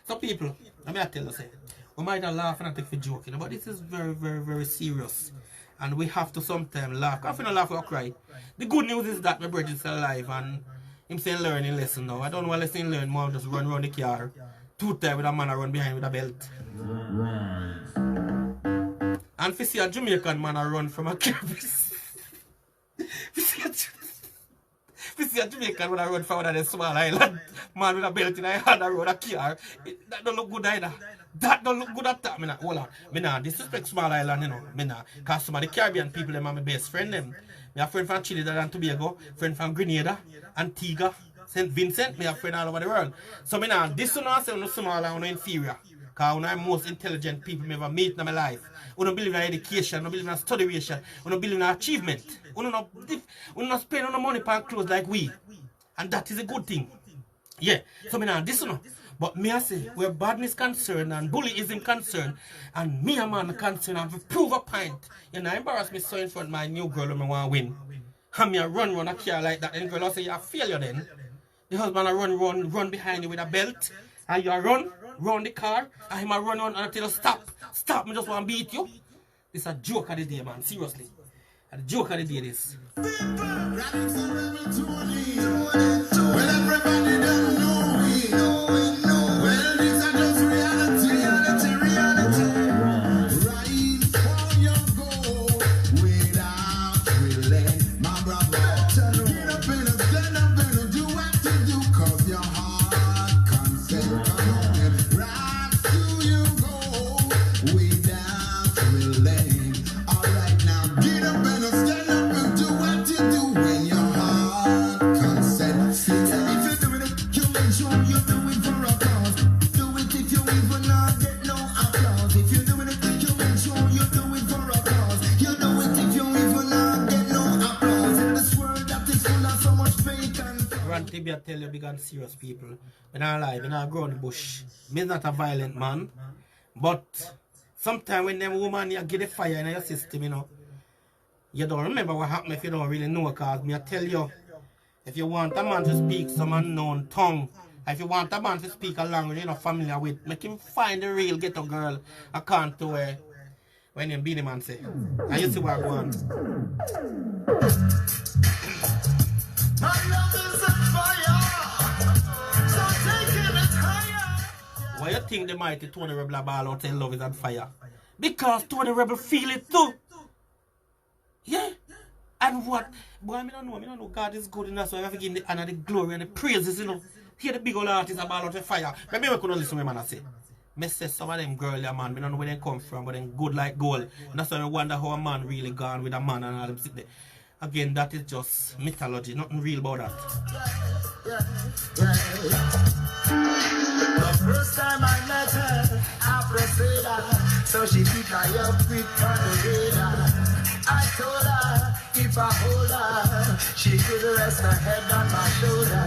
A: So people, let me tell you say, we might have laugh and take for joking, but this is very, very, very serious. And we have to sometimes laugh. If we don't laugh or cry. The good news is that my brother is alive and him saying learning lesson now. I don't know what lesson learn more, just run around the car. 2 times with a man I run behind with a belt. And if you see a Jamaican man I run from a car, if you see a Jamaican man I run from a small island, man with a belt in a hand I run a car, that don't look good either. That don't look good at that. Hold on. I nah disrespect small island, you know. Because some of the Caribbean people, them are my best friend, them. I have friend from Trinidad and Tobago, friend from Grenada, Antigua, St. Vincent, I have friend all over the world. So I nah this one I say no small and no inferior. Because I'm the most intelligent people I ever meet in my life. We don't believe in education, we don't believe in studiation, we don't believe in achievement. We don't spend no money on clothes like we. And that is a good thing. Yeah. So I nah this one. But me I say, where badness concerned and bullyism concerned, and me a man concerned, and to prove a point, you know, embarrass me so in front of my new girl when I want to win. And me a run a car like that, and the girl will say, you're a failure then. The husband a run behind you with a belt, and you a run the car, and him a run on until you stop, me just want to beat you. This a joke of the day, man, seriously. A joke of the day, this.
D: Well, everybody don't know it. Well, these are just reality. Right for your goal without relent. My brother, get up and stand up and do what you do, 'cause your heart consent. Come on, right to your goal without relent. All right, now get up and stand up and do what you do when your heart consent. If you're doing it, you make sure you do it for a cause. Do it if you even not get no applause. If you're doing it, you make sure you do it for a cause. You do it if you even not get no applause. In this world that is full of so much fake and
A: Ranty be I tell you big and serious people. When I alive, when I grow in the bush. Me not a violent man. But sometimes when them woman you get the fire in your system, you know, you don't remember what happened if you don't really know, cause me I tell you, if you want a man to speak some unknown tongue, if you want a man to speak a language you're not familiar with, make him find the real ghetto girl I can't to where when him be the man say. And you see what I go on.
D: my love is a fire, so taking it higher.
A: Why you think the mighty Tony Rebel ball out and love is on fire? Because Tony Rebel feel it too. Yeah. And what? Boy, I don't know. God is good, and that's why I have to give him the honor, the glory, and the praises, you know. Hear the big old artists about out of fire. Maybe we couldn't listen to me, man, I say. Me say some of them girls, yeah, man, we don't know where they come from, but them good like gold. And that's why I wonder how a man really gone with a man and all them sit there. Again, that is just mythology, nothing real about that.
D: The first time I met her, I proceeded her, so she picked me up quick on the radar. I told her, if I hold her, she could rest her head on my shoulder.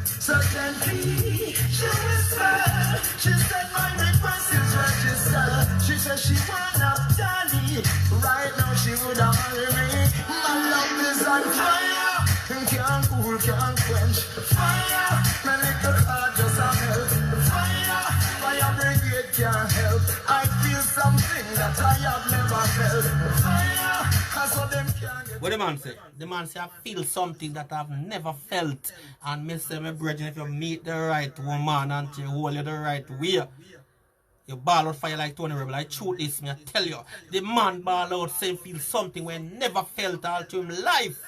D: So gently, she whispered, she said my request is registered. She said she wanna Johnny, right now she would have married me. My love is on fire, can't cool, can't quench. Fire, my little heart just a melt. Fire, fire brigade can't help. I feel something that I have never felt. Fire, I saw them can't get.
A: What the man say? The man say, I feel something that I've never felt. And me say, my brethren, if you meet the right woman and she hold you the right way, you ball out fire like Tony Rebel. I truth this, me I tell you. The man ball out saying feel something we never felt all through him life.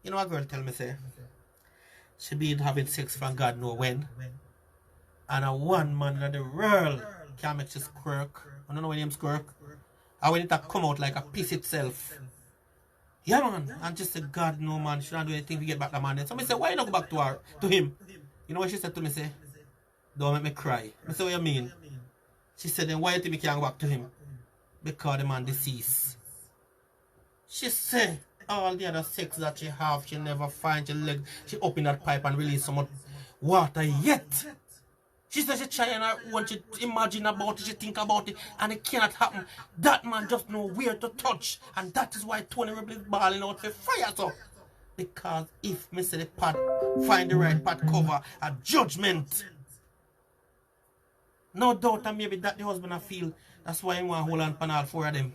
A: You know what girl tell me say? She been having sex from God know when. And a one man in the world can make she squirk. I don't know when him squirk. And when it come out like a piece itself. Yeah, man. And just say, God, no, man. She don't do anything to get back the man. Then so I say, why you not go back to him? You know what she said to me? Say, don't make me cry. I say, what you mean? She said, then why you think we can't go back to him? Because the man deceased. She said, all the other sex that she have, she never find your leg. She open that pipe and release so much water yet. She said she try and want you to imagine about it, she think about it, and it cannot happen. That man just know where to touch, and that is why Tony Rebel is balling out for fire so. Because if me say the pad find the right pad cover, a judgment. No doubt and maybe that the husband I feel, that's why he want to hold on for all four of them.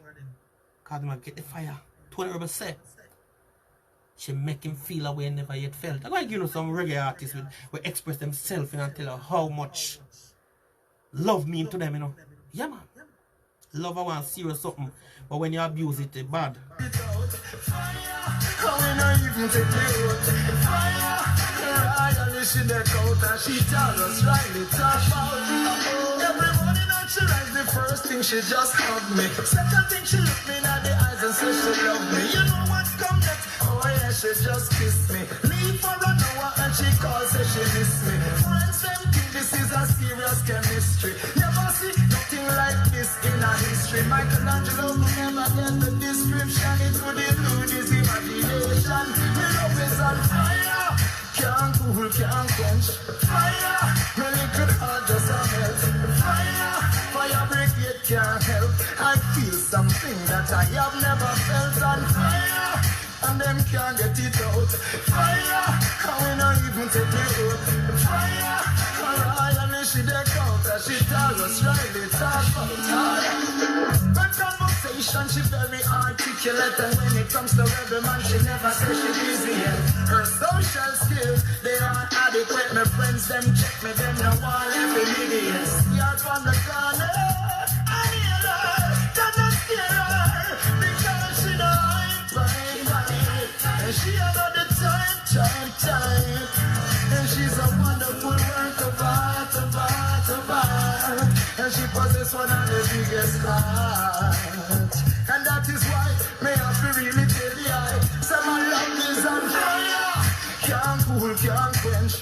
A: Because they might get the fire. Tony Rebel say. She make him feel a way he never yet felt. I'm going to give you some reggae artists will express themselves and tell her how much love mean to them, you know. Yeah, man. Love I want serious something, but when you abuse it, it's bad.
D: She likes the first thing, she just hugged me. Second thing, she looked me in the eyes and said she loved me. You know what come next? Oh yeah, she just kissed me. Leave for an hour and she calls, says she miss me. Friends them think this is a serious chemistry. Never see nothing like this in a history. Michelangelo could never get the description. It would elude his imagination. My love is on fire. Can't cool, can't quench. Fire, my little heart just a melt. Fire, fire brigade can't help. I feel something that I have never felt on fire, and them can't get it out. Fire, and we not even take it out. Fire, alright, and she deck out, and she tells us right, they talk about her. But conversation, she very articulate, and when it comes to rebel man, she never says she busy yet. Her social skills, they aren't adequate. My friends, them check me, them no one every idiots. Yard from the corner, I hear her, that not scare her, because she know I'm fine. And she about the time. And she's a wonderful work of art. And she possesses one of the biggest heart. And that is why may I have to really tell you, say my love is on fire. Can't cool, can't quench.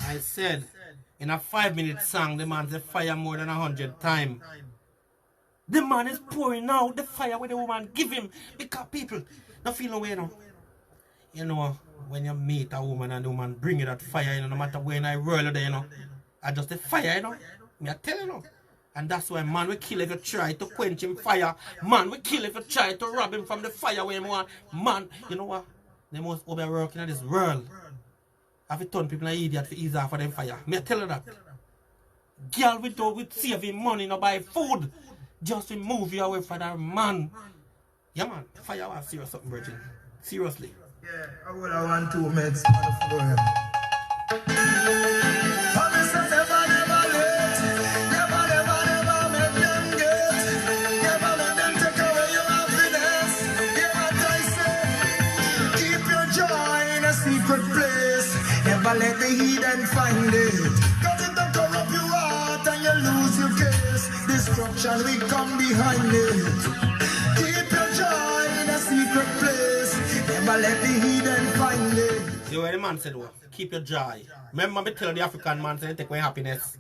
A: I said, in a 5-minute song, the man said fire more than 100 times. The man is pouring out the fire where the woman give him. Because people don't feel no way, no. You know, when you meet a woman and the woman bring you that fire, you know, no matter when I roll there, you know, I just the fire, you know. Me I tell you, no. And that's why man will kill if you try to quench him fire. Man will kill if you try to rob him from the fire where he want. Man, you know what? They must overwork in this world. Have you turn people an idiot for ease off of them fire. Me I tell you that. Girl with saving money, no buy food. Just to move you away from that man. Yeah man, fire was serious something, Virgin. Seriously.
D: Yeah, I would have want 2 minutes on the floor. Promise us never late. Never make them get. Never let them take away your happiness. Hear what I say. let the heathen find it. Cause it don't corrupt your heart and you lose your case. Destruction will come behind it. Keep your joy in a secret place. Never let the heathen find it.
A: You know what the man said, well, keep your joy. Remember me tell the African man say take away happiness.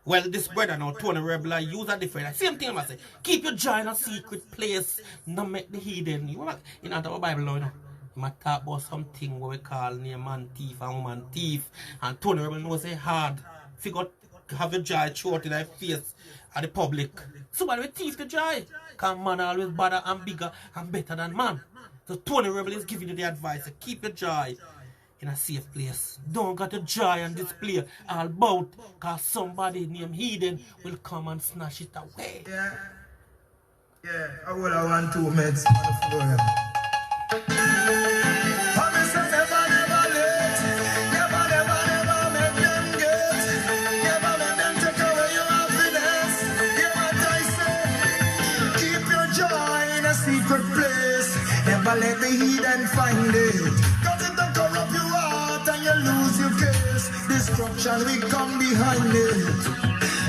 A: Well, this brother now, Tony Rebel, use a different. Same thing I say. Keep your joy in a secret place. Not make the hidden. You know, in our Bible now, you know. I talk about something what we call near man thief and woman thief. And Tony Rebel knows say hard. Figure have your joy throughout in their face at the public. Somebody will thief the joy. Because man always better and bigger and better than man. So Tony Rebel is giving you the advice. Keep your joy in a safe place. Don't got a joy on display all about, cause somebody named Heathen will come and snatch it away.
D: Yeah, I will have 1, 2 minutes on the floor. Promise us never, never let, never, never, never make them get, never let them take away your happiness. Hear what I say? Keep your joy in a secret place. Never let the heathen find it. Cause it don't corrupt your heart and you lose your case. Destruction will come behind it.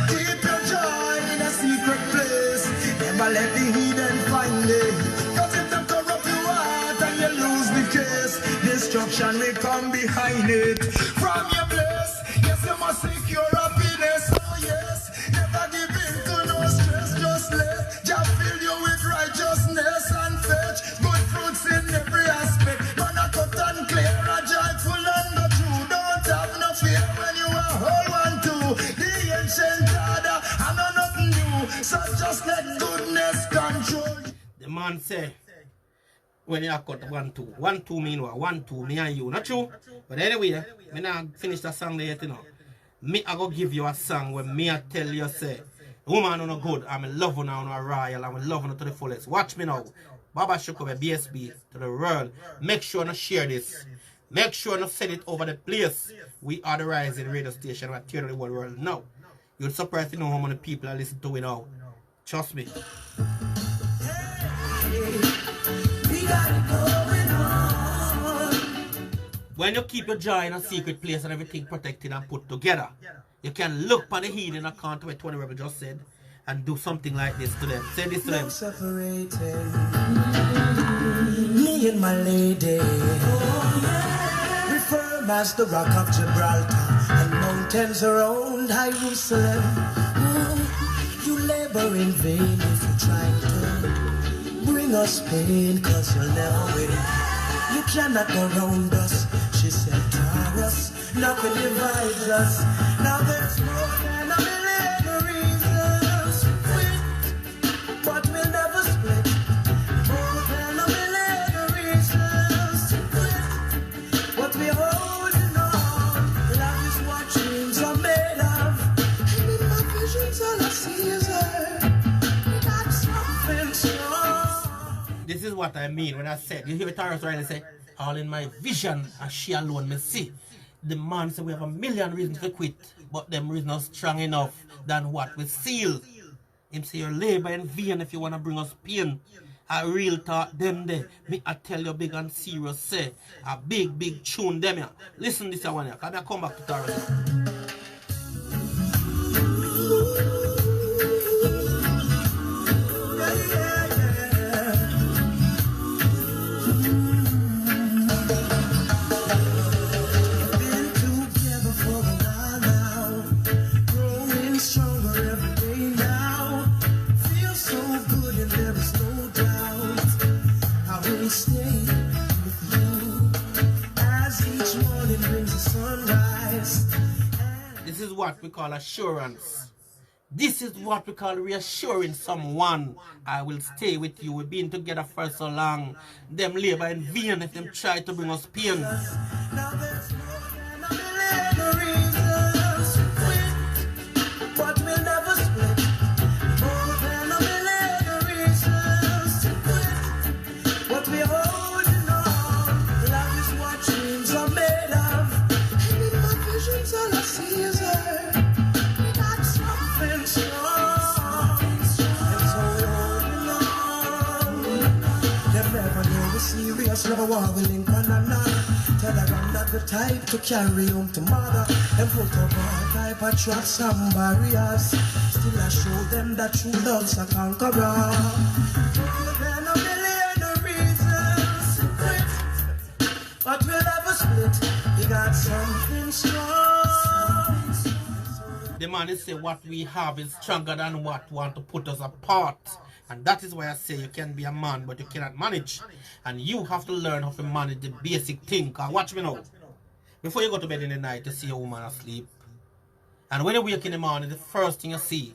D: Keep your joy in a secret place. Never let the heathen find it. Cause it don't corrupt your heart and you lose the case. Destruction will come behind it. From your place, yes, you must seek your happiness. Oh yes, never give in to no stress. Just let Jah fill you with righteousness and fetch good fruits in every aspect. Man, a cut and clear, a joyful and the true. Don't have no fear when you are whole one too. The ancient order, I know nothing new. So just let goodness control.
A: The man say, when you cut 1, 2. 1, 2 mean what? 1, 2, me and you. Not true? But anyway, me not finish the song there yet, you know. Me, I go give you a song where me I tell you, say, woman on a good, I'm in love on a royal, I'm in love on to the fullest. Watch me now. Baba Shukobe, BSB, to the world. Make sure to share this. Make sure to send it over the place. We are the rising radio station. We're tearing the world now. You're surprised to know how many people are listening to it now. Trust me. When you keep your joy in a secret place and everything protected and put together, you can look on the heathen account where Tony Rebel just said and do something like this to them. Say this to them.
D: Separating me and my lady. We firm as the rock of Gibraltar and mountains around Jerusalem. You labor in vain if you try to bring us pain, cause you'll never win. You cannot go round us, she said, Taurus, nothing divides us. Now there's more than a million reasons to quit, but we'll never split. More than a million reasons to quit, but we're holding on. Love is what dreams are made of, and in my visions all I see is her. Got something strong.
A: This is what I mean when I said, you hear Taurus right and say, all in my vision, and she alone may see. The man said we have a million reasons to quit, but them reasons are strong enough than what we seal. Him say your labor in vain if you want to bring us pain. A real talk them there. Me I tell you big and serious say, a big tune them here. Listen this one here, can I come back to Taurus? This is what we call assurance. This is what we call reassuring someone. I will stay with you. We've been together for so long. Them labor in vain if them try to bring us pain.
D: Now there's more than a million reasons to quit, but we'll never split. More than a million reasons to quit, but we're holding on. Love is what dreams are made of, and in my visions all I see is her. We got something strong, and so we're holding on. They'll never know we serious, never war with Lincoln and none. Tell her I'm not the type to carry home to mother. And put up all type of traps and barriers. Still I show them that true love's a conqueror. More than a million reasons to quit, but we'll never split. We got something strong.
A: The man is say what we have is stronger than what want to put us apart. And that is why I say you can be a man, but you cannot manage. And you have to learn how to manage the basic thing. Cause watch me now. Before you go to bed in the night, you see a woman asleep. And when you wake in the morning, the first thing you see,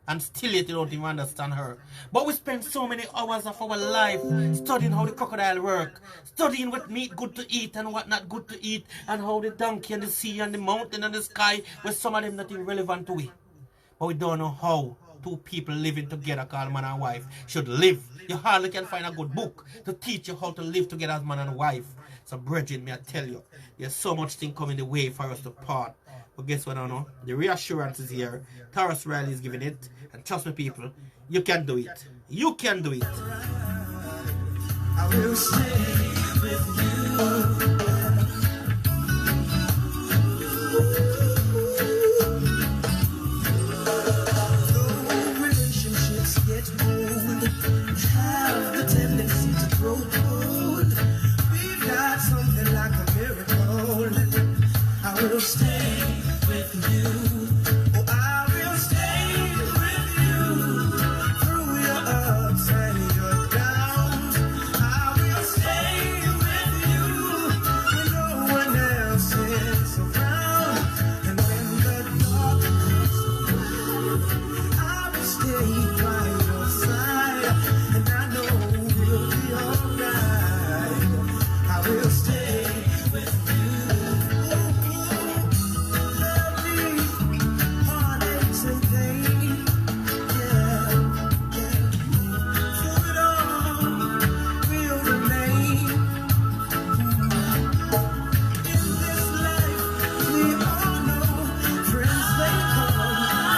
A: and still yet you don't even understand her. But we spend so many hours of our life studying how the crocodile work, studying what meat good to eat and what not good to eat, and how the donkey and the sea and the mountain and the sky, where some of them not irrelevant to we. But we don't know how two people living together called man and wife should live. You hardly can find a good book to teach you how to live together as man and wife. So brethren, may I tell you, there's so much thing coming the way for us to part. But guess what I know? The reassurance is here. Taurus Riley is giving it. And trust me people, you can do it. You can do it.
D: I will stay with you. Though relationships get old, have the tendency to grow cold, we've got something like a miracle. I will stay with you. Oh, I will stay with you through your ups and your downs. I will stay with you when no one else is around. And when the dark comes, I will stay by your side. And I know we'll be alright. I will stay with you. Heartaches and pain, yeah, through it all, we'll remain. In this life, we all know friends they come,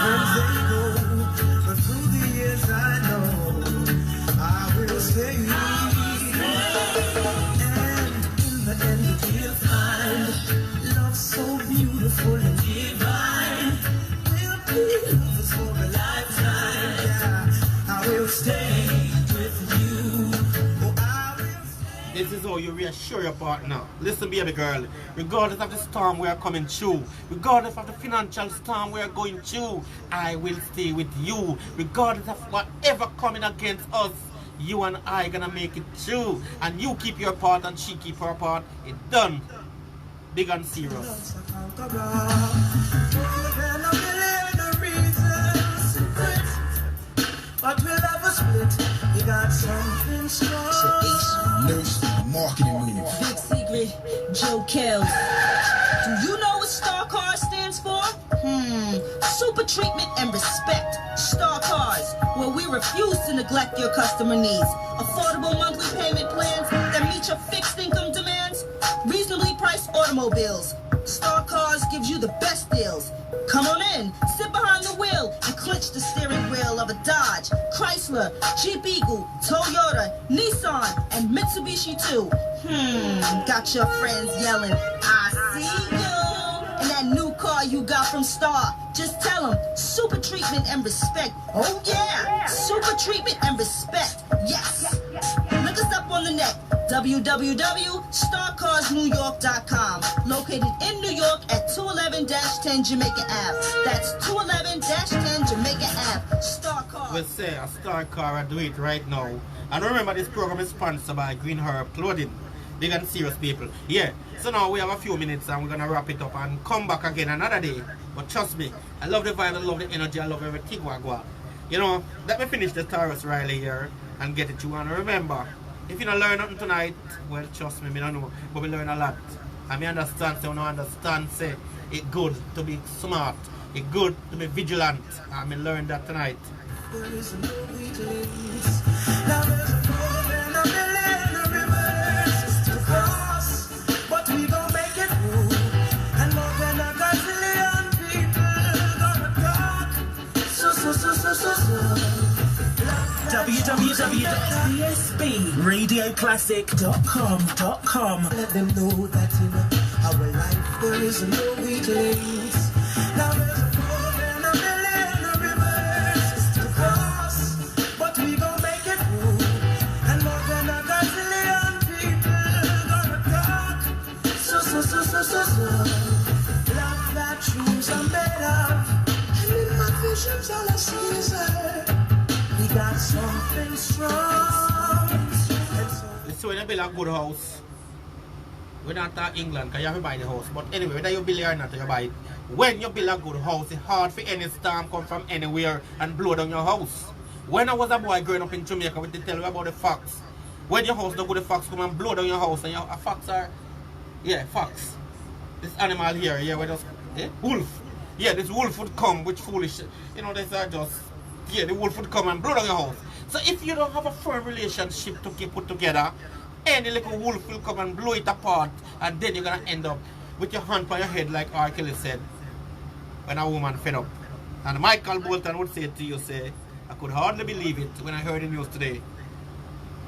D: friends they go. But through the years, I know I will stay. And in the end, we'll find love so beautiful and divine. We'll be lovers for a lifetime. Yeah, I will stay with you. Oh, I will stay.
A: This is how you reassure your partner. Listen, baby girl, regardless of the storm we are coming through, regardless of the financial storm we are going through, I will stay with you. Regardless of whatever coming against us, you and I gonna make it through. And you keep your part and she keep her part. It's done. Big and serious.
D: Love's a conqueror. More than a million reasons to quit, but we'll never split. We got something strong.
F: Nurse marketing move.
B: Big secret, Joe Kells. Do you know what Star Cars stands for? Super treatment and respect. Star Cars, where we refuse to neglect your customer needs. Affordable monthly payment plans that meet your fixed income demands. Reasonably priced automobiles. Star Cars gives you the best deals. Come on in, sit behind the wheel, and clench the steering wheel of a Dodge, Chrysler, Jeep Eagle, Toyota, Nissan, and Mitsubishi too. Got your friends yelling, I see you. And that new car you got from Star, just tell them, super treatment and respect. Oh yeah, super treatment and respect. Yes. Look us up on the net, www.starcarsnewyork.com. Located in New York at 211-10 Jamaica Ave. That's 211-10 Jamaica Ave. Star Cars.
A: We'll say a Star Car and do it right now. And remember, this program is sponsored by Green Herb Clothing. Big and serious people. Yeah. So now we have a few minutes and we're gonna wrap it up and come back again another day. But trust me, I love the vibe, I love the energy, I love everything. You know, let me finish the Taurus Riley here and get it to you. And remember, if you don't learn nothing tonight, well, trust me, I don't know, but we learn a lot. And me understand, so I don't understand, say, it's good to be smart, it's good to be vigilant. And me learn that tonight.
D: There is no weaklings. Now there's a more than a million rivers to cross, but we gon' make it through. And more than a gazillion people gonna talk. So.
C: www.dsbradioclassic.com.
D: Let them know that in our life there is no weak links. Now there's a road and a million rivers to cross, but we gon' make it through. And more than a gazillion people gonna talk. So. Love that dreams are made of. And in my visions all I see is her. We got something strong. And so
A: So when you build a good house, we don't talk England because you have to buy the house. But anyway, whether you build it or not, you buy it. When you build a good house, it's hard for any storm come from anywhere and blow down your house. When I was a boy growing up in Jamaica, we did tell you about the fox. When your house don't go, the fox come and blow down your house. And a fox are, fox. This animal here, we just, wolf. Yeah, this wolf would come, which foolish, these are just, the wolf would come and blow down your house. So if you don't have a firm relationship to keep put together, any little wolf will come and blow it apart, and then you're going to end up with your hand on your head like R. Kelly said when a woman fed up. And Michael Bolton would say to you, I could hardly believe it when I heard the news today.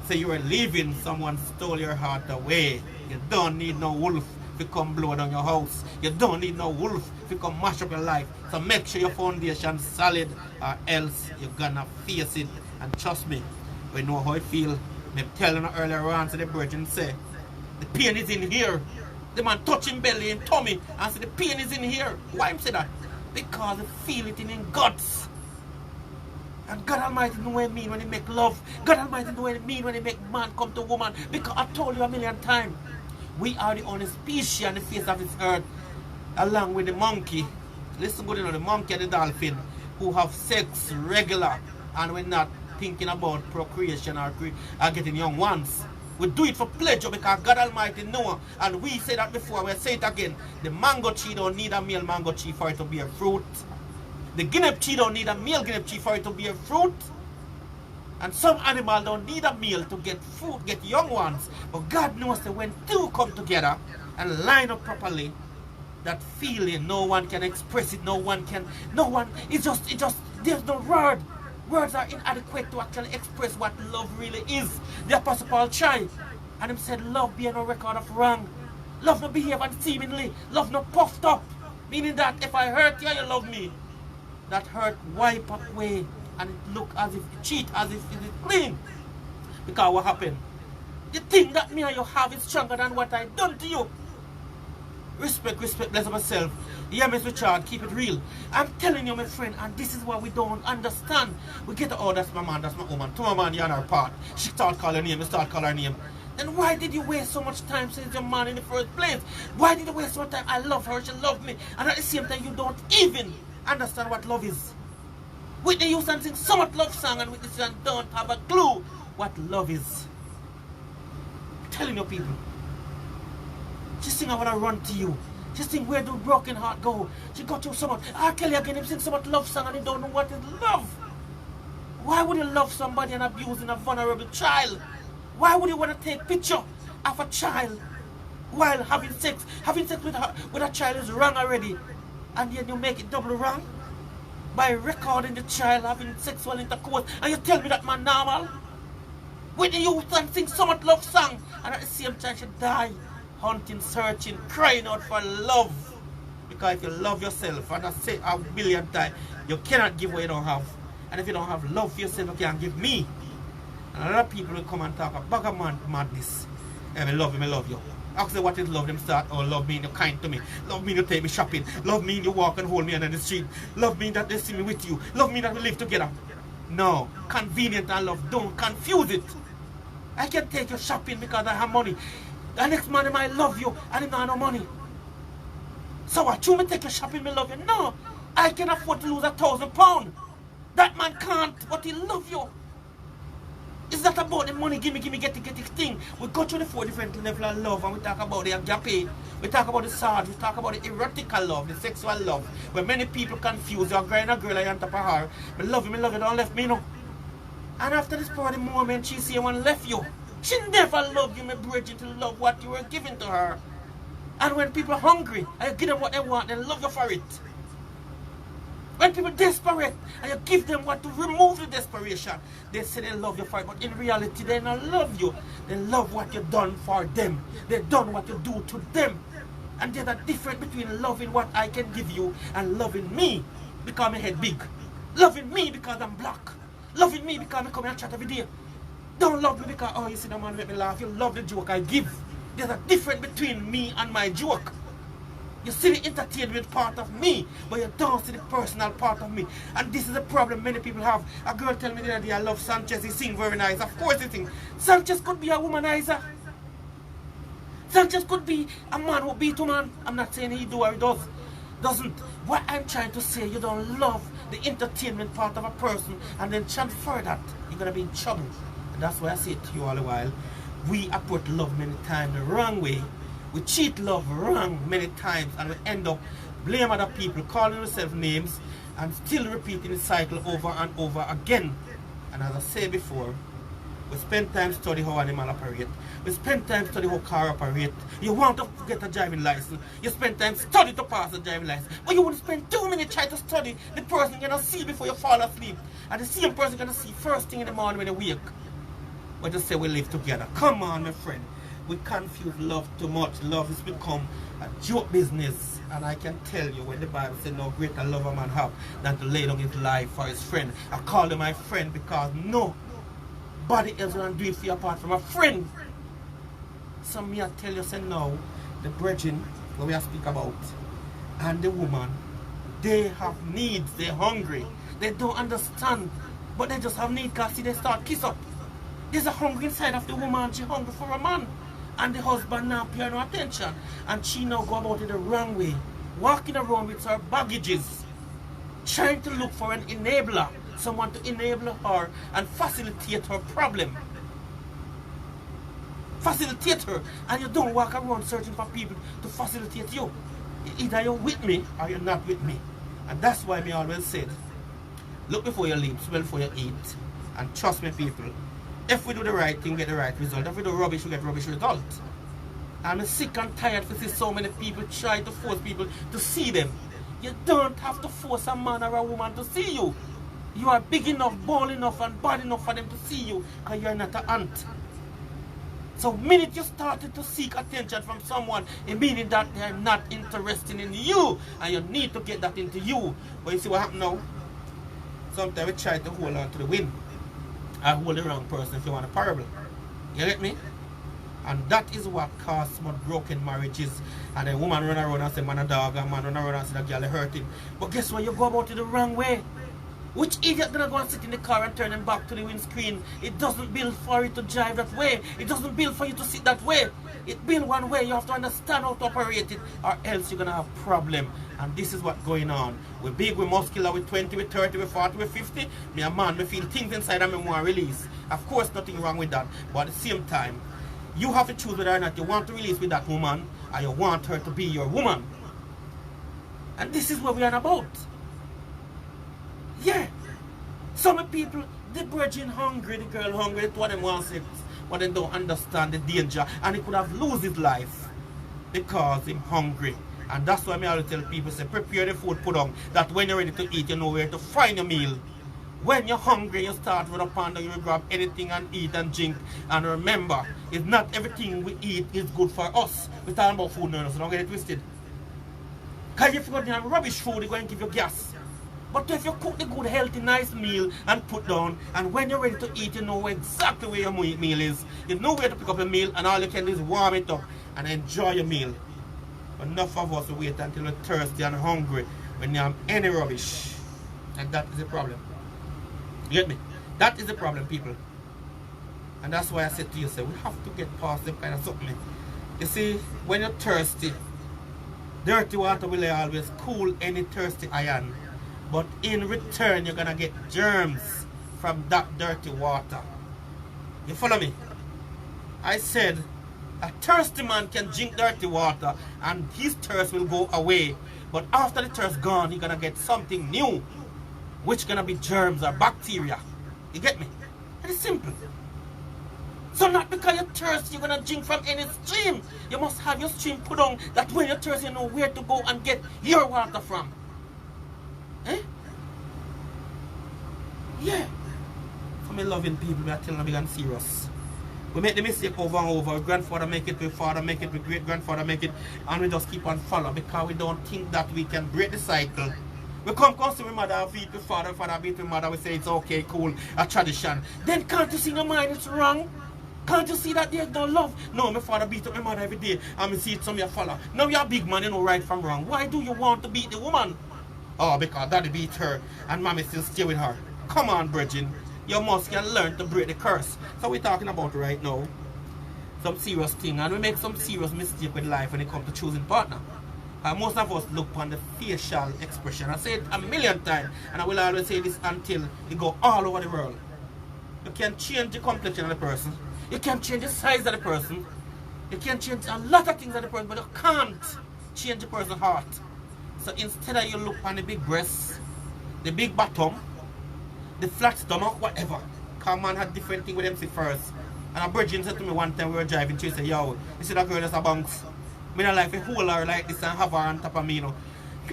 A: Say you were leaving, someone stole your heart away. You don't need no wolf to come blow down your house. You don't need no wolf to come mash up your life. So make sure your foundation solid, or else you're gonna face it. And trust me, we know how it feel. I'm telling you earlier on, so the virgin say, the pain is in here. The man touching belly and tummy and say the pain is in here. Why him say that? Because he feel it in his guts. And God Almighty know what it mean when he make love. God Almighty know what it mean when he make man come to woman. Because I told you a million times, we are the only species on the face of this earth, along with the monkey. Listen good, the monkey and the dolphin, who have sex regular, and we're not thinking about procreation or getting young ones. We do it for pleasure because God Almighty know, and we say that before, we'll say it again. The mango tree don't need a male mango tree for it to bear fruit. The guinea tree don't need a male guinea tree for it to bear fruit. And some animals don't need a male to get fruit, get young ones. But God knows that when two come together and line up properly, that feeling, no one can express it, it's just, there's no word. Words are inadequate to actually express what love really is. The Apostle Paul tried, and he said, love be no record of wrong. Love no behave unseemingly. Love no puffed up. Meaning that if I hurt you, you love me. That hurt wipe away, and it look as if you cheat, as if it is clean. Because what happened? The thing that me and you have is stronger than what I done to you. Respect, bless myself. Yeah, Mr. Richard, keep it real. I'm telling you, my friend, and this is what we don't understand. We get, oh, that's my man, that's my woman. To my man, you're on her part. She start calling her name, you start calling her name. Then why did you waste so much time since your man in the first place? Why did you waste so much time? I love her, she loved me. And at the same time, you don't even understand what love is. Whitney Houston sings so much love song, and Whitney Houston don't have a clue what love is. I'm telling you, people. Just think I want to run to you. Just think, where do broken heart go? She got you so much. R. Kelly again, him sing so much love song and he don't know what is love. Why would you love somebody and abusing a vulnerable child? Why would you want to take picture of a child while having sex? Having sex with a child is wrong already. And then you make it double wrong by recording the child having sexual intercourse. And you tell me that man normal? Whitney Houston sing so much love song and at the same time she die. Hunting, searching, crying out for love. Because if you love yourself, and I say a billion times, you cannot give what you don't have. And if you don't have love for yourself, you can't give me. And a lot of people will come and talk about madness. I love you. Ask them what is love, them start, oh, love mean you're kind to me. Love mean you take me shopping. Love mean you walk and hold me under the street. Love mean that they see me with you. Love mean that we live together. No, convenient and love, don't confuse it. I can take you shopping because I have money. The next man might love you and he don't have no money. So what, you may take you shopping, me love you? No, I can afford to lose £1,000. That man can't, but he love you. It's not about the money, gimme, get the thing. We go through the 4 different levels of love and we talk about the agape. We talk about the sword, we talk about the erotic love, the sexual love. Where many people confuse, you're growing a girl and on top of her. Me love you, don't left me, no. And after this part of the moment, she say one left you. She never loved you, my bridge, to love what you were giving to her. And when people are hungry, and you give them what they want, they love you for it. When people desperate and you give them what to remove the desperation, they say they love you for it, but in reality they don't love you. They love what you've done for them. They've done what you do to them. And there's a difference between loving what I can give you and loving me because my head big. Loving me because I'm black. Loving me because I come and chat every day. Don't love me because, oh, you see the man make me laugh. You love the joke I give. There's a difference between me and my joke. You see the entertainment part of me, but you don't see the personal part of me. And this is a problem many people have. A girl tell me the other day, I love Sanchez, he sing very nice. Of course he sing. Sanchez could be a womanizer. Sanchez could be a man who beat a man. I'm not saying he do or he doesn't. What I'm trying to say, you don't love the entertainment part of a person and then transfer that. You're going to be in trouble. And that's why I say to you all the while, we approach love many times the wrong way. We cheat love wrong many times and we end up blaming other people, calling ourselves names and still repeating the cycle over and over again. And as I said before, we spend time studying how animals operate. We spend time studying how car operate. You want to get a driving license. You spend time studying to pass a driving license. But you would spend 2 minutes trying to study the person you're going to see before you fall asleep. And the same person you're going to see first thing in the morning when you wake. But just say we live together. Come on, my friend. We confuse love too much. Love has become a joke business. And I can tell you when the Bible says no greater love a man have than to lay down his life for his friend. I call him my friend because nobody else will do it for you apart from a friend. So me I tell you, say now, the brethren that we are speak about and the woman, they have needs, they're hungry. They don't understand, but they just have need because see they start kiss up. There's a hunger inside of the woman, she hungry for a man. And the husband now pay no attention. And she now go about it the wrong way. Walking around with her baggages. Trying to look for an enabler. Someone to enable her and facilitate her problem. Facilitate her. And you don't walk around searching for people to facilitate you. Either you're with me or you're not with me. And that's why me always said, look before you leave, smell before you eat. And trust me people, if we do the right thing, we get the right result. If we do rubbish, we get rubbish result. I'm sick and tired to see so many people try to force people to see them. You don't have to force a man or a woman to see you. You are big enough, bold enough, and bad enough for them to see you because you're not an ant. So the minute you started to seek attention from someone, it means that they're not interested in you. And you need to get that into you. But you see what happens now? Sometimes we try to hold on to the wind. I hold the wrong person if you want a parable. You get me? And that is what causes more broken marriages. And a woman run around and say man a dog, and man run around and say that girl is hurting. But guess what? You go about it the wrong way. Which idiot gonna go and sit in the car and turn him back to the windscreen? It doesn't build for you to drive that way. It doesn't build for you to sit that way. It build one way. You have to understand how to operate it, or else you're gonna have problem. And this is what's going on. We're big, we're muscular, we're 20, we're 30, we're 40, we're 50. Me a man, me feel things inside of me want to release. Of course, nothing wrong with that. But at the same time, you have to choose whether or not you want to release with that woman or you want her to be your woman. And this is what we are about. Yeah. Some people, the virgin hungry, the girl hungry, it's what they want sex, but they don't understand the danger. And he could have lost his life because he's hungry. And that's why I always tell people, say, prepare the food, put on, that when you're ready to eat, you know where to find your meal. When you're hungry, you start with a panda, you will grab anything and eat and drink. And remember, it's not everything we eat is good for us. We're talking about food now, so don't get it twisted. Because if you're going to have rubbish food, it's going to give you gas. But if you cook the good, healthy, nice meal and put down, and when you're ready to eat, you know exactly where your meal is. You know where to pick up your meal, and all you can do is warm it up and enjoy your meal. But enough of us wait until we're thirsty and hungry when you have any rubbish. And that is the problem. You get me? That is the problem, people. And that's why I said to you, say, we have to get past them kind of something. You see, when you're thirsty, dirty water will always cool any thirsty iron. But in return, you're going to get germs from that dirty water. You follow me? I said, a thirsty man can drink dirty water and his thirst will go away. But after the thirst gone, he's going to get something new, which going to be germs or bacteria. You get me? It's simple. So not because you're thirsty, you're going to drink from any stream. You must have your stream put on that when you're thirsty, you know where to go and get your water from. Eh? Yeah. For me loving people, we are telling them big and serious. We make the mistake over and over. Grandfather make it, we father make it, we great grandfather make it, and we just keep on following because we don't think that we can break the cycle. We come see my mother beat my father beat my mother, we say it's okay, cool, a tradition. Then can't you see in your mind it's wrong? Can't you see that there's no love? No, my father beat up my mother every day, and me see it some of your follow. Now you're a big man, you know right from wrong. Why do you want to beat the woman? Oh, because daddy beat her, and mommy still stay with her. Come on, Virgin. You must can learn to break the curse. So we're talking about right now some serious thing, and we make some serious mistake with life when it comes to choosing partner. Most of us look on the facial expression. I say it a million times, and I will always say this until it go all over the world. You can change the complexion of the person. You can change the size of the person. You can change a lot of things of the person, but you can't change the person's heart. So instead of you look on the big breasts, the big bottom, the flat stomach, whatever. Because man had different things with them first. And a virgin said to me one time we were driving, she said, yo, you see that girl that's a bounce? Me not like to hold her like this and have her on top of me, you know.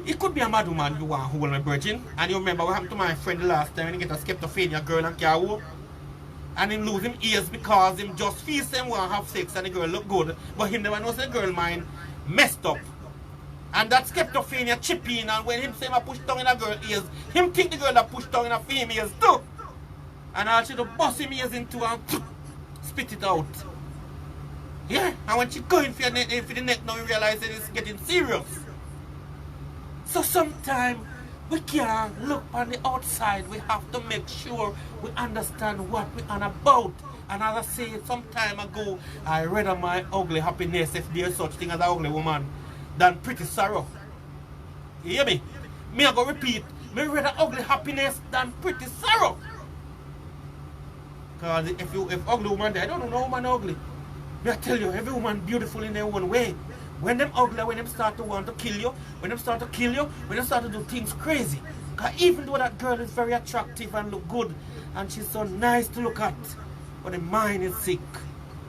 A: It could be a mad woman you want to hold my virgin. And you remember what happened to my friend the last time when he get a schizophrenia girl and can't hold. And him lose him ears because him just feel same want to have sex and the girl look good. But him never knows the girl mind messed up. And that schizophrenia chip in, and when him say I push down in a girl ears, him think the girl that push down in a female ears too. And I should have bust him ears into and spit it out. Yeah, and when she going for the neck now, you realize that it's getting serious. So sometimes we can't look on the outside. We have to make sure we understand what we're on about. And as I said some time ago, I read on my ugly happiness, if there's such thing as an ugly woman, than pretty sorrow. You hear me? Me I go repeat, me rather ugly happiness than pretty sorrow. Because if ugly woman there, I don't know no woman ugly. Me I tell you, every woman beautiful in their own way. When them ugly, when them start to want to kill you, when them start to kill you, when them start to do things crazy. Because even though that girl is very attractive and look good, and she's so nice to look at, but the mind is sick.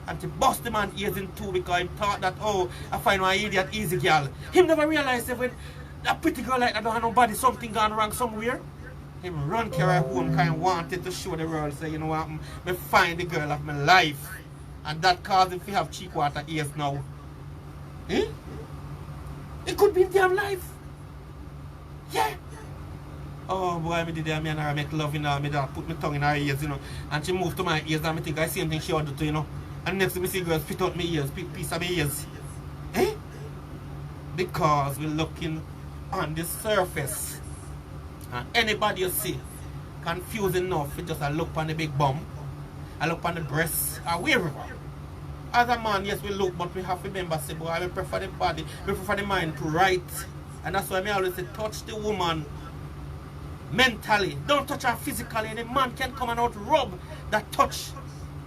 A: And to bust the man ears in two because he thought that, oh, I find my idiot easy girl. Him never realized that when a pretty girl like that don't have nobody, something gone wrong somewhere. Him run carry home kind of wanted to show the world, say, you know what, me find the girl of my life. And that caused him to have cheek water ears now. Eh? It could be in damn life. Yeah. Oh boy, me did that, me and her make love in her, me that put my tongue in her ears, you know. And she moved to my ears and I think I same thing she would do too, you know. And next time I see girls spit out my ears, piece of my ears. Eh? Because we're looking on the surface. And anybody you see confused enough, you just a look on the big bum, a look on the breasts, or wherever. As a man, yes, we look, but we have to remember, say, boy, we prefer the body, we prefer the mind to right. And that's why I always say, touch the woman mentally. Don't touch her physically, and the man can come and out rub that touch.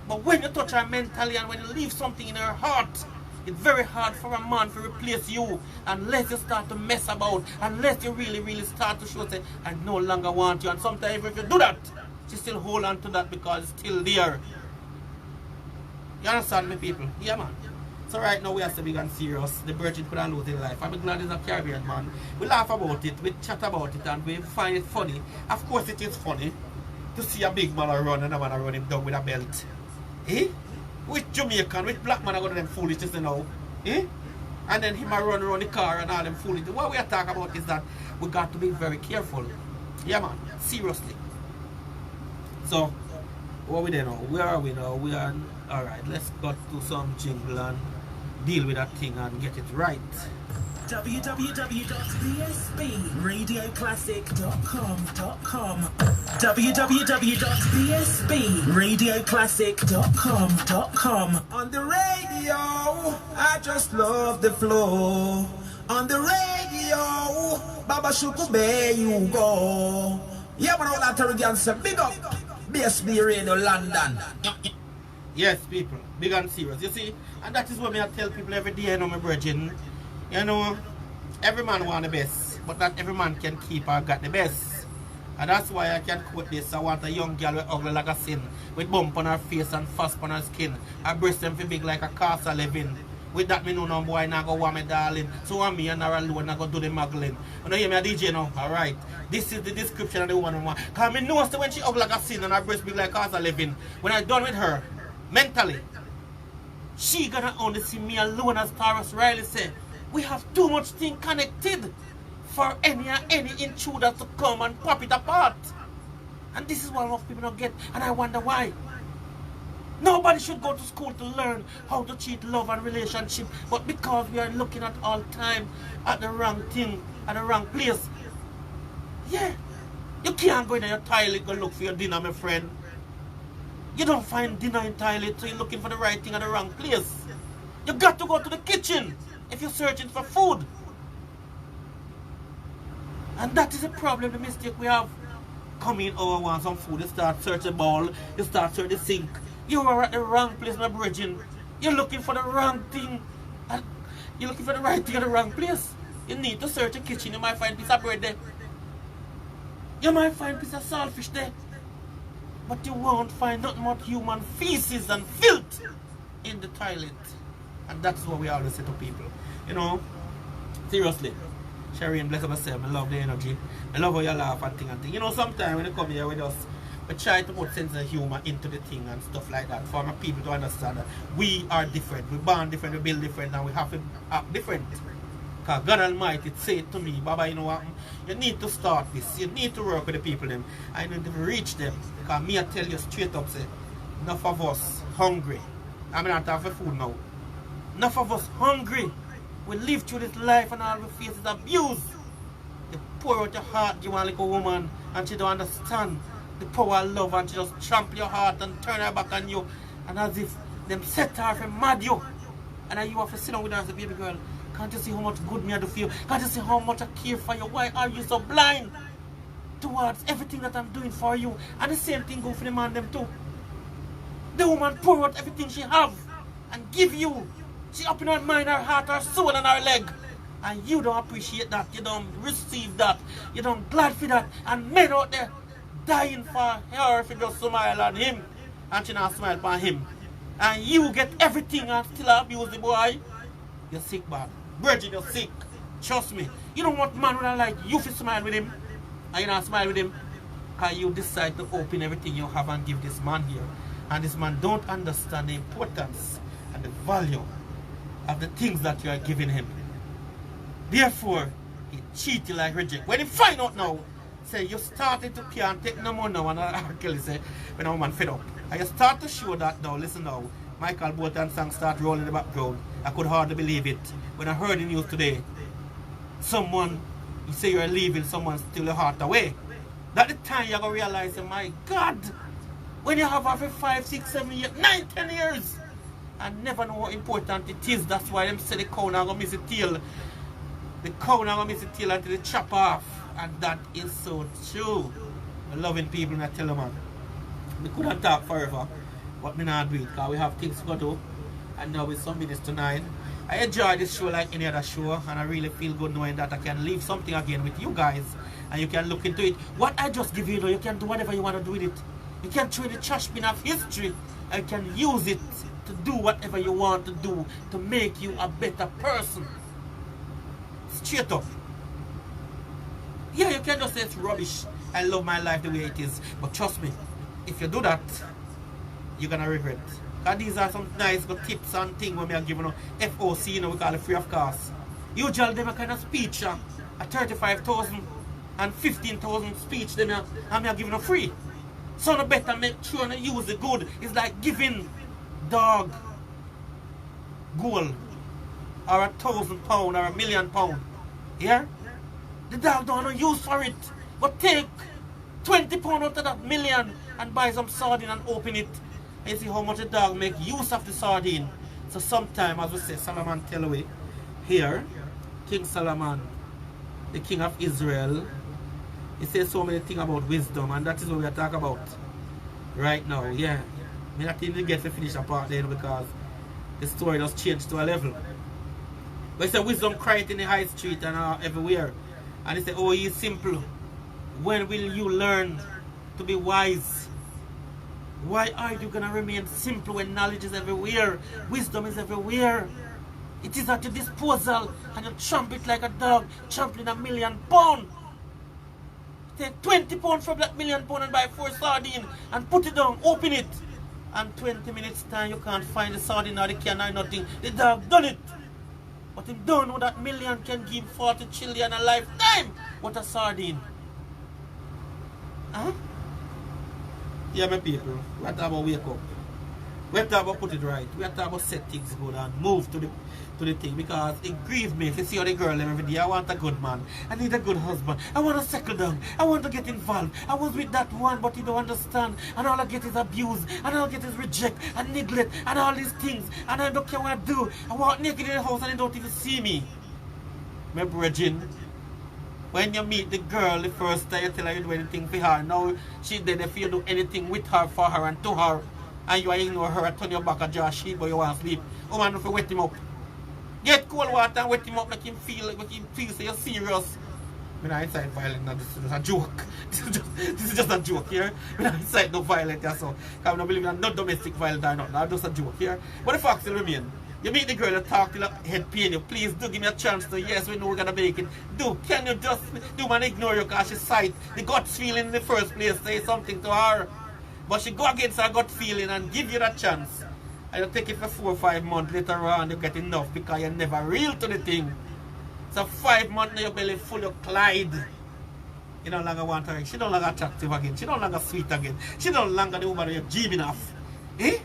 A: But when you touch her mentally and when you leave something in her heart, it's very hard for a man to replace you unless you start to mess about, unless you really start to show, say, I no longer want you. And sometimes if you do that, she still hold on to that because it's still there. You understand me, people? Yeah, man. So right now we are so big and serious. The virgin could have lose their life. I'm glad it's a Caribbean, man. We laugh about it, we chat about it, and we find it funny. Of course it is funny to see a big man run and a man run him down with a belt. Eh? Which Jamaican, which black man are going to them foolishness, you know? Eh? And then him a run around the car and all them foolishness. What we are talking about is that we got to be very careful. Yeah, man. Seriously. So, what we there now? Where are we now? We are... Alright, let's go to some jingle and deal with that thing and get it right.
C: www.bsbradioclassic.com www.bsbradioclassic.com
D: On the radio, I just love the flow. On the radio, Baba Shukube, you go. Yeah, man, all that Terrigan say, big up. BSB Radio London.
A: Yes, people, big and serious. You see, and that is what I tell people every day, you know, my virgin. You know, every man want the best, but not every man can keep or got the best. And that's why I can quote this. I want a young girl with ugly like a sin, with bump on her face and fast on her skin. Her breast them feel big like a castle living. With that, me know no boy now go want me darling. So I'm me and her alone, I go do the muggling. You know, hear me a DJ now? Alright. This is the description of the woman. Because me know when she ugly like a sin and her breast big like cause of living. When I done with her, mentally, she gonna only see me alone, as Taurus Riley said. We have too much thing connected for any intruder to come and pop it apart. And this is what most people don't get, and I wonder why. Nobody should go to school to learn how to cheat love and relationship, but because we are looking at all time at the wrong thing, at the wrong place. Yeah, you can't go in your toilet go look for your dinner, my friend. You don't find dinner in toilet, so you're looking for the right thing at the wrong place. You got to go to the kitchen if you're searching for food. And that is a problem, the mistake we have. Come in, oh, I want some food. You start searching the bowl, you start searching the sink. You are at the wrong place, my brethren. You're looking for the wrong thing. And you're looking for the right thing at the wrong place. You need to search the kitchen. You might find a piece of bread there. You might find a piece of saltfish there. But you won't find nothing but human feces and filth in the toilet. And that's what we always say to people. You know, seriously. Shireen, bless myself. I love the energy. I love how you laugh and thing. You know, sometimes when you come here with us, we try to put sense of humor into the thing and stuff like that for my people to understand that we are different. We're born different, we build different, and we have to act different. Because God Almighty said to me, Baba, you know what? You need to start this. You need to work with the people them. I need to reach them. Because me, I tell you straight up, say, enough of us hungry. I'm not talking for food now. Enough of us hungry. We live through this life and all we face is abuse. You pour out your heart, you want like a woman, and she don't understand the power of love, and she just trample your heart and turn her back on you. And as if them set her and mad you. And then you have to sit down with her and say, baby girl, can't you see how much good me I do for you? Can't you see how much I care for you? Why are you so blind towards everything that I'm doing for you? And the same thing goes for the man them too. The woman pour out everything she have and give you. She open her mind, her heart, her soul and her leg. And you don't appreciate that. You don't receive that. You don't glad for that. And men out there dying for her if you just smile on him. And she not smile for him. And you get everything and still abuse the boy. You're sick, bad. Virgin, you're sick. Trust me. You don't want man with a like you to smile with him. And you not smile with him. And you decide to open everything you have and give this man here. And this man don't understand the importance and the value of the things that you are giving him. Therefore, he cheat you like reject. When he find out now, say you started to can't take no more now, and I'll kill you, say, when a woman fed up. And you start to show that now, listen now, Michael Bolton song start rolling in the background. I could hardly believe it. When I heard the news today, someone, you say you're leaving, someone steal your heart away. That the time you're going to realize, my God, when you have after 5, 6, 7, 8, 9, 10 years, and never know how important it is. That's why them say the cow now gonna miss the tail. The cow now gonna miss the tail until they chop off. And that is so true. I'm loving people and I tell them, man. We couldn't talk forever, but me not do it because we have things to go do. And now it's some minutes to 9. I enjoy this show like any other show, and I really feel good knowing that I can leave something again with you guys and you can look into it. What I just give you, you can do whatever you want to do with it. You can throw the trash bin of history and you can use it to do whatever you want to do to make you a better person. Straight up. Yeah, you can just say it's rubbish. I love my life the way it is. But trust me, if you do that, you're gonna regret. Because these are some nice good tips and things when we are giving FOC, you know, we call it free of cost. Usually them a kind of speech, a 35,000 and 15,000 speech, them and me are giving a free. So no better make sure to use the good. It's like giving dog gold or £1,000 or £1,000,000. Yeah? The dog don't have no use for it. But take £20 out of that million and buy some sardine and open it. And you see how much the dog make use of the sardine. So sometime, as we say, Solomon tell away. Here, King Solomon, the king of Israel, he says so many things about wisdom, and that is what we are talking about right now. Yeah. I not even get to finish a part then because the story just changed to a level. But he said wisdom cried in the high street and everywhere. And he said, oh, ye simple, when will you learn to be wise? Why are you going to remain simple when knowledge is everywhere? Wisdom is everywhere. It is at your disposal, and you tramp it like a dog trampling £1,000,000. Take £20 from that £1,000,000 and buy 4 sardines and put it down, open it. And 20 minutes time you can't find the sardine or the can or nothing. The dog done it. But him don't know that million can give 40 children a lifetime. What a sardine. Huh? Yeah, my people, we have to wake up. We have to put it right. We have to set things good and move to the thing, because it grieves me if you see how the girl every day. I want a good man. I need a good husband. I want to settle down. I want to get involved. I was with that one, but he don't understand. And all I get is abuse. And all I get is reject and neglect and all these things. And I don't care what I do. I walk naked in the house and they don't even see me. My brethren, when you meet the girl the first time, you tell her you do anything for her. Now she's there if you do anything with her, for her, and to her. And you ignore her and turn your back and draw a sheet, but you want to sleep. Oh man, if you wet him up. Get cold water and wet him up, make him feel so you're serious. I'm not inside violent, no, this is just a joke. This is just a joke here. I'm not inside no violent, yeah, so I don't believe in no domestic violence or nothing. That's just a joke here. But the fact still remain. You meet the girl, you talk till her head pain you. Please do give me a chance to, yes, we know we're gonna make it. Can you just do man ignore you because she's sight? The gut feeling in the first place, say something to her. But she go against her gut feeling and give you that chance. And you take it for 4 or 5 months, later on you get enough because you're never real to the thing. So 5 months now your belly full of Clyde. You no longer want her. She no longer attractive again. She no longer sweet again. She no longer the woman you're dreaming of. Eh?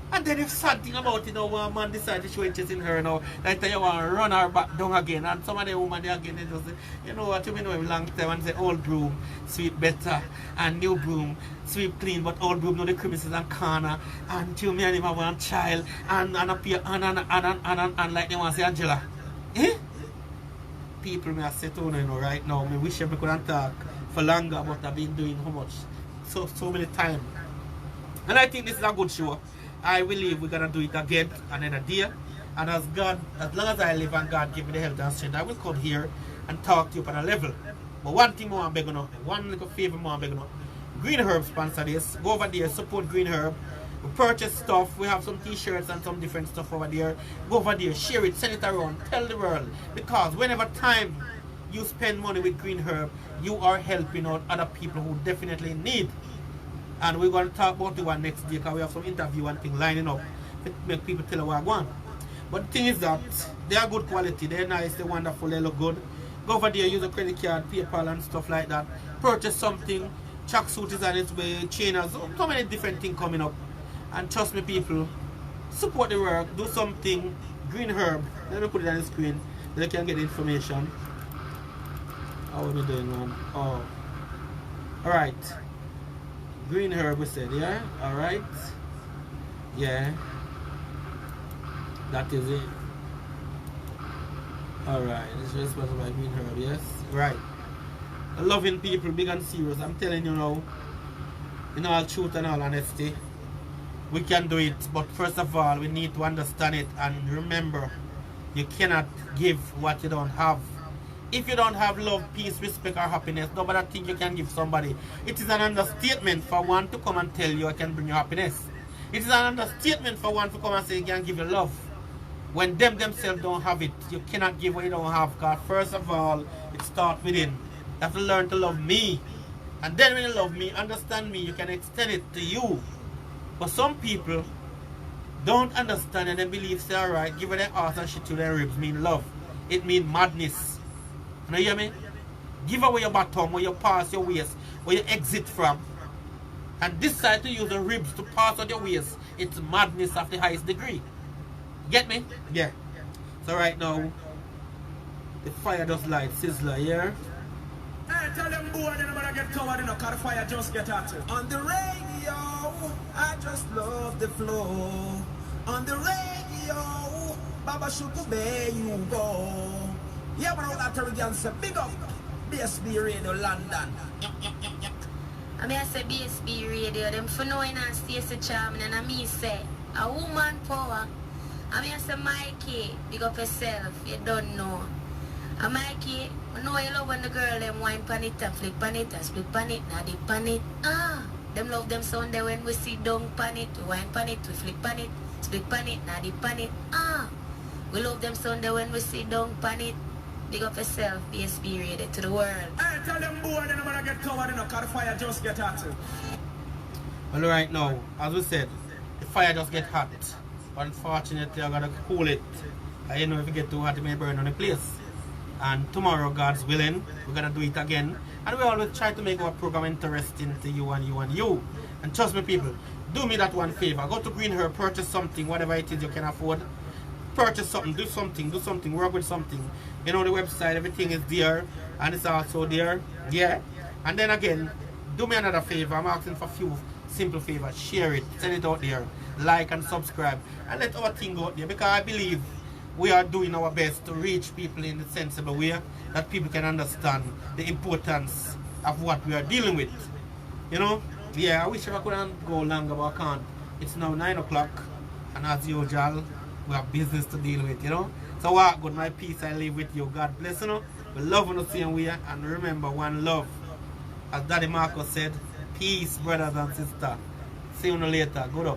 A: And then if something about it, one man decides to show interest in her now, that you want to run her back down again. And some of the women they again, they just say, you know what, you know a long time and say old broom sweep better and new broom sweep clean, but old broom know the crevices and corner and till me and him have one child and appear and like they want to say Angela. Eh? People may have said, oh no, you know, right now, I wish I couldn't talk for longer, but I've been doing how much? So many times. And I think this is a good show. I believe we're gonna do it again another day. And as long as I live and God give me the health and strength, I will come here and talk to you on a level. But one thing more I'm begging you, one little favor more I'm begging you. Green Herb sponsor this. Go over there, support Green Herb. We purchase stuff. We have some t-shirts and some different stuff over there. Go over there, share it, send it around, tell the world. Because whenever time you spend money with Green Herb, you are helping out other people who definitely need. And we're going to talk about the one next day because we have some interview and things lining up to make people tell what I want. But the thing is that they are good quality, they're nice, they're wonderful, they look good. Go over there, use a credit card, PayPal and stuff like that. Purchase something, tracksuit is on its way, trainers, so many different things coming up. And trust me people, support the work, do something. Green Herb, let me put it on the screen so they can get the information. How are we doing, man? Oh, alright. Green Herb we said, yeah? Alright. Yeah. That is it. Alright. This is sponsored by Green Herb, yes? Right. Loving people, big and serious. I'm telling you now, in all truth and all honesty, we can do it. But first of all, we need to understand it and remember, you cannot give what you don't have. If you don't have love, peace, respect, or happiness, nobody think you can give somebody. It is an understatement for one to come and tell you I can bring you happiness. It is an understatement for one to come and say you can give you love. When them themselves don't have it, you cannot give what you don't have. Because first of all, it starts within. You have to learn to love me. And then when you love me, understand me, you can extend it to you. But some people don't understand and they believe, say, alright, give her their ass and shit to their ribs mean love. It means madness. You hear me? Give away your bottom, where you pass your waist, where you exit from. And decide to use the ribs to pass out your waist. It's madness of the highest degree. Get me? Yeah. So right now, the fire just light, sizzler here.
C: Hey, tell them boy they're gonna get covered, cause the fire just get hot. On the radio, I just love the flow. On the radio, Baba Shukube, you go. Yeah, but all that Terrigan say, big up, BSB Radio London.
G: I mean, I say BSB Radio, them for knowing and Stacey Charming, and I mean say, a woman power. I mean, I say, Mikey, big up yourself, you don't know. And Mikey, I know you love when the girl them wine pan it and flick pan it and split pan it, now they pan it. Them love them Sunday when we see dung pan it, we wine pan it, we flick pan it. Speak pan it, not dip pan it. We love them Sunday when we sit down pan it. Big up yourself, BSB rated to the world.
C: Hey, tell them boy, they're gonna get covered, cause the fire just get hot.
A: Well, right now, as we said, the fire just get hot. Unfortunately, I gotta cool it. I know if it get too hot, it may burn on the place. And tomorrow, God's willing, we're gonna do it again. And we always try to make our program interesting to you and you and you. And trust me, people, do me that one favor. Go to Green Herb, purchase something, whatever it is you can afford. Purchase something, do something, work with something. You know, the website, everything is there, and it's also there. Yeah. And then again, do me another favor. I'm asking for a few simple favors. Share it, send it out there, like and subscribe, and let our thing go out there, because I believe we are doing our best to reach people in a sensible way that people can understand the importance of what we are dealing with. You know? Yeah, I wish I couldn't go longer, but I can't. It's now 9 o'clock, and as usual, we have business to deal with, you know? So what good, my peace I leave with you. God bless you. We love you the same way, and remember, one love. As Daddy Marcus said, peace, brothers and sisters. See you later. Good up.